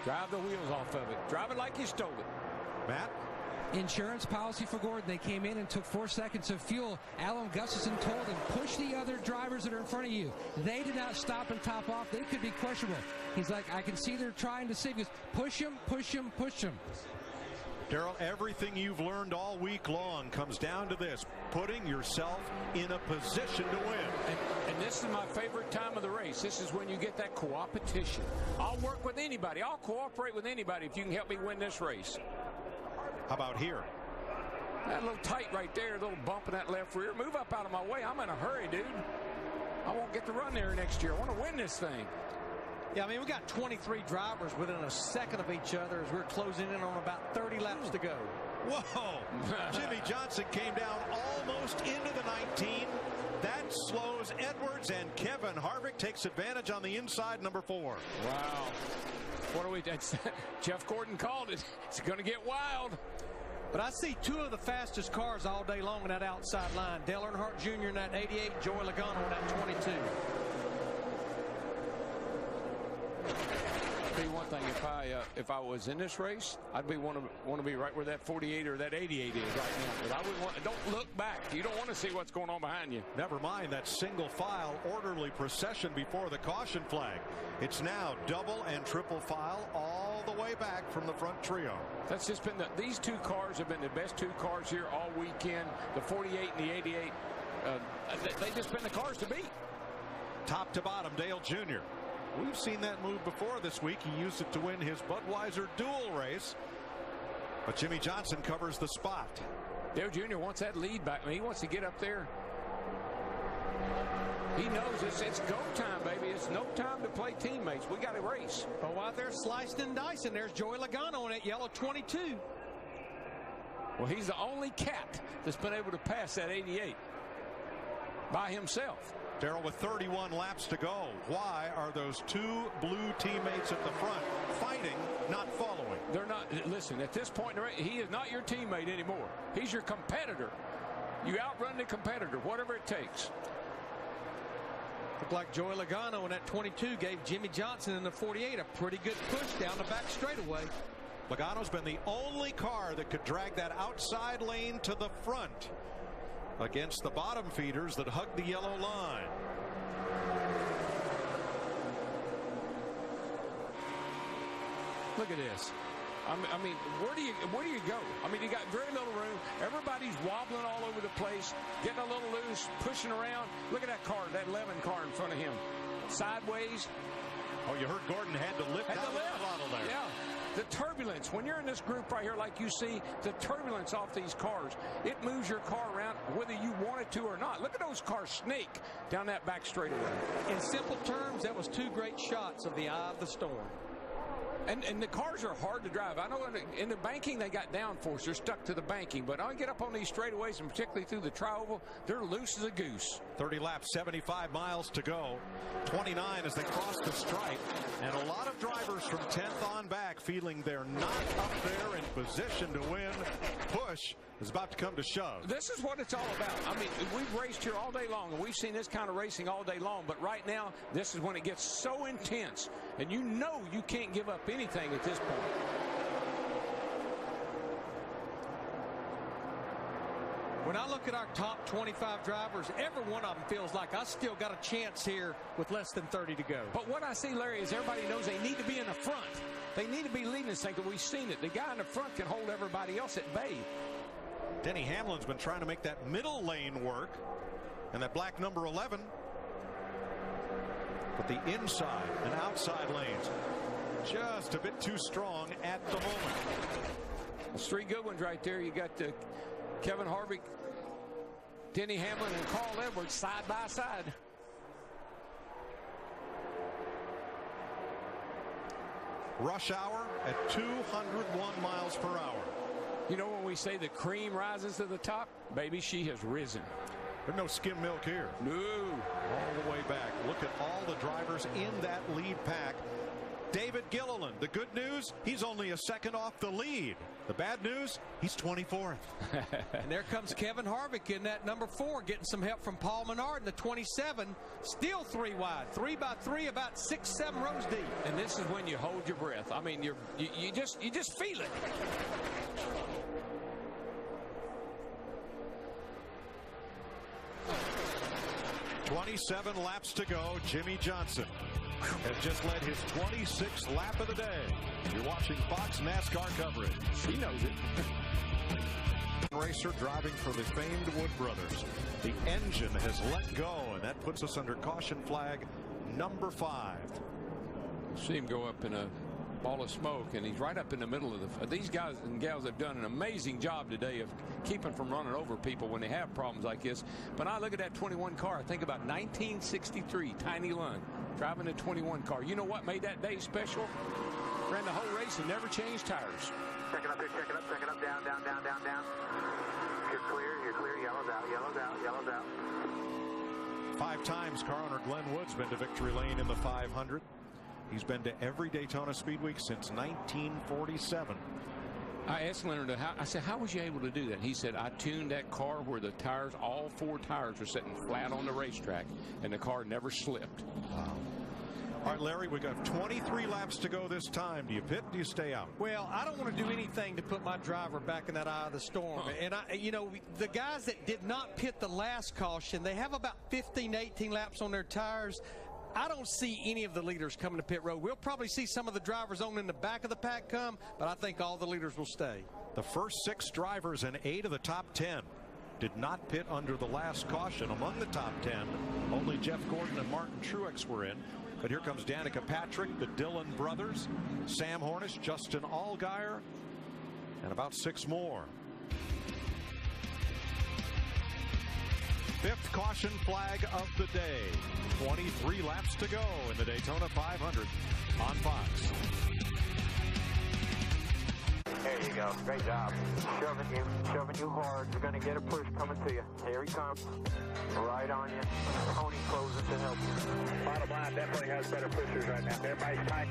Drive the wheels off of it. Drive it like you stole it. Matt? Insurance policy for Gordon. They came in and took 4 seconds of fuel. Alan Gustafson told him, push the other drivers that are in front of you. They did not stop and top off. They could be questionable. He's like, I can see they're trying to save us. Push him, push him, push him. Darrell, everything you've learned all week long comes down to this: putting yourself in a position to win. And this is my favorite time of the race. This is when you get that co-opetition. I'll work with anybody. I'll cooperate with anybody if you can help me win this race. How about here? That little tight right there, a little bump in that left rear. Move up out of my way. I'm in a hurry, dude. I won't get to run there next year. I want to win this thing. Yeah, I mean, we got 23 drivers within a second of each other as we're closing in on about 30 laps to go. Whoa! Jimmy Johnson came down almost into the 19. That slows Edwards, and Kevin Harvick takes advantage on the inside, number 4. Wow. What are we? Jeff Gordon called it. It's going to get wild. But I see two of the fastest cars all day long in that outside line. Dale Earnhardt Jr. in that 88, Joey Logano in that 22. Tell you one thing, if I was in this race, I'd want to be right where that 48 or that 88 is right now. But I wouldn't want. Don't look back. You don't want to see what's going on behind you. Never mind that single file orderly procession before the caution flag. It's now double and triple file all the way back from the front trio. That's just been these two cars have been the best two cars here all weekend. The 48 and the 88. They've just been the cars to beat. Top to bottom, Dale Jr. We've seen that move before this week. He used it to win his Budweiser duel race. But Jimmy Johnson covers the spot. Dale Jr. wants that lead back. I mean, he wants to get up there. He knows it's go time, baby. It's no time to play teammates. We got to race. Oh, out there slicing and dicing. There's Joey Logano in that yellow 22. Well, he's the only cat that's been able to pass that 88 by himself. Darrell, with 31 laps to go, why are those two blue teammates at the front fighting, not following? They're not. Listen, at this point in the race, he is not your teammate anymore. He's your competitor. You outrun the competitor, whatever it takes. Looked like Joey Logano in that 22 gave Jimmy Johnson in the 48 a pretty good push down the back straightaway. Logano's been the only car that could drag that outside lane to the front against the bottom feeders that hug the yellow line. Look at this. I mean, where do you go? I mean, you got very little room. Everybody's wobbling all over the place, getting a little loose, pushing around. Look at that car, that 11 car in front of him. Sideways. Oh, you heard Gordon had to lift out of the throttle there. Yeah. The turbulence, when you're in this group right here like you see, the turbulence off these cars, it moves your car around whether you want it to or not. Look at those cars snake down that back straightaway. In simple terms, that was two great shots of the eye of the storm. And the cars are hard to drive. I know in the banking they got downforce. They're stuck to the banking. But I get up on these straightaways, and particularly through the tri-oval, they're loose as a goose. 30 laps, 75 miles to go. 29 as they cross the stripe. And a lot of drivers from 10th on back feeling they're not up there in position to win. Push is about to come to shove. This is what it's all about. I mean, we've raced here all day long, and we've seen this kind of racing all day long. But right now, this is when it gets so intense. And you know you can't give up anything at this point. When I look at our top 25 drivers, every one of them feels like I still got a chance here with less than 30 to go. But what I see, Larry, is everybody knows they need to be in the front. They need to be leading this thing, because we've seen it. The guy in the front can hold everybody else at bay. Denny Hamlin's been trying to make that middle lane work, and that black number 11. But the inside and outside lanes just a bit too strong at the moment. There's three good ones right there. You got Kevin Harvick, Denny Hamlin, and Carl Edwards side by side. Rush hour at 201 miles per hour. You know when we say the cream rises to the top, baby, she has risen. There's no skim milk here. No. All the way back. Look at all the drivers in that lead pack. David Gilliland, the good news, he's only a second off the lead. The bad news, he's 24th. And there comes Kevin Harvick in that number 4, getting some help from Paul Menard in the 27. Still 3 wide, 3 by 3, about 6-7 rows deep. And this is when you hold your breath. I mean, you just feel it. "27 laps to go. Jimmy Johnson has just led his 26th lap of the day. You're watching Fox NASCAR coverage. He knows it. Racer driving for the famed Wood brothers. The engine has let go, and that puts us under caution flag number 5. See him go up in a ball of smoke, and he's right up in the middle of these guys and gals have done an amazing job today of keeping from running over people when they have problems like this. But I look at that 21 car, I think about 1963, Tiny Lund driving a 21 car. You know what made that day special? Ran the whole race and never changed tires. Check it up here, check it up, down, down, down, down, down. You're clear, yellows out, yellows out, yellows out. 5 times car owner Glenn Wood's been to victory lane in the 500. He's been to every Daytona Speed Week since 1947. I asked Leonard, I said, how was you able to do that? He said, I tuned that car where the tires, all 4 tires, were sitting flat on the racetrack, and the car never slipped. Wow. All right, Larry, we've got 23 laps to go this time. Do you pit? Do you stay out? Well, I don't want to do anything to put my driver back in that eye of the storm. And, the guys that did not pit the last caution, they have about 15 to 18 laps on their tires. I don't see any of the leaders coming to pit road. We'll probably see some of the drivers on in the back of the pack come, but I think all the leaders will stay. The first 6 drivers and 8 of the top 10 did not pit under the last caution. Among the top 10, only Jeff Gordon and Martin Truex were in. But here comes Danica Patrick, the Dillon brothers, Sam Hornish, Justin Allgaier, and about 6 more. 5th caution flag of the day. 23 laps to go in the Daytona 500 on Fox. There you go. Great job. Shoving you hard. You're going to get a push coming to you. Here he comes. Right on you. Tony closing to help you. Bottom line definitely has better pushers right now. Everybody's tight.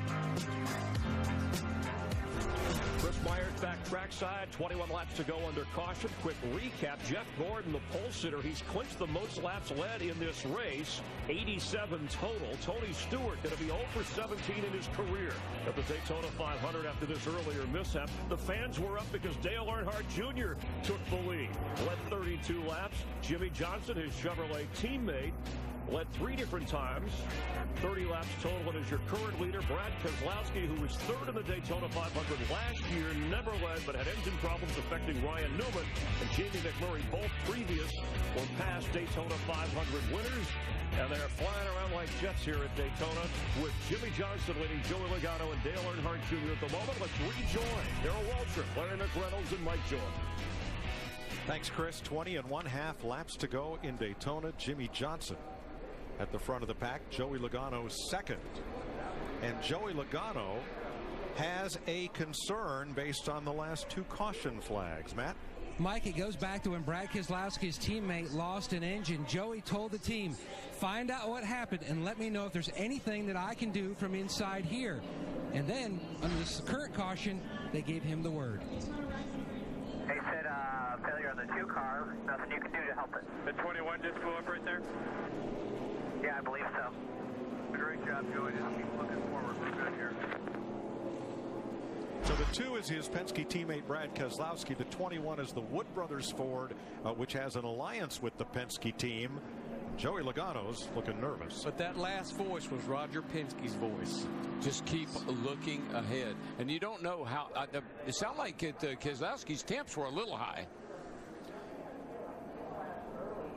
Chris Myers back trackside, 21 laps to go under caution. Quick recap, Jeff Gordon, the pole sitter, he's clinched the most laps led in this race, 87 total. Tony Stewart going to be 0 for 17 in his career at the Daytona 500 after this earlier mishap. The fans were up because Dale Earnhardt Jr. took the lead. Led 32 laps. Jimmy Johnson, his Chevrolet teammate, led 3 different times. 30 laps total, and is your current leader. Brad Keselowski, who was 3rd in the Daytona 500 last year, never led, but had engine problems affecting Ryan Newman and Jamie McMurray, both previous or past Daytona 500 winners. And they're flying around like jets here at Daytona with Jimmy Johnson leading Joey Logano and Dale Earnhardt Jr. at the moment. Let's rejoin Darrell Waltrip, Larry McReynolds, and Mike Joy. Thanks, Chris. 20 1/2 laps to go in Daytona. Jimmy Johnson at the front of the pack. Joey Logano second. And Joey Logano has a concern based on the last 2 caution flags. Matt? Mike, it goes back to when Brad Keselowski's teammate lost an engine. Joey told the team, find out what happened and let me know if there's anything that I can do from inside here. And then, under this current caution, they gave him the word. They said failure on the 2 car. Nothing you can do to help it. The 21 just flew up right there? Yeah, I believe so. Great job, Joey. Just keep looking forward. We're good here. So the 2 is his Penske teammate Brad Keselowski. The 21 is the Wood Brothers Ford, which has an alliance with the Penske team. Joey Logano's looking nervous. But that last voice was Roger Penske's voice. Just keep looking ahead. And you don't know how. It sounded like Keselowski's temps were a little high.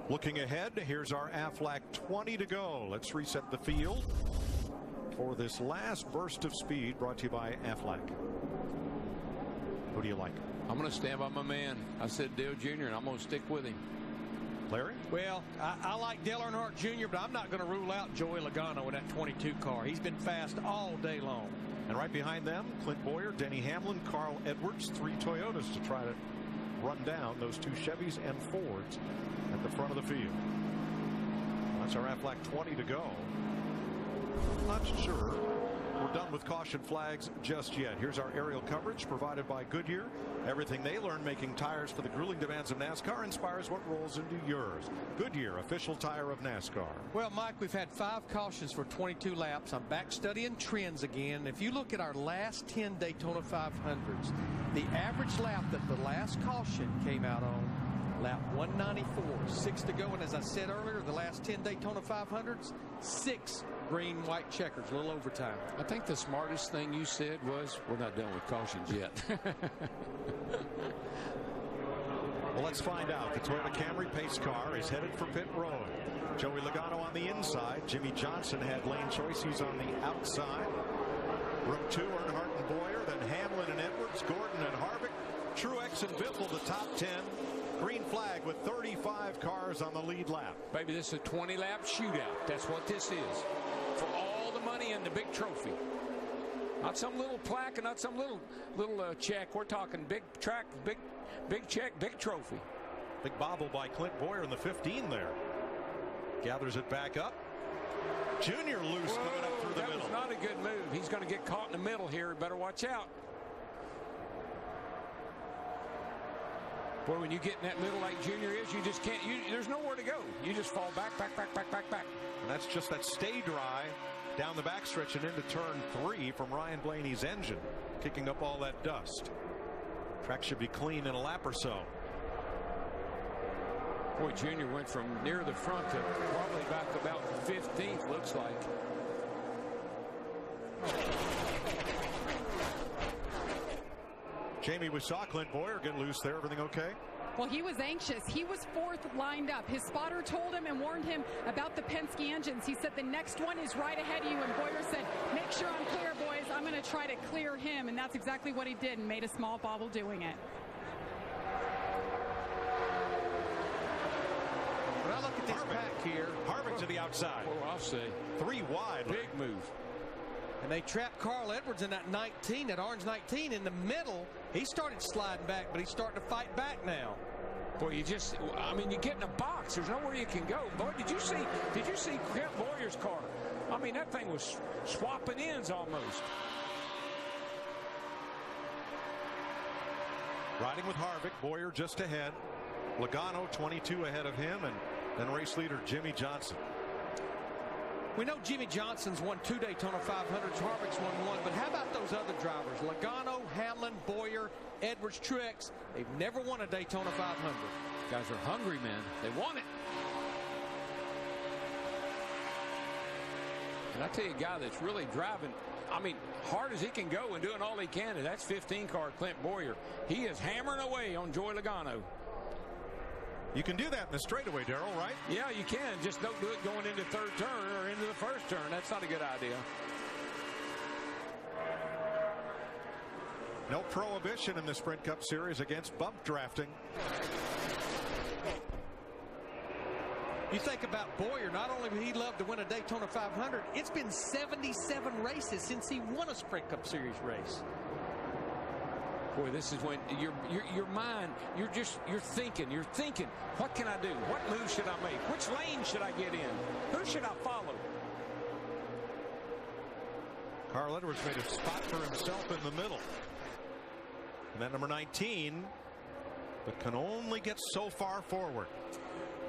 Looking ahead, here's our Aflac 20 to go. Let's reset the field for this last burst of speed, brought to you by Aflac. Who do you like? I'm going to stand by my man. I said Dale Jr., and I'm going to stick with him. Larry? Well, I like Dale Earnhardt Jr., but I'm not going to rule out Joey Logano in that 22 car. He's been fast all day long. And right behind them, Clint Boyer, Denny Hamlin, Carl Edwards, 3 Toyotas to try to run down those 2 Chevys and Fords at the front of the field. That's our Aflac 20 to go. Not sure we're done with caution flags just yet. Here's our aerial coverage provided by Goodyear. Everything they learned making tires for the grueling demands of NASCAR inspires what rolls into yours. Goodyear, official tire of NASCAR. Well, Mike, we've had 5 cautions for 22 laps. I'm back studying trends again. If you look at our last 10 Daytona 500s, the average lap that the last caution came out on, lap 194, 6 to go. And as I said earlier, the last 10 Daytona 500s, 6 green, white checkers, a little overtime. I think the smartest thing you said was, we're not done with cautions yet. Well, let's find out. The Toyota Camry pace car is headed for pit road. Joey Logano on the inside. Jimmy Johnson had lane choice. He's on the outside. Row 2, Earnhardt and Boyer, then Hamlin and Edwards, Gordon and Harvick, Truex and Biffle, the top 10. Green flag with 35 cars on the lead lap. Baby, this is a 20-lap shootout. That's what this is. For all the money and the big trophy. Not some little plaque and not some little check. We're talking big track, big check, big trophy. Big bobble by Clint Boyer in the 15 there. Gathers it back up. Junior loose coming up through the middle. That was not a good move. He's going to get caught in the middle here. Better watch out. Boy, when you get in that middle like Junior is, you just can't. There's nowhere to go. You just fall back. And that's just that stay dry down the backstretch and into turn 3 from Ryan Blaney's engine, kicking up all that dust. Track should be clean in a lap or so. Boy, Junior went from near the front to probably back about 15th, looks like. Jamie, we saw Clint Boyer get loose there. Everything okay? Well, he was anxious. He was 4th lined up. His spotter told him and warned him about the Penske engines. He said the next one is right ahead of you, and Boyer said, make sure I'm clear, boys. I'm going to try to clear him, and that's exactly what he did and made a small bobble doing it. When I look at this pack here, Harvick to the outside. Oh, I'll say. 3 wide. Big move. And they trapped Carl Edwards in that 19, that orange 19 in the middle. He started sliding back, but he's starting to fight back now. Boy, you get in a box. There's nowhere you can go. Boy, did you see Clint Boyer's car? I mean, that thing was swapping ends almost. Riding with Harvick, Boyer just ahead. Logano 22 ahead of him, and then race leader Jimmy Johnson. We know Jimmy Johnson's won 2 Daytona 500s. Harvick's won 1. But how about those other drivers? Logano, Hamlin, Boyer, Edwards, Truex. They've never won a Daytona 500. Guys are hungry, man. They want it. And I tell you, a guy that's really driving, hard as he can go and doing all he can, and that's 15 car Clint Boyer. He is hammering away on Joey Logano. You can do that in the straightaway, Darrell, right? Yeah, you can. Just don't do it going into 3rd turn or into the 1st turn. That's not a good idea. No prohibition in the Sprint Cup Series against bump drafting. You think about Boyer, not only would he love to win a Daytona 500, it's been 77 races since he won a Sprint Cup Series race. Boy, this is when your mind, you're thinking, what can I do? What move should I make? Which lane should I get in? Who should I follow? Carl Edwards made a spot for himself in the middle. And then number 19, but can only get so far forward.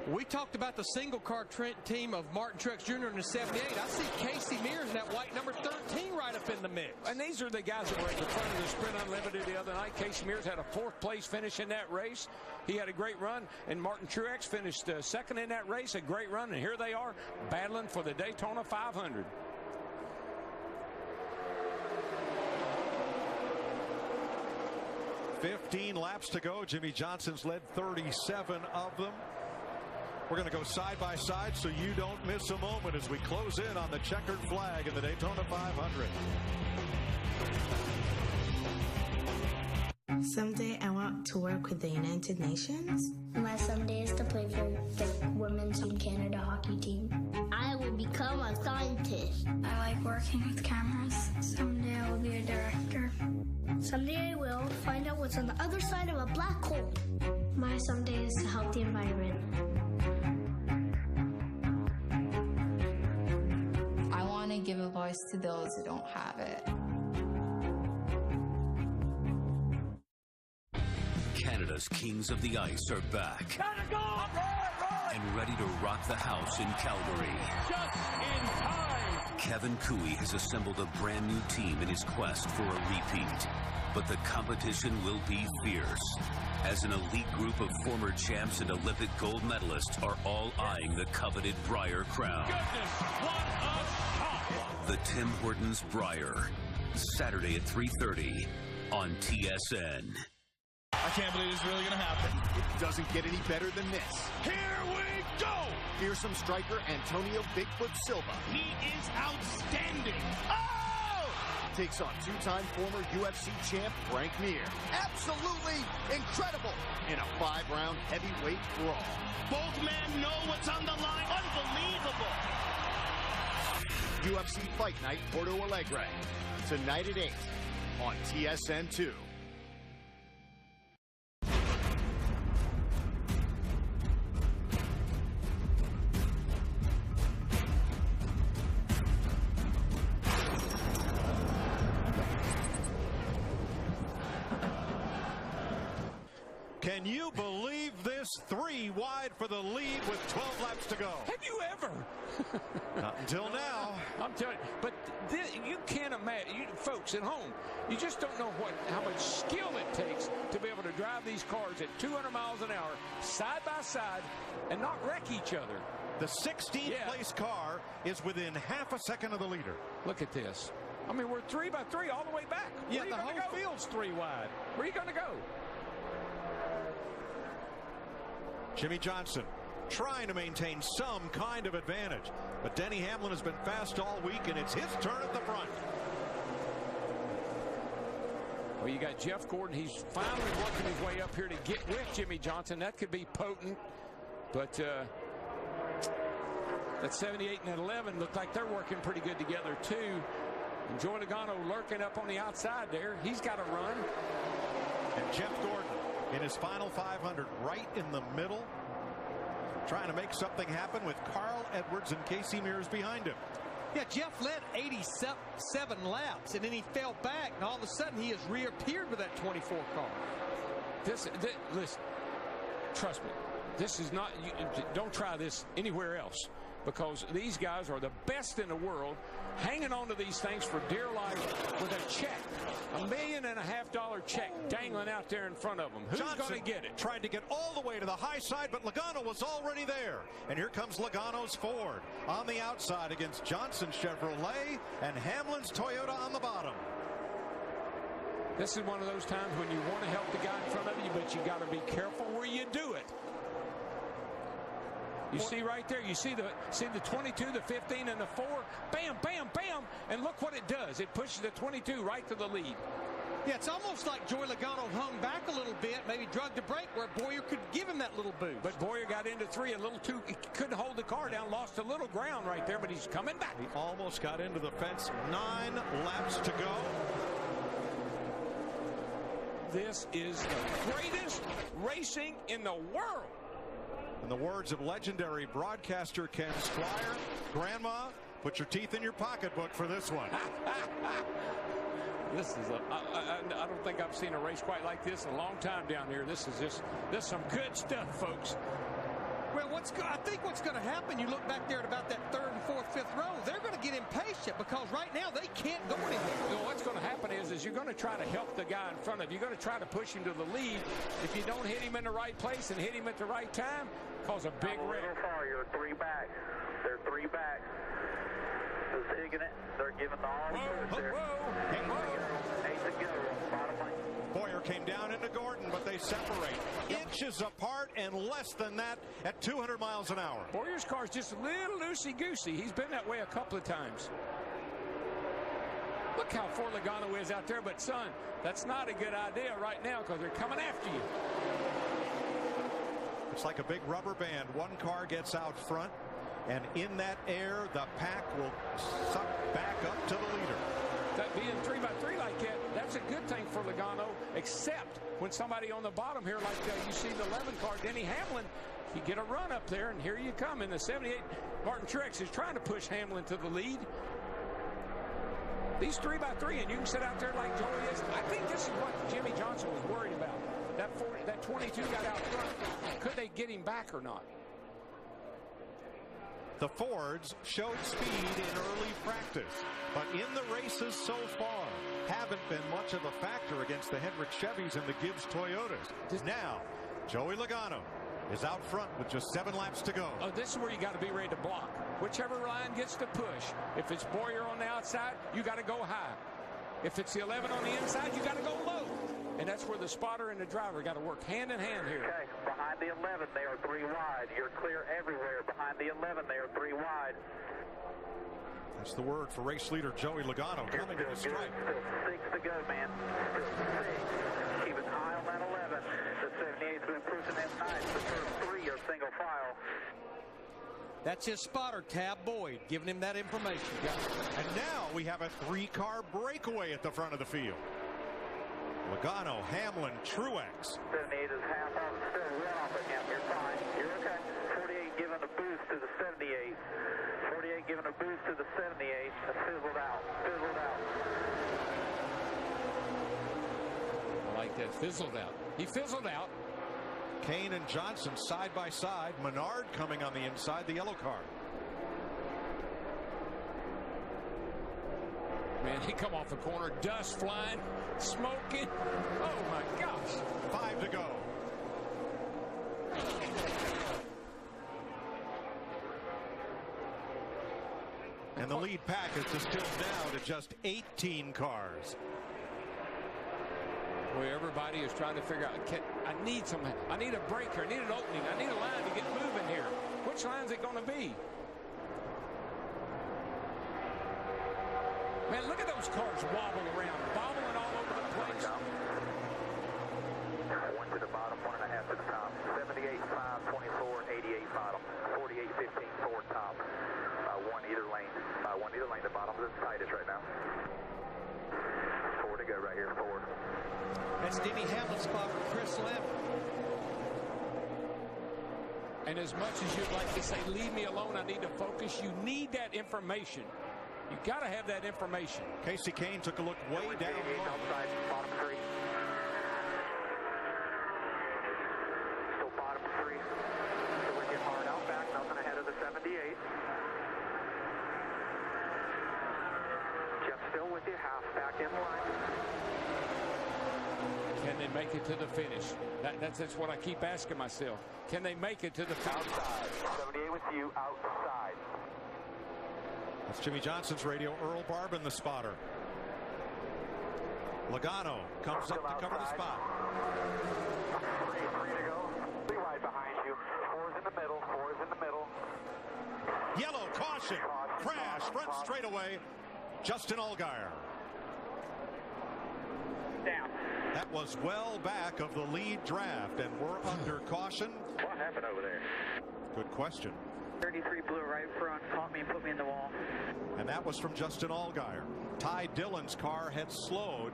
We talked about the single car team of Martin Truex Jr. in the 78. I see Casey Mears in that white number 13 right up in the mix. And these are the guys that were at the front of the Sprint Unlimited the other night. Casey Mears had a 4th place finish in that race. He had a great run, and Martin Truex finished 2nd in that race, a great run, and here they are battling for the Daytona 500. "15 laps to go. Jimmy Johnson's led 37 of them. We're going to go side by side so you don't miss a moment as we close in on the checkered flag in the Daytona 500. Someday I want to work with the United Nations. My someday is to play for the Women's Team Canada hockey team. I will become a scientist. I like working with cameras. Someday I will be a director. Someday I will find out what's on the other side of a black hole. My someday is to help the environment. I want to give a voice to those who don't have it. Canada's Kings of the Ice are back. And ready to rock the house in Calgary. Just in time. Kevin Cooey has assembled a brand new team in his quest for a repeat. But the competition will be fierce, as an elite group of former champs and Olympic gold medalists are all eyeing the coveted Brier crown. Goodness, what a shot! The Tim Hortons Brier, Saturday at 3:30 on TSN. I can't believe it's really going to happen. It doesn't get any better than this. Here we go! Fearsome striker Antonio Bigfoot Silva. He is outstanding. Oh! Takes on two-time former UFC champ Frank Mir. Absolutely incredible. In a 5-round heavyweight brawl. Both men know what's on the line. Unbelievable. UFC Fight Night Porto Alegre. Tonight at 8 on TSN2. Can you believe this? 3 wide for the lead with 12 laps to go. Have you ever? Not until now. I'm telling you. But you can't imagine, folks at home, you just don't know how much skill it takes to be able to drive these cars at 200 miles an hour, side by side, and not wreck each other. The 16th place car is within half a second of the leader. Look at this. I mean, we're 3 by 3 all the way back. Yeah, the whole field's 3 wide. Where are you going to go? Jimmy Johnson trying to maintain some kind of advantage, but Denny Hamlin has been fast all week, and it's his turn at the front. Well, you got Jeff Gordon. He's finally working his way up here to get with Jimmy Johnson. That could be potent, but that 78 and 11 look like they're working pretty good together too. And Joey Logano lurking up on the outside there. He's got to run. And Jeff Gordon in his final 500, right in the middle, trying to make something happen with Carl Edwards and Casey Mears behind him. Yeah, Jeff led 87 laps, and then he fell back, and all of a sudden he has reappeared with that 24 car. Listen, trust me, this is not, don't try this anywhere else, because these guys are the best in the world, hanging on to these things for dear life with a check, $1.5 million check dangling out there in front of them. Who's going to get it? Tried to get all the way to the high side, but Logano was already there. And here comes Logano's Ford on the outside against Johnson's Chevrolet and Hamlin's Toyota on the bottom. This is one of those times when you want to help the guy in front of you, but you got to be careful where you do it. You see right there, you see the 22, the 15, and the 4. Bam, bam, bam. And look what it does. It pushes the 22 right to the lead. Yeah, it's almost like Joey Logano hung back a little bit, maybe drugged the brake where Boyer could give him that little boost. But Boyer got into 3 a little too, he couldn't hold the a little ground right there, but he's coming back. He almost got into the fence. 9 laps to go. This is the greatest racing in the world. In the words of legendary broadcaster Ken Squire, Grandma, put your teeth in your pocketbook for this one. This is I don't think I've seen a race quite like this in a long time down here. This is some good stuff, folks. Well, I think what's going to happen, you look back there at about that 3rd and 4th, 5th row, they're going to get impatient because right now they can't go anywhere. Well, what's going to happen is you're going to try to help the guy in front of you. You're going to try to push him to the lead. If you don't hit him in the right place and hit him at the right time, cause a big wreck. Far, you're 3 back. They're 3 back. Just higging it. They're giving the all push there. 8 to go. Bottom lane. Boyer came down into Gordon, but they separate inches apart and less than that at 200 miles an hour. Boyer's car's just a little loosey-goosey. He's been that way a couple of times. Look how far Logano is out there, but son, that's not a good idea right now because they're coming after you. It's like a big rubber band. One car gets out front, and in that air, the pack will suck back up to the leader. That being 3x3 like that, that's a good thing for Logano, except when somebody on the bottom here, like you see the 11 car, Denny Hamlin, you get a run up there, and here you come in the 78. Martin Truex is trying to push Hamlin to the lead. These 3x3, and you can sit out there like Joey is. I think this is what Jimmy Johnson was worried about. That 22 got out front. Could they get him back or not? The Fords showed speed in early practice, but in the races so far haven't been much of a factor against the Hendrick Chevys and the Gibbs Toyotas. Now, Joey Logano is out front with just 7 laps to go. Oh, this is where you got to be ready to block. Whichever line gets to push. If it's Boyer on the outside, you got to go high. If it's the 11 on the inside, you got to go low. And that's where the spotter and the driver got to work hand in hand here. Okay, behind the 11, they are 3 wide. You're clear everywhere. Behind the 11, they are 3 wide. That's the word for race leader Joey Logano coming to the stripe. Still 6 to go, man. Still 6. Keep an eye on that 11. The 78's been pushing that nice. The first 3 are single file. That's his spotter, Tab Boyd, giving him that information. And now we have a 3-car breakaway at the front of the field. Logano, Hamlin, Truex. 78 is half off, still run off at him. You're fine. You're okay. 48 giving a boost to the 78. 48 giving a boost to the 78. Fizzled out. Fizzled out. I like that. Fizzled out. He fizzled out. Kane and Johnson side by side. Menard coming on the inside, the yellow car. Man, he come off the corner, dust flying, smoking. Oh, my gosh. 5 to go. And the lead pack is distilled down to just 18 cars. Where everybody is trying to figure out, I need a break here, I need an opening, I need a line to get moving here. Which line is it going to be? Man, look at those cars wobble around, bobbling all over the place. 1 to the bottom, 1.5 to the top. 78, 5, 24, 88 bottom. 48, 15, 4 top. 1 either lane. 1 either lane. The bottom is the tightest right now. 4 to go right here. 4. That's Denny Hamlin's spotter, Chris Lamb. And as much as you'd like to say, leave me alone, I need to focus, you need that information. You got to have that information. Casey Kane took a look way down low. Outside, bottom 3. Still bottom 3. So we're getting hard out back. Nothing ahead of the 78. Jeff still with you. Half back in line. Can they make it to the finish? That's what I keep asking myself. Can they make it to the finish? Outside. 78 with you. Outside. That's Jimmy Johnson's radio. Earl Barbin, the spotter. Logano comes up to cover the spot. 3 to go. 3 wide behind you. 4's in the middle. 4's in the middle. Yellow caution. Crash front straightaway. Justin Allgaier. Down. That was well back of the lead draft, and we're under caution. What happened over there? Good question. 33 blew right front, caught me and put me in the wall. And that was from Justin Allgaier. Ty Dillon's car had slowed,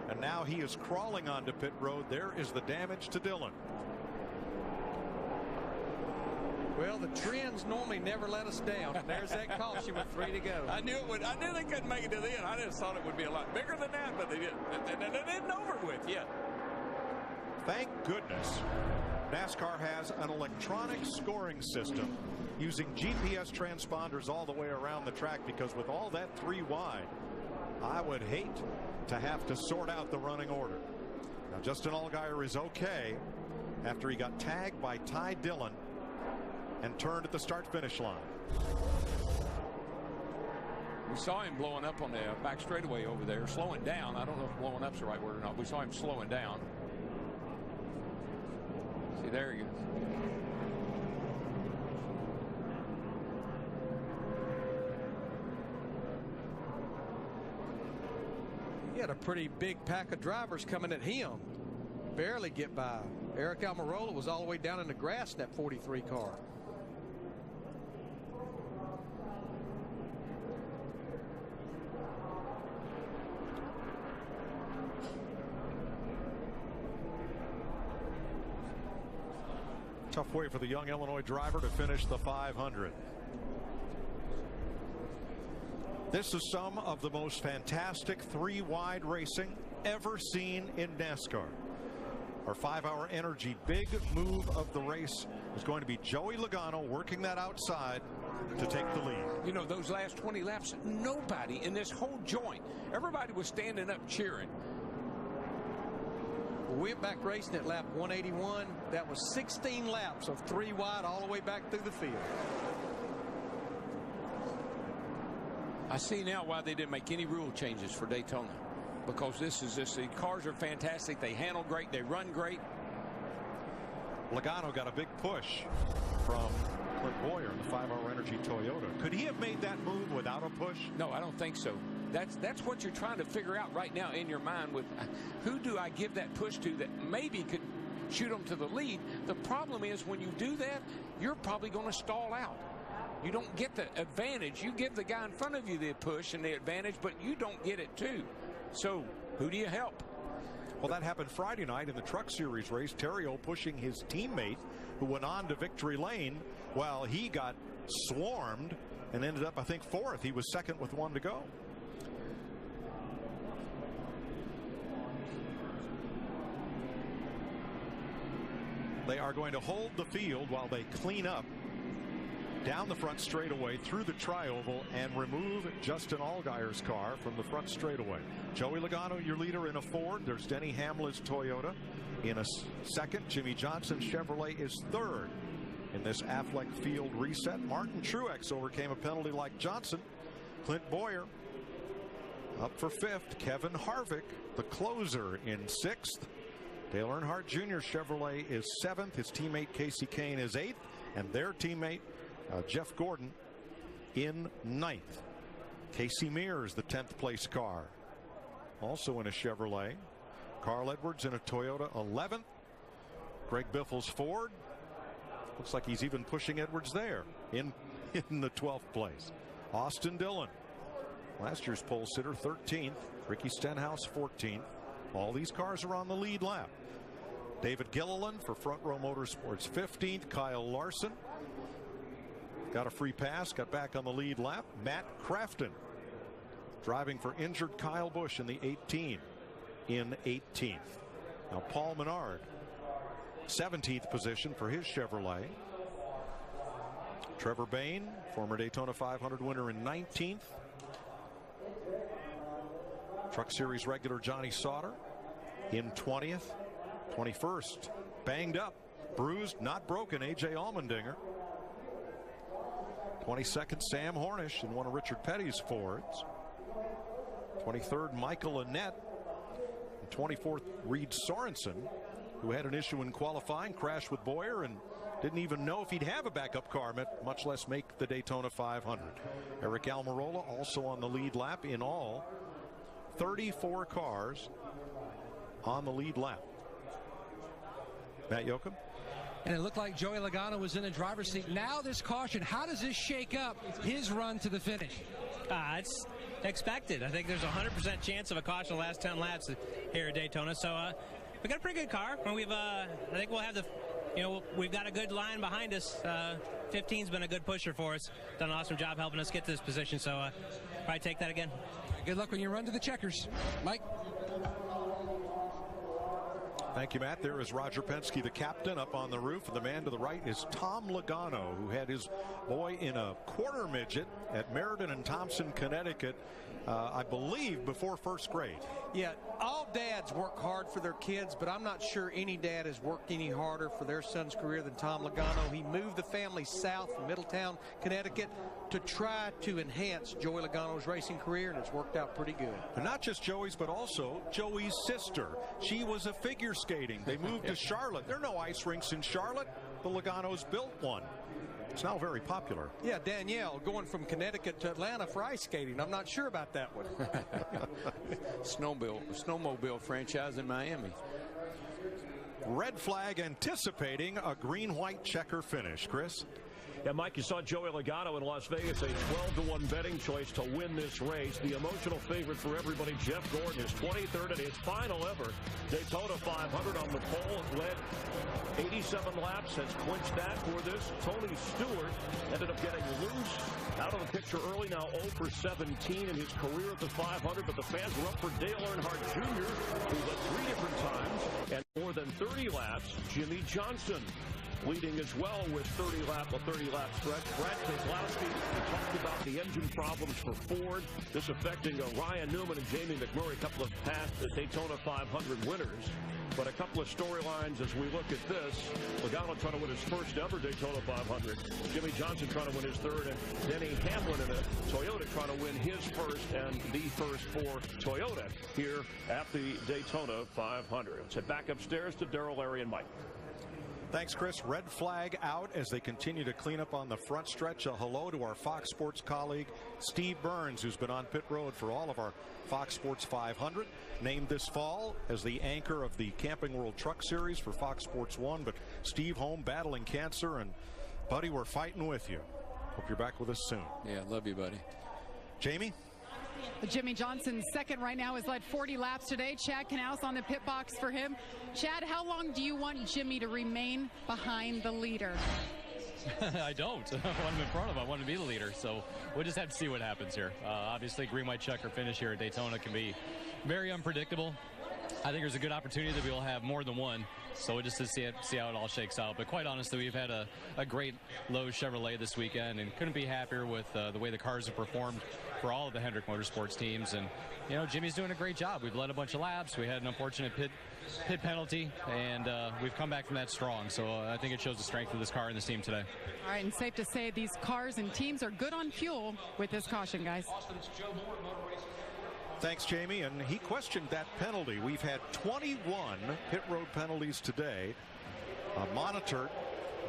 and now he is crawling onto pit road. There is the damage to Dillon. Well, the trends normally never let us down. There's that caution with 3 to go. I knew it would. I knew they couldn't make it to the end. I just thought it would be a lot bigger than that, but they didn't. It isn't over with yet. Thank goodness NASCAR has an electronic scoring system using GPS transponders all the way around the track, because with all that 3 wide, I would hate to have to sort out the running order. Now, Justin Allgaier is okay after he got tagged by Ty Dillon and turned at the start-finish line. We saw him blowing up on the back straightaway over there, slowing down. I don't know if blowing up's the right word or not. We saw him slowing down. See, there he goes. He had a pretty big pack of drivers coming at him. Barely get by. Eric Almirola was all the way down in the grass in that 43 car. Tough way for the young Illinois driver to finish the 500. This is some of the most fantastic 3-wide racing ever seen in NASCAR. Our 5-hour energy big move of the race is going to be Joey Logano working that outside to take the lead. You know, those last 20 laps, nobody in this whole joint, everybody was standing up cheering. We went back racing at lap 181. That was 16 laps of 3 wide all the way back through the field. I see now why they didn't make any rule changes for Daytona, because the cars are fantastic. They handle great. They run great. Logano got a big push from Clint Boyer in the 5-hour energy Toyota. Could he have made that move without a push? No, I don't think so. That's what you're trying to figure out right now in your mind, with who do I give that push to that maybe could shoot them to the lead. The problem is, when you do that, you're probably going to stall out. You don't get the advantage. You give the guy in front of you the push and the advantage, but you don't get it too. So who do you help? Well, that happened Friday night in the Truck Series race. Terrio pushing his teammate, who went on to victory lane while he got swarmed and ended up, I think, 4th. He was 2nd with 1 to go. They are going to hold the field while they clean up down the front straightaway through the trioval and remove Justin Allgaier's car from the front straightaway. Joey Logano, your leader, in a Ford. There's Denny Hamlin's Toyota in a 2nd. Jimmy Johnson's Chevrolet is 3rd in this Affleck Field reset. Martin Truex overcame a penalty like Johnson. Clint Boyer up for 5th. Kevin Harvick, the closer, in 6th. Dale Earnhardt Jr. Chevrolet is 7th. His teammate Casey Kane is 8th. And their teammate Jeff Gordon in 9th. Casey Mears, the 10th place car, also in a Chevrolet. Carl Edwards in a Toyota, 11th. Greg Biffle's Ford. Looks like he's even pushing Edwards there in the 12th place. Austin Dillon, last year's pole sitter, 13th. Ricky Stenhouse, 14th. All these cars are on the lead lap. David Gilliland for Front Row Motorsports, 15th. Kyle Larson got a free pass, got back on the lead lap. Matt Crafton driving for injured Kyle Busch in the 18 in 18th. Now Paul Menard, 17th position for his Chevrolet. Trevor Bayne, former Daytona 500 winner, in 19th. Truck Series regular Johnny Sauter in 20th. 21st, banged up, bruised, not broken, A.J. Allmendinger. 22nd, Sam Hornish in one of Richard Petty's Fords. 23rd, Michael Annett. And 24th, Reed Sorensen, who had an issue in qualifying, crashed with Boyer, and didn't even know if he'd have a backup car, much less make the Daytona 500. Eric Almirola also on the lead lap. In all, 34 cars on the lead lap. Matt Yoakum? and it looked like Joey Logano was in the driver's seat. Now this caution, how does this shake up his run to the finish? It's expected. I think there's a 100% chance of a caution the last 10 laps here at Daytona. So we got a pretty good car. I think we'll have we've got a good line behind us. 15's been a good pusher for us. Done an awesome job helping us get to this position. So probably take that again. Good luck when you run to the checkers. Mike. Thank you, Matt. There is Roger Penske, the captain, up on the roof. And the man to the right is Tom Logano, who had his boy in a quarter midget at Meriden and Thompson, Connecticut, I believe before first grade. Yeah, all dads work hard for their kids, but I'm not sure any dad has worked any harder for their son's career than Tom Logano. He moved the family south from Middletown, Connecticut, to try to enhance Joey Logano's racing career, and it's worked out pretty good. And not just Joey's, but also Joey's sister. She was a figure skating. They moved to Charlotte. There are no ice rinks in Charlotte. The Logano's built one. It's now very popular. Yeah, Danielle going from Connecticut to Atlanta for ice skating. I'm not sure about that one. Snowmobile franchise in Miami. Red flag anticipating a green-white checker finish. Chris? Yeah, Mike, you saw Joey Logano in Las Vegas, a 12-1 betting choice to win this race. The emotional favorite for everybody, Jeff Gordon, is 23rd and his final ever Daytona 500 on the pole. Led 87 laps, has clinched that for this. Tony Stewart ended up getting loose, out of the picture early, now 0 for 17 in his career at the 500, but the fans were up for Dale Earnhardt Jr., who led 3 different times, and more than 30 laps. Jimmy Johnson leading as well with a 30-lap stretch. Brad Keselowski talked about the engine problems for Ford. This affecting Ryan Newman and Jamie McMurray, a couple of past Daytona 500 winners. But a couple of storylines as we look at this. Logano trying to win his first ever Daytona 500. Jimmy Johnson trying to win his third. And Denny Hamlin in a Toyota trying to win his first and the first for Toyota here at the Daytona 500. Let's head back upstairs to Darrell, Larry, and Mike. Thanks, Chris. Red flag out as they continue to clean up on the front stretch. A hello to our Fox Sports colleague, Steve Burns, who's been on pit road for all of our Fox Sports 500. Named this fall as the anchor of the Camping World Truck Series for Fox Sports 1. But Steve home battling cancer, and buddy, we're fighting with you. Hope you're back with us soon. Yeah, love you, buddy. Jamie? Jimmy Johnson, second right now, has led 40 laps today. Chad Knaus on the pit box for him. Chad, how long do you want Jimmy to remain behind the leader? I don't. I want him in front of him. I want him to be the leader. So we'll just have to see what happens here. Obviously, green-white checker finish here at Daytona can be very unpredictable. I think there's a good opportunity that we'll have more than one. So we'll just see how it all shakes out. But quite honestly, we've had a great Lowe's Chevrolet this weekend and couldn't be happier with the way the cars have performed for all of the Hendrick Motorsports teams. And, you know, Jimmy's doing a great job. We've led a bunch of laps. We had an unfortunate pit penalty, and we've come back from that strong. So I think it shows the strength of this car and this team today. All right, and safe to say these cars and teams are good on fuel with this caution, guys. Thanks, Jamie. And he questioned that penalty. We've had 21 pit road penalties today, monitored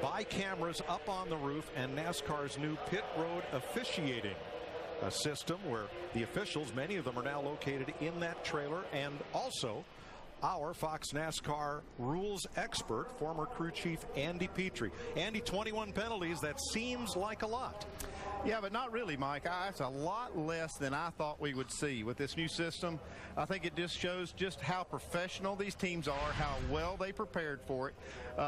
by cameras up on the roof and NASCAR's new pit road officiating system, where the officials, many of them are now located in that trailer, and also our Fox NASCAR rules expert, former crew chief Andy Petrie. Andy, 21 penalties, that seems like a lot. Yeah, but not really, Mike. It's a lot less than I thought we would see with this new system. I think it just shows just how professional these teams are, how well they prepared for it.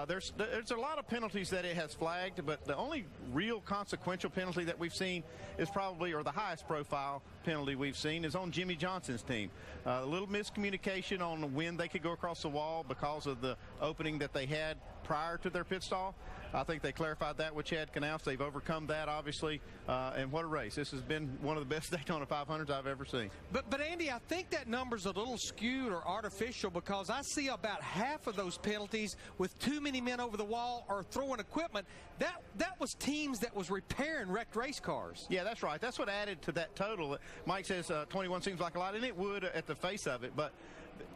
There's a lot of penalties that it has flagged, but the only real consequential penalty that we've seen is probably, or the highest profile penalty we've seen, is on Jimmy Johnson's team. A little miscommunication on when they could go across the wall because of the opening that they had prior to their pit stall. I think they clarified that with Chad Knaus. They've overcome that, obviously, and what a race. This has been one of the best Daytona 500s I've ever seen. But Andy, I think that number's a little skewed or artificial, because I see about half of those penalties with too many men over the wall or throwing equipment. That was teams that was repairing wrecked race cars. Yeah, that's right. That's what added to that total. Mike says 21 seems like a lot, and it would at the face of it, but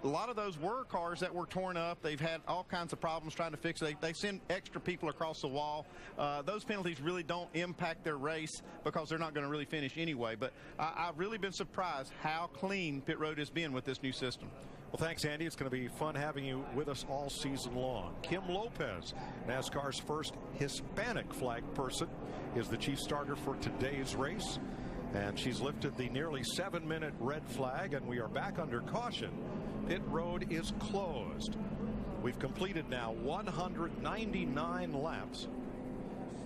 a lot of those were cars that were torn up. They've had all kinds of problems trying to fix it. They send extra people across the wall. Those penalties really don't impact their race because they're not going to really finish anyway. But I've really been surprised how clean pit road has been with this new system. Well, thanks, Andy. It's going to be fun having you with us all season long. Kim Lopez, NASCAR's first Hispanic flag person, is the chief starter for today's race. And she's lifted the nearly 7-minute red flag, and we are back under caution. Pit road is closed. We've completed now 199 laps.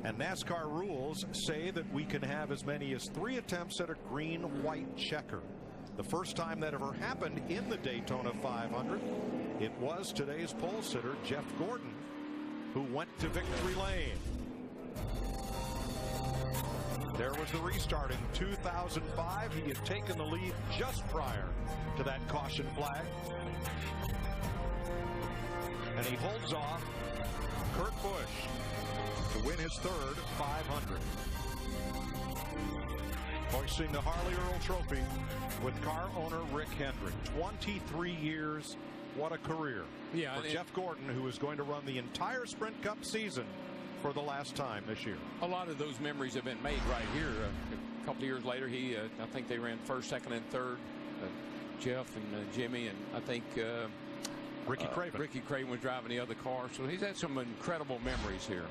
And NASCAR rules say that we can have as many as 3 attempts at a green-white checker. The first time that ever happened in the Daytona 500, it was today's pole sitter, Jeff Gordon, who went to victory lane. There was the restart in 2005. He had taken the lead just prior to that caution flag. And he holds off Kurt Busch to win his third 500. Hoisting the Harley Earl Trophy with car owner Rick Hendrick. 23 years. What a career for Jeff Gordon, who is going to run the entire Sprint Cup season for the last time this year. A lot of those memories have been made right here. A couple of years later, I think they ran first, second, and third. Jeff and Jimmy, and I think Ricky Craven. Ricky Craven was driving the other car. So he's had some incredible memories here.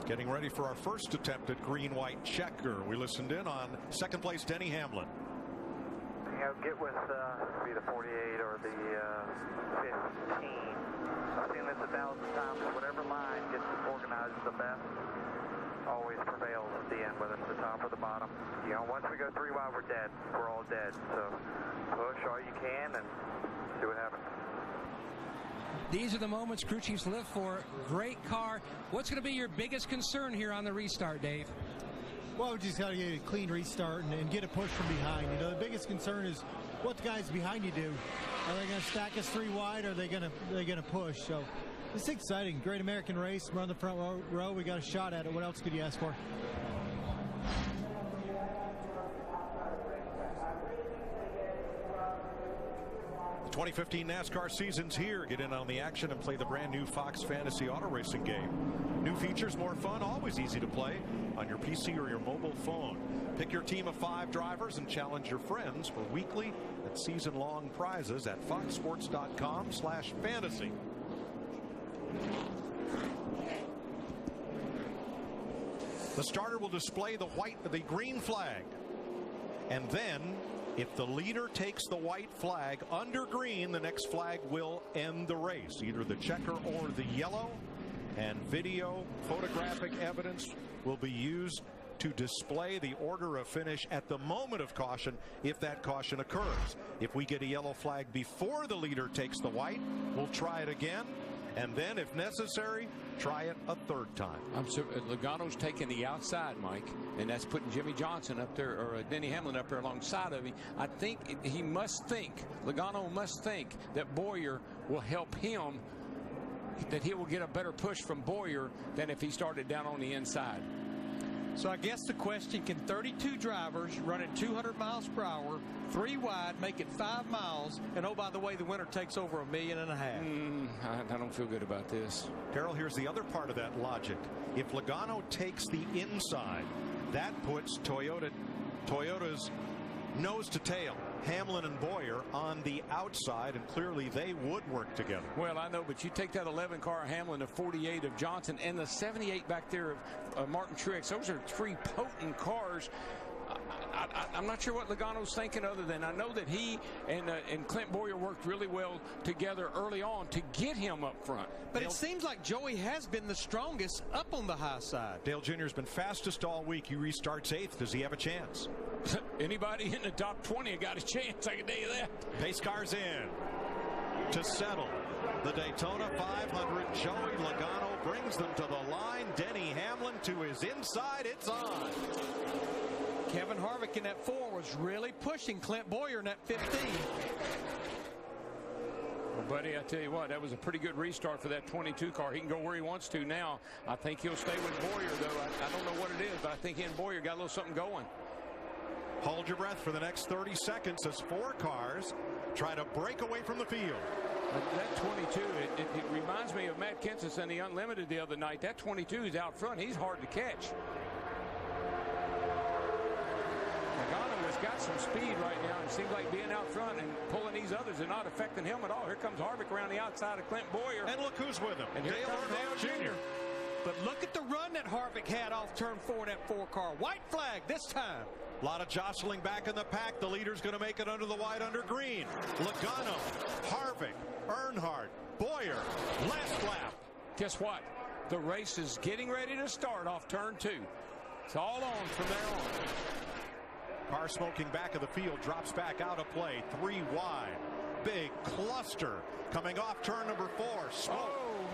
Getting ready for our first attempt at green-white checker. We listened in on second place Denny Hamlin. Get with be the 48 or the 15. I've seen this 1,000 times. Whatever line gets organized the best always prevails at the end, whether it's the top or the bottom. You know, once we go 3 wide, we're dead. We're all dead. So push all you can and see what happens. These are the moments crew chiefs live for. Great car. What's going to be your biggest concern here on the restart, Dave? Well, we just got to get a clean restart and get a push from behind. You know, the biggest concern is what the guys behind you do. Are they going to stack us 3 wide, or are they going to push? So it's exciting. Great American race. We're on the front row. We got a shot at it. What else could you ask for? The 2015 NASCAR season's here. Get in on the action and play the brand new Fox Fantasy Auto Racing game. New features, more fun, always easy to play on your PC or your mobile phone. Pick your team of 5 drivers and challenge your friends for weekly and season-long prizes at foxsports.com/fantasy. The starter will display the green flag, and then if the leader takes the white flag under green, the next flag will end the race, either the checker or the yellow, and video photographic evidence will be used to display the order of finish at the moment of caution if that caution occurs. If we get a yellow flag before the leader takes the white, we'll try it again, and then if necessary, try it a 3rd time. Logano's taking the outside, Mike, and that's putting Jimmy Johnson up there, or Denny Hamlin up there alongside of him. I think Logano must think that Boyer will help him, that he will get a better push from Boyer than if he started down on the inside. So I guess the question, can 32 drivers running 200 miles per hour, 3 wide, make it 5 miles, and oh, by the way, the winner takes over $1.5 million? I don't feel good about this. Darrell, here's the other part of that logic. If Logano takes the inside, that puts Toyota's nose to tail, Hamlin and Boyer, on the outside, and clearly they would work together. Well, I know, but you take that 11 car of Hamlin, the 48 of Johnson, and the 78 back there of Martin Truex. Those are 3 potent cars. I'm not sure what Logano's thinking, other than I know that he and Clint Boyer worked really well together early on to get him up front. But it seems like Joey has been the strongest up on the high side. Dale Jr. has been fastest all week. He restarts 8th. Does he have a chance? Anybody in the top 20 have got a chance, I can tell you that. Pace cars in to settle the Daytona 500. Joey Logano brings them to the line. Denny Hamlin to his inside. It's on. Kevin Harvick in that 4 was really pushing Clint Boyer in that 15. Well, buddy, I tell you what, that was a pretty good restart for that 22 car. He can go where he wants to now. I think he'll stay with Boyer, though. I don't know what it is, but I think he and Boyer got a little something going. Hold your breath for the next 30 seconds as 4 cars try to break away from the field. That 22, it reminds me of Matt Kenseth and the Unlimited the other night. That 22 is out front. He's hard to catch. He's got some speed right now. It seems like being out front and pulling these others are not affecting him at all. Here comes Harvick around the outside of Clint Boyer. And look who's with him. And here Dale comes Earnhardt Jr. But look at the run that Harvick had off turn 4 in that 4 car. White flag this time. A lot of jostling back in the pack. The leader's going to make it under the white, under green. Logano, Harvick, Earnhardt, Boyer, last lap. Guess what? The race is getting ready to start off turn 2. It's all on from there on. Car smoking back of the field, drops back out of play. 3 wide. Big cluster coming off turn number 4. Smoke,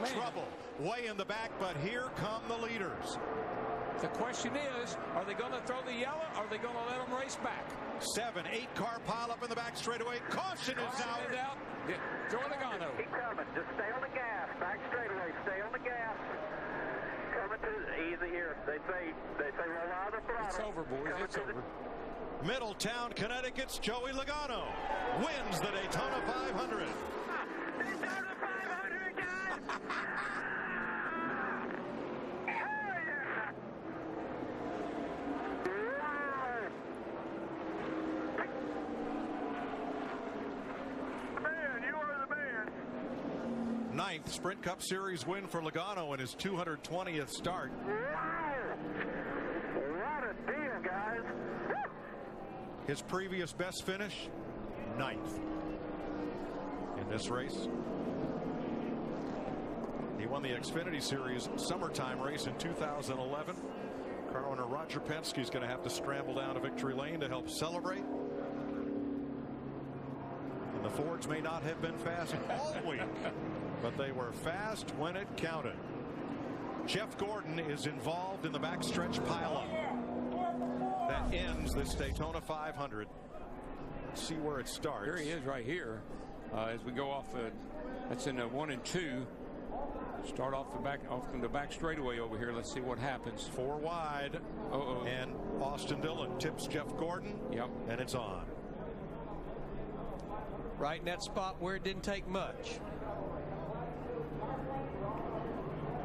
trouble, way in the back, but here come the leaders. The question is, are they going to throw the yellow, or are they going to let them race back? 7, 8 car pile up in the back straightaway. Caution is out. Yeah, throw Logano. Keep coming. Just stay on the gas. Back straightaway. Stay on the gas. Coming to easy here. They say roll out of the throttle. It's over, boys. It's over. Middletown, Connecticut's Joey Logano wins the Daytona 500. Daytona 500, guys! Ninth Sprint Cup Series win for Logano in his 220th start. What a deal, guys. His previous best finish, 9th in this race. He won the Xfinity Series summertime race in 2011. Car owner Roger Penske is going to have to scramble down to victory lane to help celebrate. And the Fords may not have been fast all week, but they were fast when it counted. Jeff Gordon is involved in the backstretch pileup that ends this Daytona 500. Let's see where it starts. Here he is right here. As we go off, that's in 1 and 2. Start off from the back straightaway over here. Let's see what happens. 4 wide. And Austin Dillon tips Jeff Gordon. Yep. And it's on. Right in that spot where it didn't take much.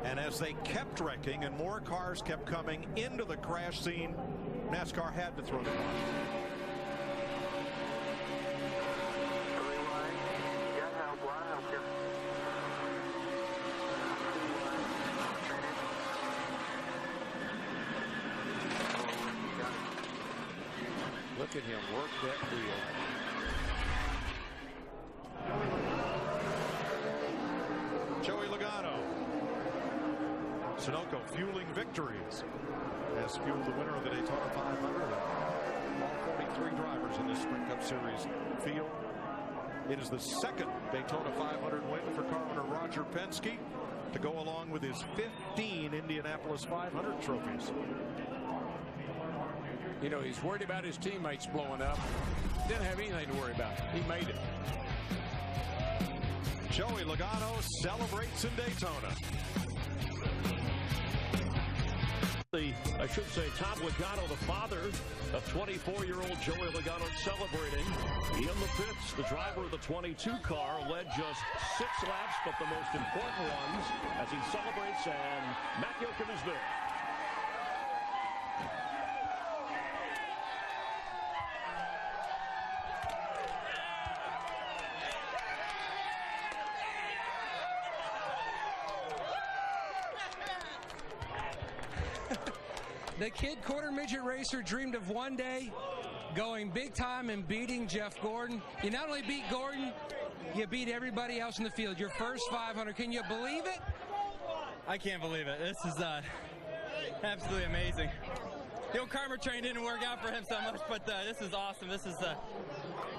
And as they kept wrecking and more cars kept coming into the crash scene, NASCAR had to throw the car. Look at him work that wheel. Joey Logano. Sunoco fueling victories. Has fueled the winner of the Daytona 500. All 43 drivers in this Sprint Cup Series field. It is the second Daytona 500 win for car owner Roger Penske, to go along with his 15 Indianapolis 500 trophies. You know, he's worried about his teammates blowing up. Didn't have anything to worry about. He made it. Joey Logano celebrates in Daytona. I should say Tom Logano, the father of 24-year-old Joey Logano, celebrating in the pits. The driver of the 22 car led just 6 laps, but the most important ones as he celebrates, and Matt Yoakum is there. The kid quarter midget racer dreamed of one day going big time and beating Jeff Gordon. You not only beat Gordon, you beat everybody else in the field. Your first 500. Can you believe it? I can't believe it. This is absolutely amazing. The old karma train didn't work out for him so much, but this is awesome. This is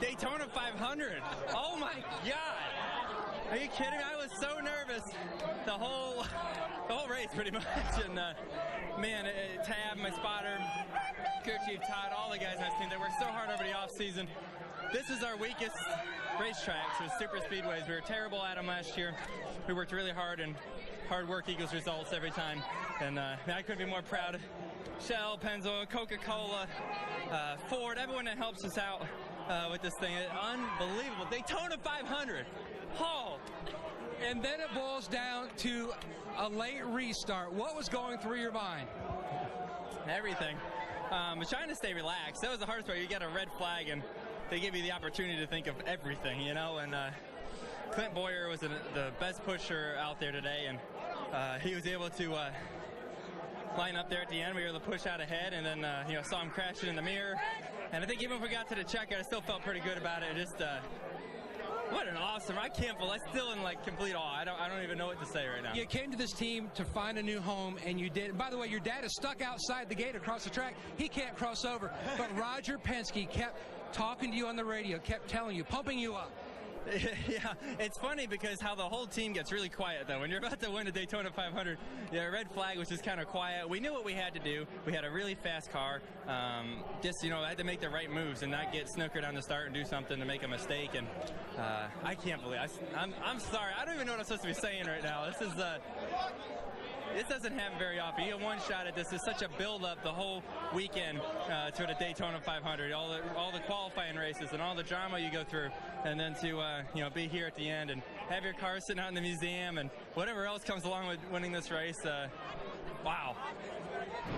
Daytona 500. Oh my God! Are you kidding me? I was so nervous the whole race, pretty much. And man, Tab, my spotter, crew chief Todd, all the guys on this team, they worked so hard over the off season. This is our weakest racetracks with super speedways. We were terrible at them last year. We worked really hard, and hard work equals results every time. And I couldn't be more proud. Shell, Pennzoil, Coca-Cola, Ford, everyone that helps us out with this thing. Unbelievable. Daytona 500. Oh. And then it boils down to a late restart. What was going through your mind? Everything. but trying to stay relaxed. That was the hardest part. You got a red flag, and they give you the opportunity to think of everything, you know. And Clint Boyer was the best pusher out there today, and he was able to line up there at the end. We were able to push out ahead, and then saw him crashing in the mirror. And I think even if we got to the checkout, I still felt pretty good about it. Just what an awesome! I can't believe I'm still in like complete awe. I don't even know what to say right now. You came to this team to find a new home, and you did. By the way, your dad is stuck outside the gate across the track. He can't cross over. But Roger Penske kept talking to you on the radio, kept telling you, pumping you up. Yeah, it's funny because how the whole team gets really quiet, though. When you're about to win a Daytona 500, the red flag was just kind of quiet. We knew what we had to do. We had a really fast car. Just, I had to make the right moves and not get snookered on the start and do something to make a mistake. And I can't believe I'm sorry. I don't even know what I'm supposed to be saying right now. This doesn't happen very often. You get one shot at this. It's such a build-up the whole weekend to the Daytona 500. All the qualifying races and all the drama you go through, and then to be here at the end and have your car sitting out in the museum and whatever else comes along with winning this race. Wow.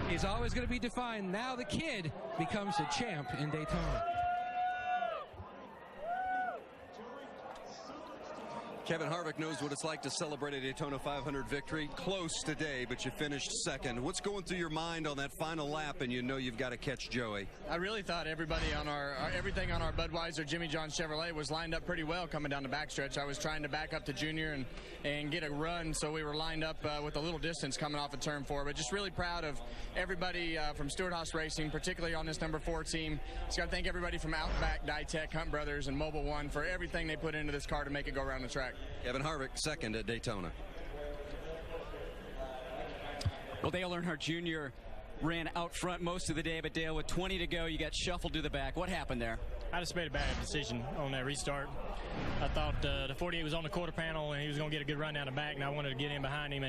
He's always going to be defined. Now the kid becomes a champ in Daytona. Kevin Harvick knows what it's like to celebrate a Daytona 500 victory. Close today, but you finished second. What's going through your mind on that final lap, and you know you've got to catch Joey? I really thought everybody on everything on our Budweiser Jimmy John Chevrolet was lined up pretty well coming down the backstretch. I was trying to back up to Junior and get a run, so we were lined up with a little distance coming off of turn 4. But just really proud of everybody from Stewart-Haas Racing, particularly on this number 4 team. Just got to thank everybody from Outback, Dytek, Hunt Brothers, and Mobil 1 for everything they put into this car to make it go around the track. Kevin Harvick, second at Daytona. Well, Dale Earnhardt Jr. ran out front most of the day, but Dale, with 20 to go, you got shuffled to the back. What happened there? I just made a bad decision on that restart. I thought the 48 was on the quarter panel, and he was going to get a good run down the back, and I wanted to get in behind him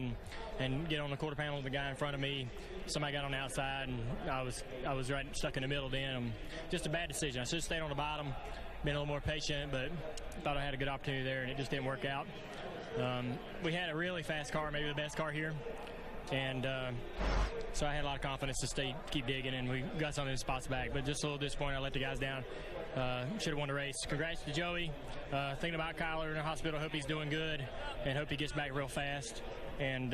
and get on the quarter panel with the guy in front of me. Somebody got on the outside, and I was right stuck in the middle then. Just a bad decision. I should have stayed on the bottom, been a little more patient, but thought I had a good opportunity there, and it just didn't work out. We had a really fast car, maybe the best car here, and so I had a lot of confidence to keep digging, and we got some of the spots back. But just a little disappointed I let the guys down. Should have won the race. Congrats to Joey. Thinking about Kyler in the hospital. Hope he's doing good, and hope he gets back real fast. And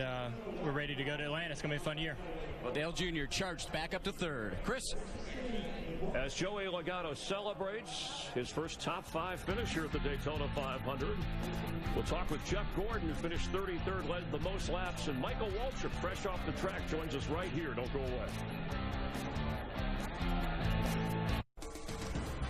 we're ready to go to Atlanta. It's going to be a fun year. Well, Dale Jr. charged back up to third. Chris? As Joey Logano celebrates his first top 5 finisher at the Daytona 500, we'll talk with Jeff Gordon, who finished 33rd, led the most laps, and Michael Waltrip, fresh off the track, joins us right here. Don't go away.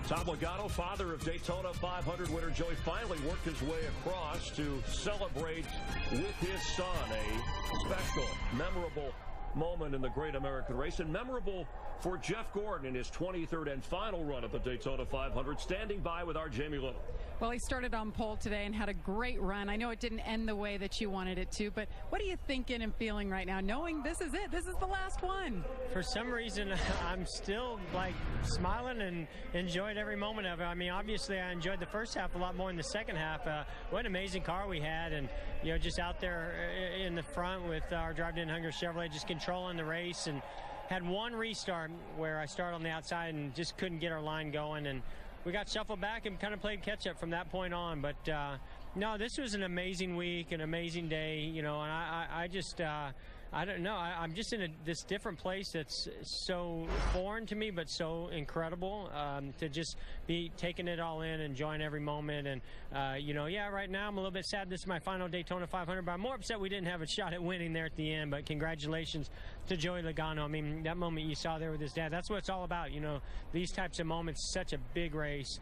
Tom Logano, father of Daytona 500 winner Joey, finally worked his way across to celebrate with his son. A special, memorable moment in the great American race, and memorable for Jeff Gordon in his 23rd and final run at the Daytona 500, standing by with our Jamie Little. Well, he started on pole today and had a great run. I know it didn't end the way that you wanted it to, but what are you thinking and feeling right now, knowing this is it? This is the last one. For some reason, I'm still like smiling and enjoyed every moment of it. I mean, obviously, I enjoyed the first half a lot more than the second half. What an amazing car we had, and just out there in the front with our Drive In Hunger Chevrolet, just controlling the race, and had one restart where I started on the outside and just couldn't get our line going, and we got shuffled back and kind of played catch-up from that point on. But no, this was an amazing week, an amazing day, and I just I don't know. I'm just in this different place that's so foreign to me, but so incredible to just be taking it all in, enjoying every moment. And, right now I'm a little bit sad this is my final Daytona 500, but I'm more upset we didn't have a shot at winning there at the end. But congratulations to Joey Logano. I mean, that moment you saw there with his dad, that's what it's all about. These types of moments, such a big race.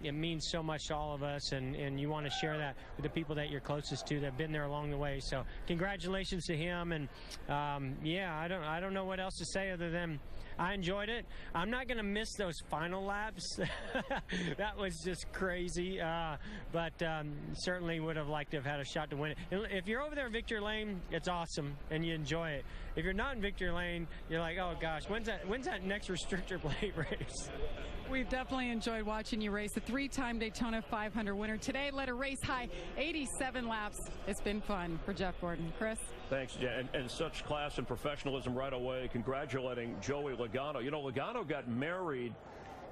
It means so much to all of us, and you want to share that with the people that you're closest to that have been there along the way. So congratulations to him. And I don't know what else to say other than I enjoyed it. I'm not going to miss those final laps. That was just crazy. But certainly would have liked to have had a shot to win it. If you're over there in Victory Lane, it's awesome and you enjoy it. If you're not in Victory Lane, you're like, oh gosh, when's that next restrictor plate race? We've definitely enjoyed watching you race. The 3-time Daytona 500 winner today led a race high 87 laps. It's been fun for Jeff Gordon. Chris? Thanks, Jen. And such class and professionalism right away. Congratulating Joey Logano. You know, Logano got married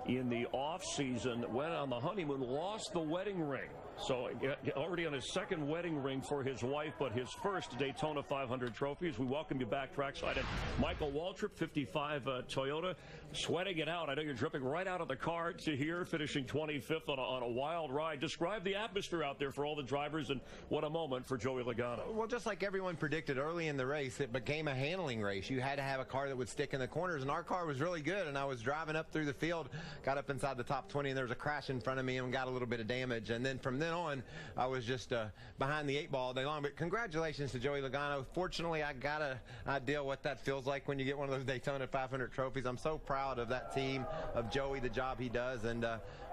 in the off-season, went on the honeymoon, lost the wedding ring. So already on his second wedding ring for his wife, but his first Daytona 500 trophies. We welcome you back trackside. And Michael Waltrip, 55 Toyota, sweating it out. I know you're dripping right out of the car to here, finishing 25th on a wild ride. Describe the atmosphere out there for all the drivers, and what a moment for Joey Logano. Well, just like everyone predicted early in the race, it became a handling race. You had to have a car that would stick in the corners, and our car was really good. And I was driving up through the field, got up inside the top 20, and there was a crash in front of me and got a little bit of damage. And then from then on, I was just behind the 8 ball all day long. But congratulations to Joey Logano. Fortunately, I got an idea what that feels like when you get one of those Daytona 500 trophies. I'm so proud of that team, of Joey, the job he does, and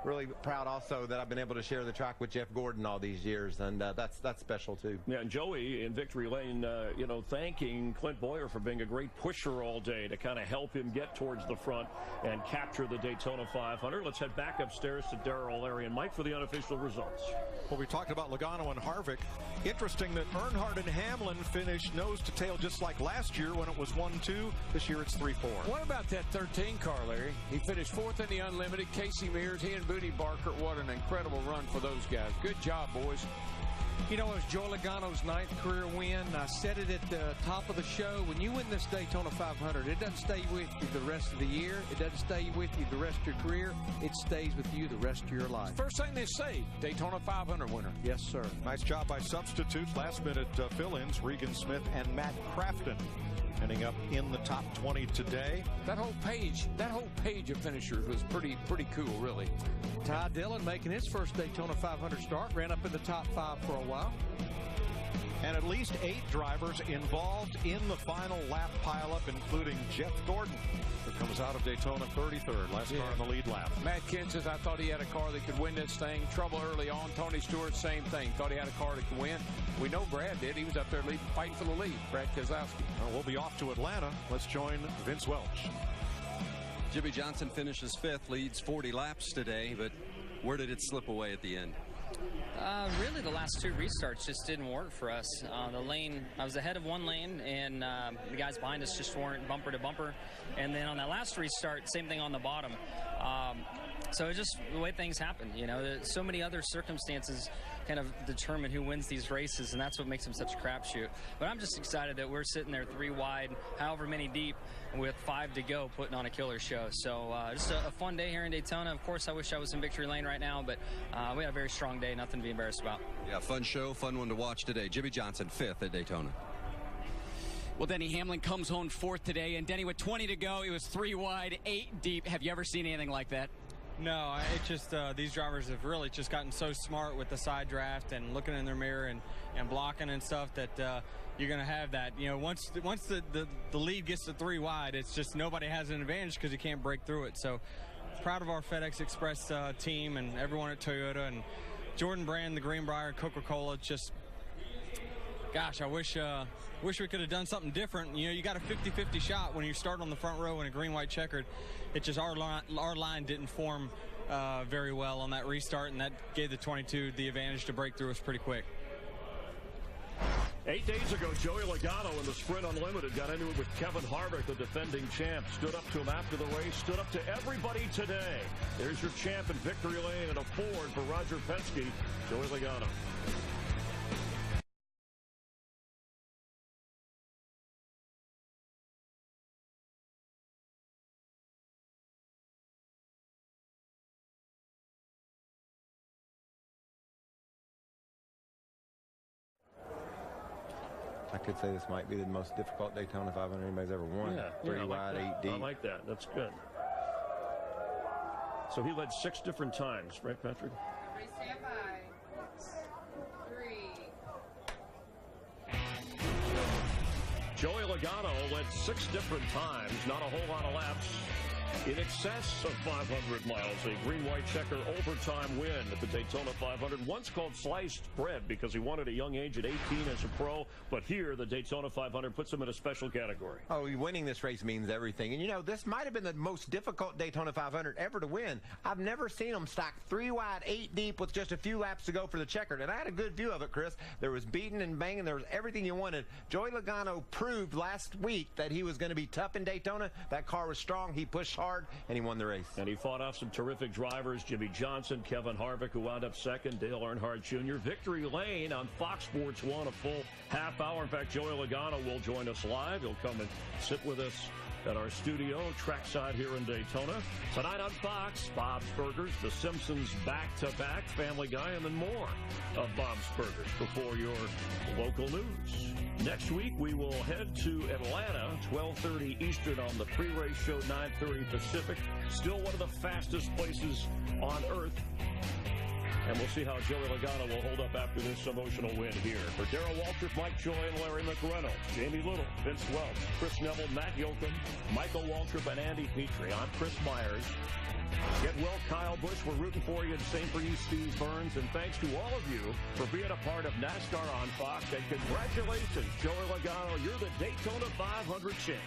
really proud also that I've been able to share the track with Jeff Gordon all these years, and that's special too. Yeah, and Joey in victory lane, you know, thanking Clint Boyer for being a great pusher all day to kind of help him get towards the front and capture the Daytona 500. Let's head back upstairs to Darrell, Larry, and Mike for the unofficial results. Well, we talked about Logano and Harvick. Interesting that Earnhardt and Hamlin finished nose to tail just like last year when it was 1-2. This year it's 3-4. What about that 13 car, Larry? He finished 4th in the Unlimited. Casey Mears, he and Booty Barker, what an incredible run for those guys. Good job, boys. You know, it was Joey Logano's 9th career win. I said it at the top of the show. When you win this Daytona 500, it doesn't stay with you the rest of the year. It doesn't stay with you the rest of your career. It stays with you the rest of your life. First thing they say, Daytona 500 winner. Yes, sir. Nice job by substitutes. Last-minute fill-ins, Regan Smith and Matt Crafton ending up in the top 20 today. That whole page of finishers was pretty cool, really. Ty Dillon making his first Daytona 500 start, ran up in the top 5 for a while. And at least 8 drivers involved in the final lap pileup, including Jeff Gordon, who comes out of Daytona 33rd, last car in the lead lap. Matt Kenseth, I thought he had a car that could win this thing. Trouble early on. Tony Stewart, same thing. Thought he had a car that could win. We know Brad did. He was up there fighting for the lead. Brad Keselowski. Well, we'll be off to Atlanta. Let's join Vince Welch. Jimmy Johnson finishes 5th, leads 40 laps today, but where did it slip away at the end? Really, the last 2 restarts just didn't work for us. The lane, I was ahead of one lane, and the guys behind us just weren't bumper to bumper. And then on that last restart, same thing on the bottom. So it's just the way things happen. You know, there's so many other circumstances kind of determine who wins these races, and that's what makes them such a crapshoot. But I'm just excited that we're sitting there 3 wide, however many deep, with 5 to go, putting on a killer show. So just a fun day here in Daytona. Of course, I wish I was in victory lane right now, but we had a very strong day, nothing to be embarrassed about. Yeah, fun show, fun one to watch today. Jimmy Johnson, 5th at Daytona. Well, Denny Hamlin comes home 4th today, and Denny, with 20 to go, he was 3 wide, 8 deep. Have you ever seen anything like that? No, it's just these drivers have really just gotten so smart with the side draft and looking in their mirror and blocking and stuff that you're going to have that. You know, once the lead gets to 3 wide, it's just nobody has an advantage because you can't break through it. So proud of our FedEx Express team and everyone at Toyota and Jordan Brand, the Greenbrier, Coca-Cola. Just, gosh, I wish we could have done something different. You know, you got a 50-50 shot when you start on the front row in a green-white checkered. It just our line didn't form very well on that restart, and that gave the 22 the advantage to break through us pretty quick. 8 days ago, Joey Logano in the Sprint Unlimited got into it with Kevin Harvick, the defending champ. Stood up to him after the race, stood up to everybody today. There's your champ in victory lane and a Ford for Roger Penske, Joey Logano. I could say this might be the most difficult Daytona 500 anybody's ever won. Yeah, 3 wide, 8 deep. I like that. That's good. So he led 6 different times, right, Patrick? Stand by. 3. Joey Logano led 6 different times. Not a whole lot of laps. in excess of 500 miles. A green-white checker overtime win at the Daytona 500. Once called sliced bread because he won at a young age at 18 as a pro. But here, the Daytona 500 puts him in a special category. Oh, winning this race means everything. And, you know, this might have been the most difficult Daytona 500 ever to win. I've never seen him stack 3 wide, 8 deep with just a few laps to go for the checkered. And I had a good view of it, Chris. There was beating and banging. There was everything you wanted. Joey Logano proved last week that he was going to be tough in Daytona. That car was strong. He pushed hard, and he won the race. And he fought off some terrific drivers. Jimmy Johnson, Kevin Harvick, who wound up second, Dale Earnhardt Jr. Victory Lane on Fox Sports 1, a full half hour. In fact, Joey Logano will join us live. He'll come and sit with us at our studio trackside here in Daytona. Tonight on Fox, Bob's Burgers, The Simpsons back-to-back, Family Guy, and then more of Bob's Burgers before your local news. Next week, we will head to Atlanta, 12:30 Eastern on the pre-race show, 9:30 Pacific. Still one of the fastest places on Earth. And we'll see how Joey Logano will hold up after this emotional win here. For Darrell Waltrip, Mike Joy, and Larry McReynolds, Jamie Little, Vince Welch, Chris Neville, Matt Yoakum, Michael Waltrip, and Andy Petrie. I'm Chris Myers. Get well, Kyle Busch. We're rooting for you, and same for you, Steve Burns. And thanks to all of you for being a part of NASCAR on Fox. And congratulations, Joey Logano. You're the Daytona 500 champ.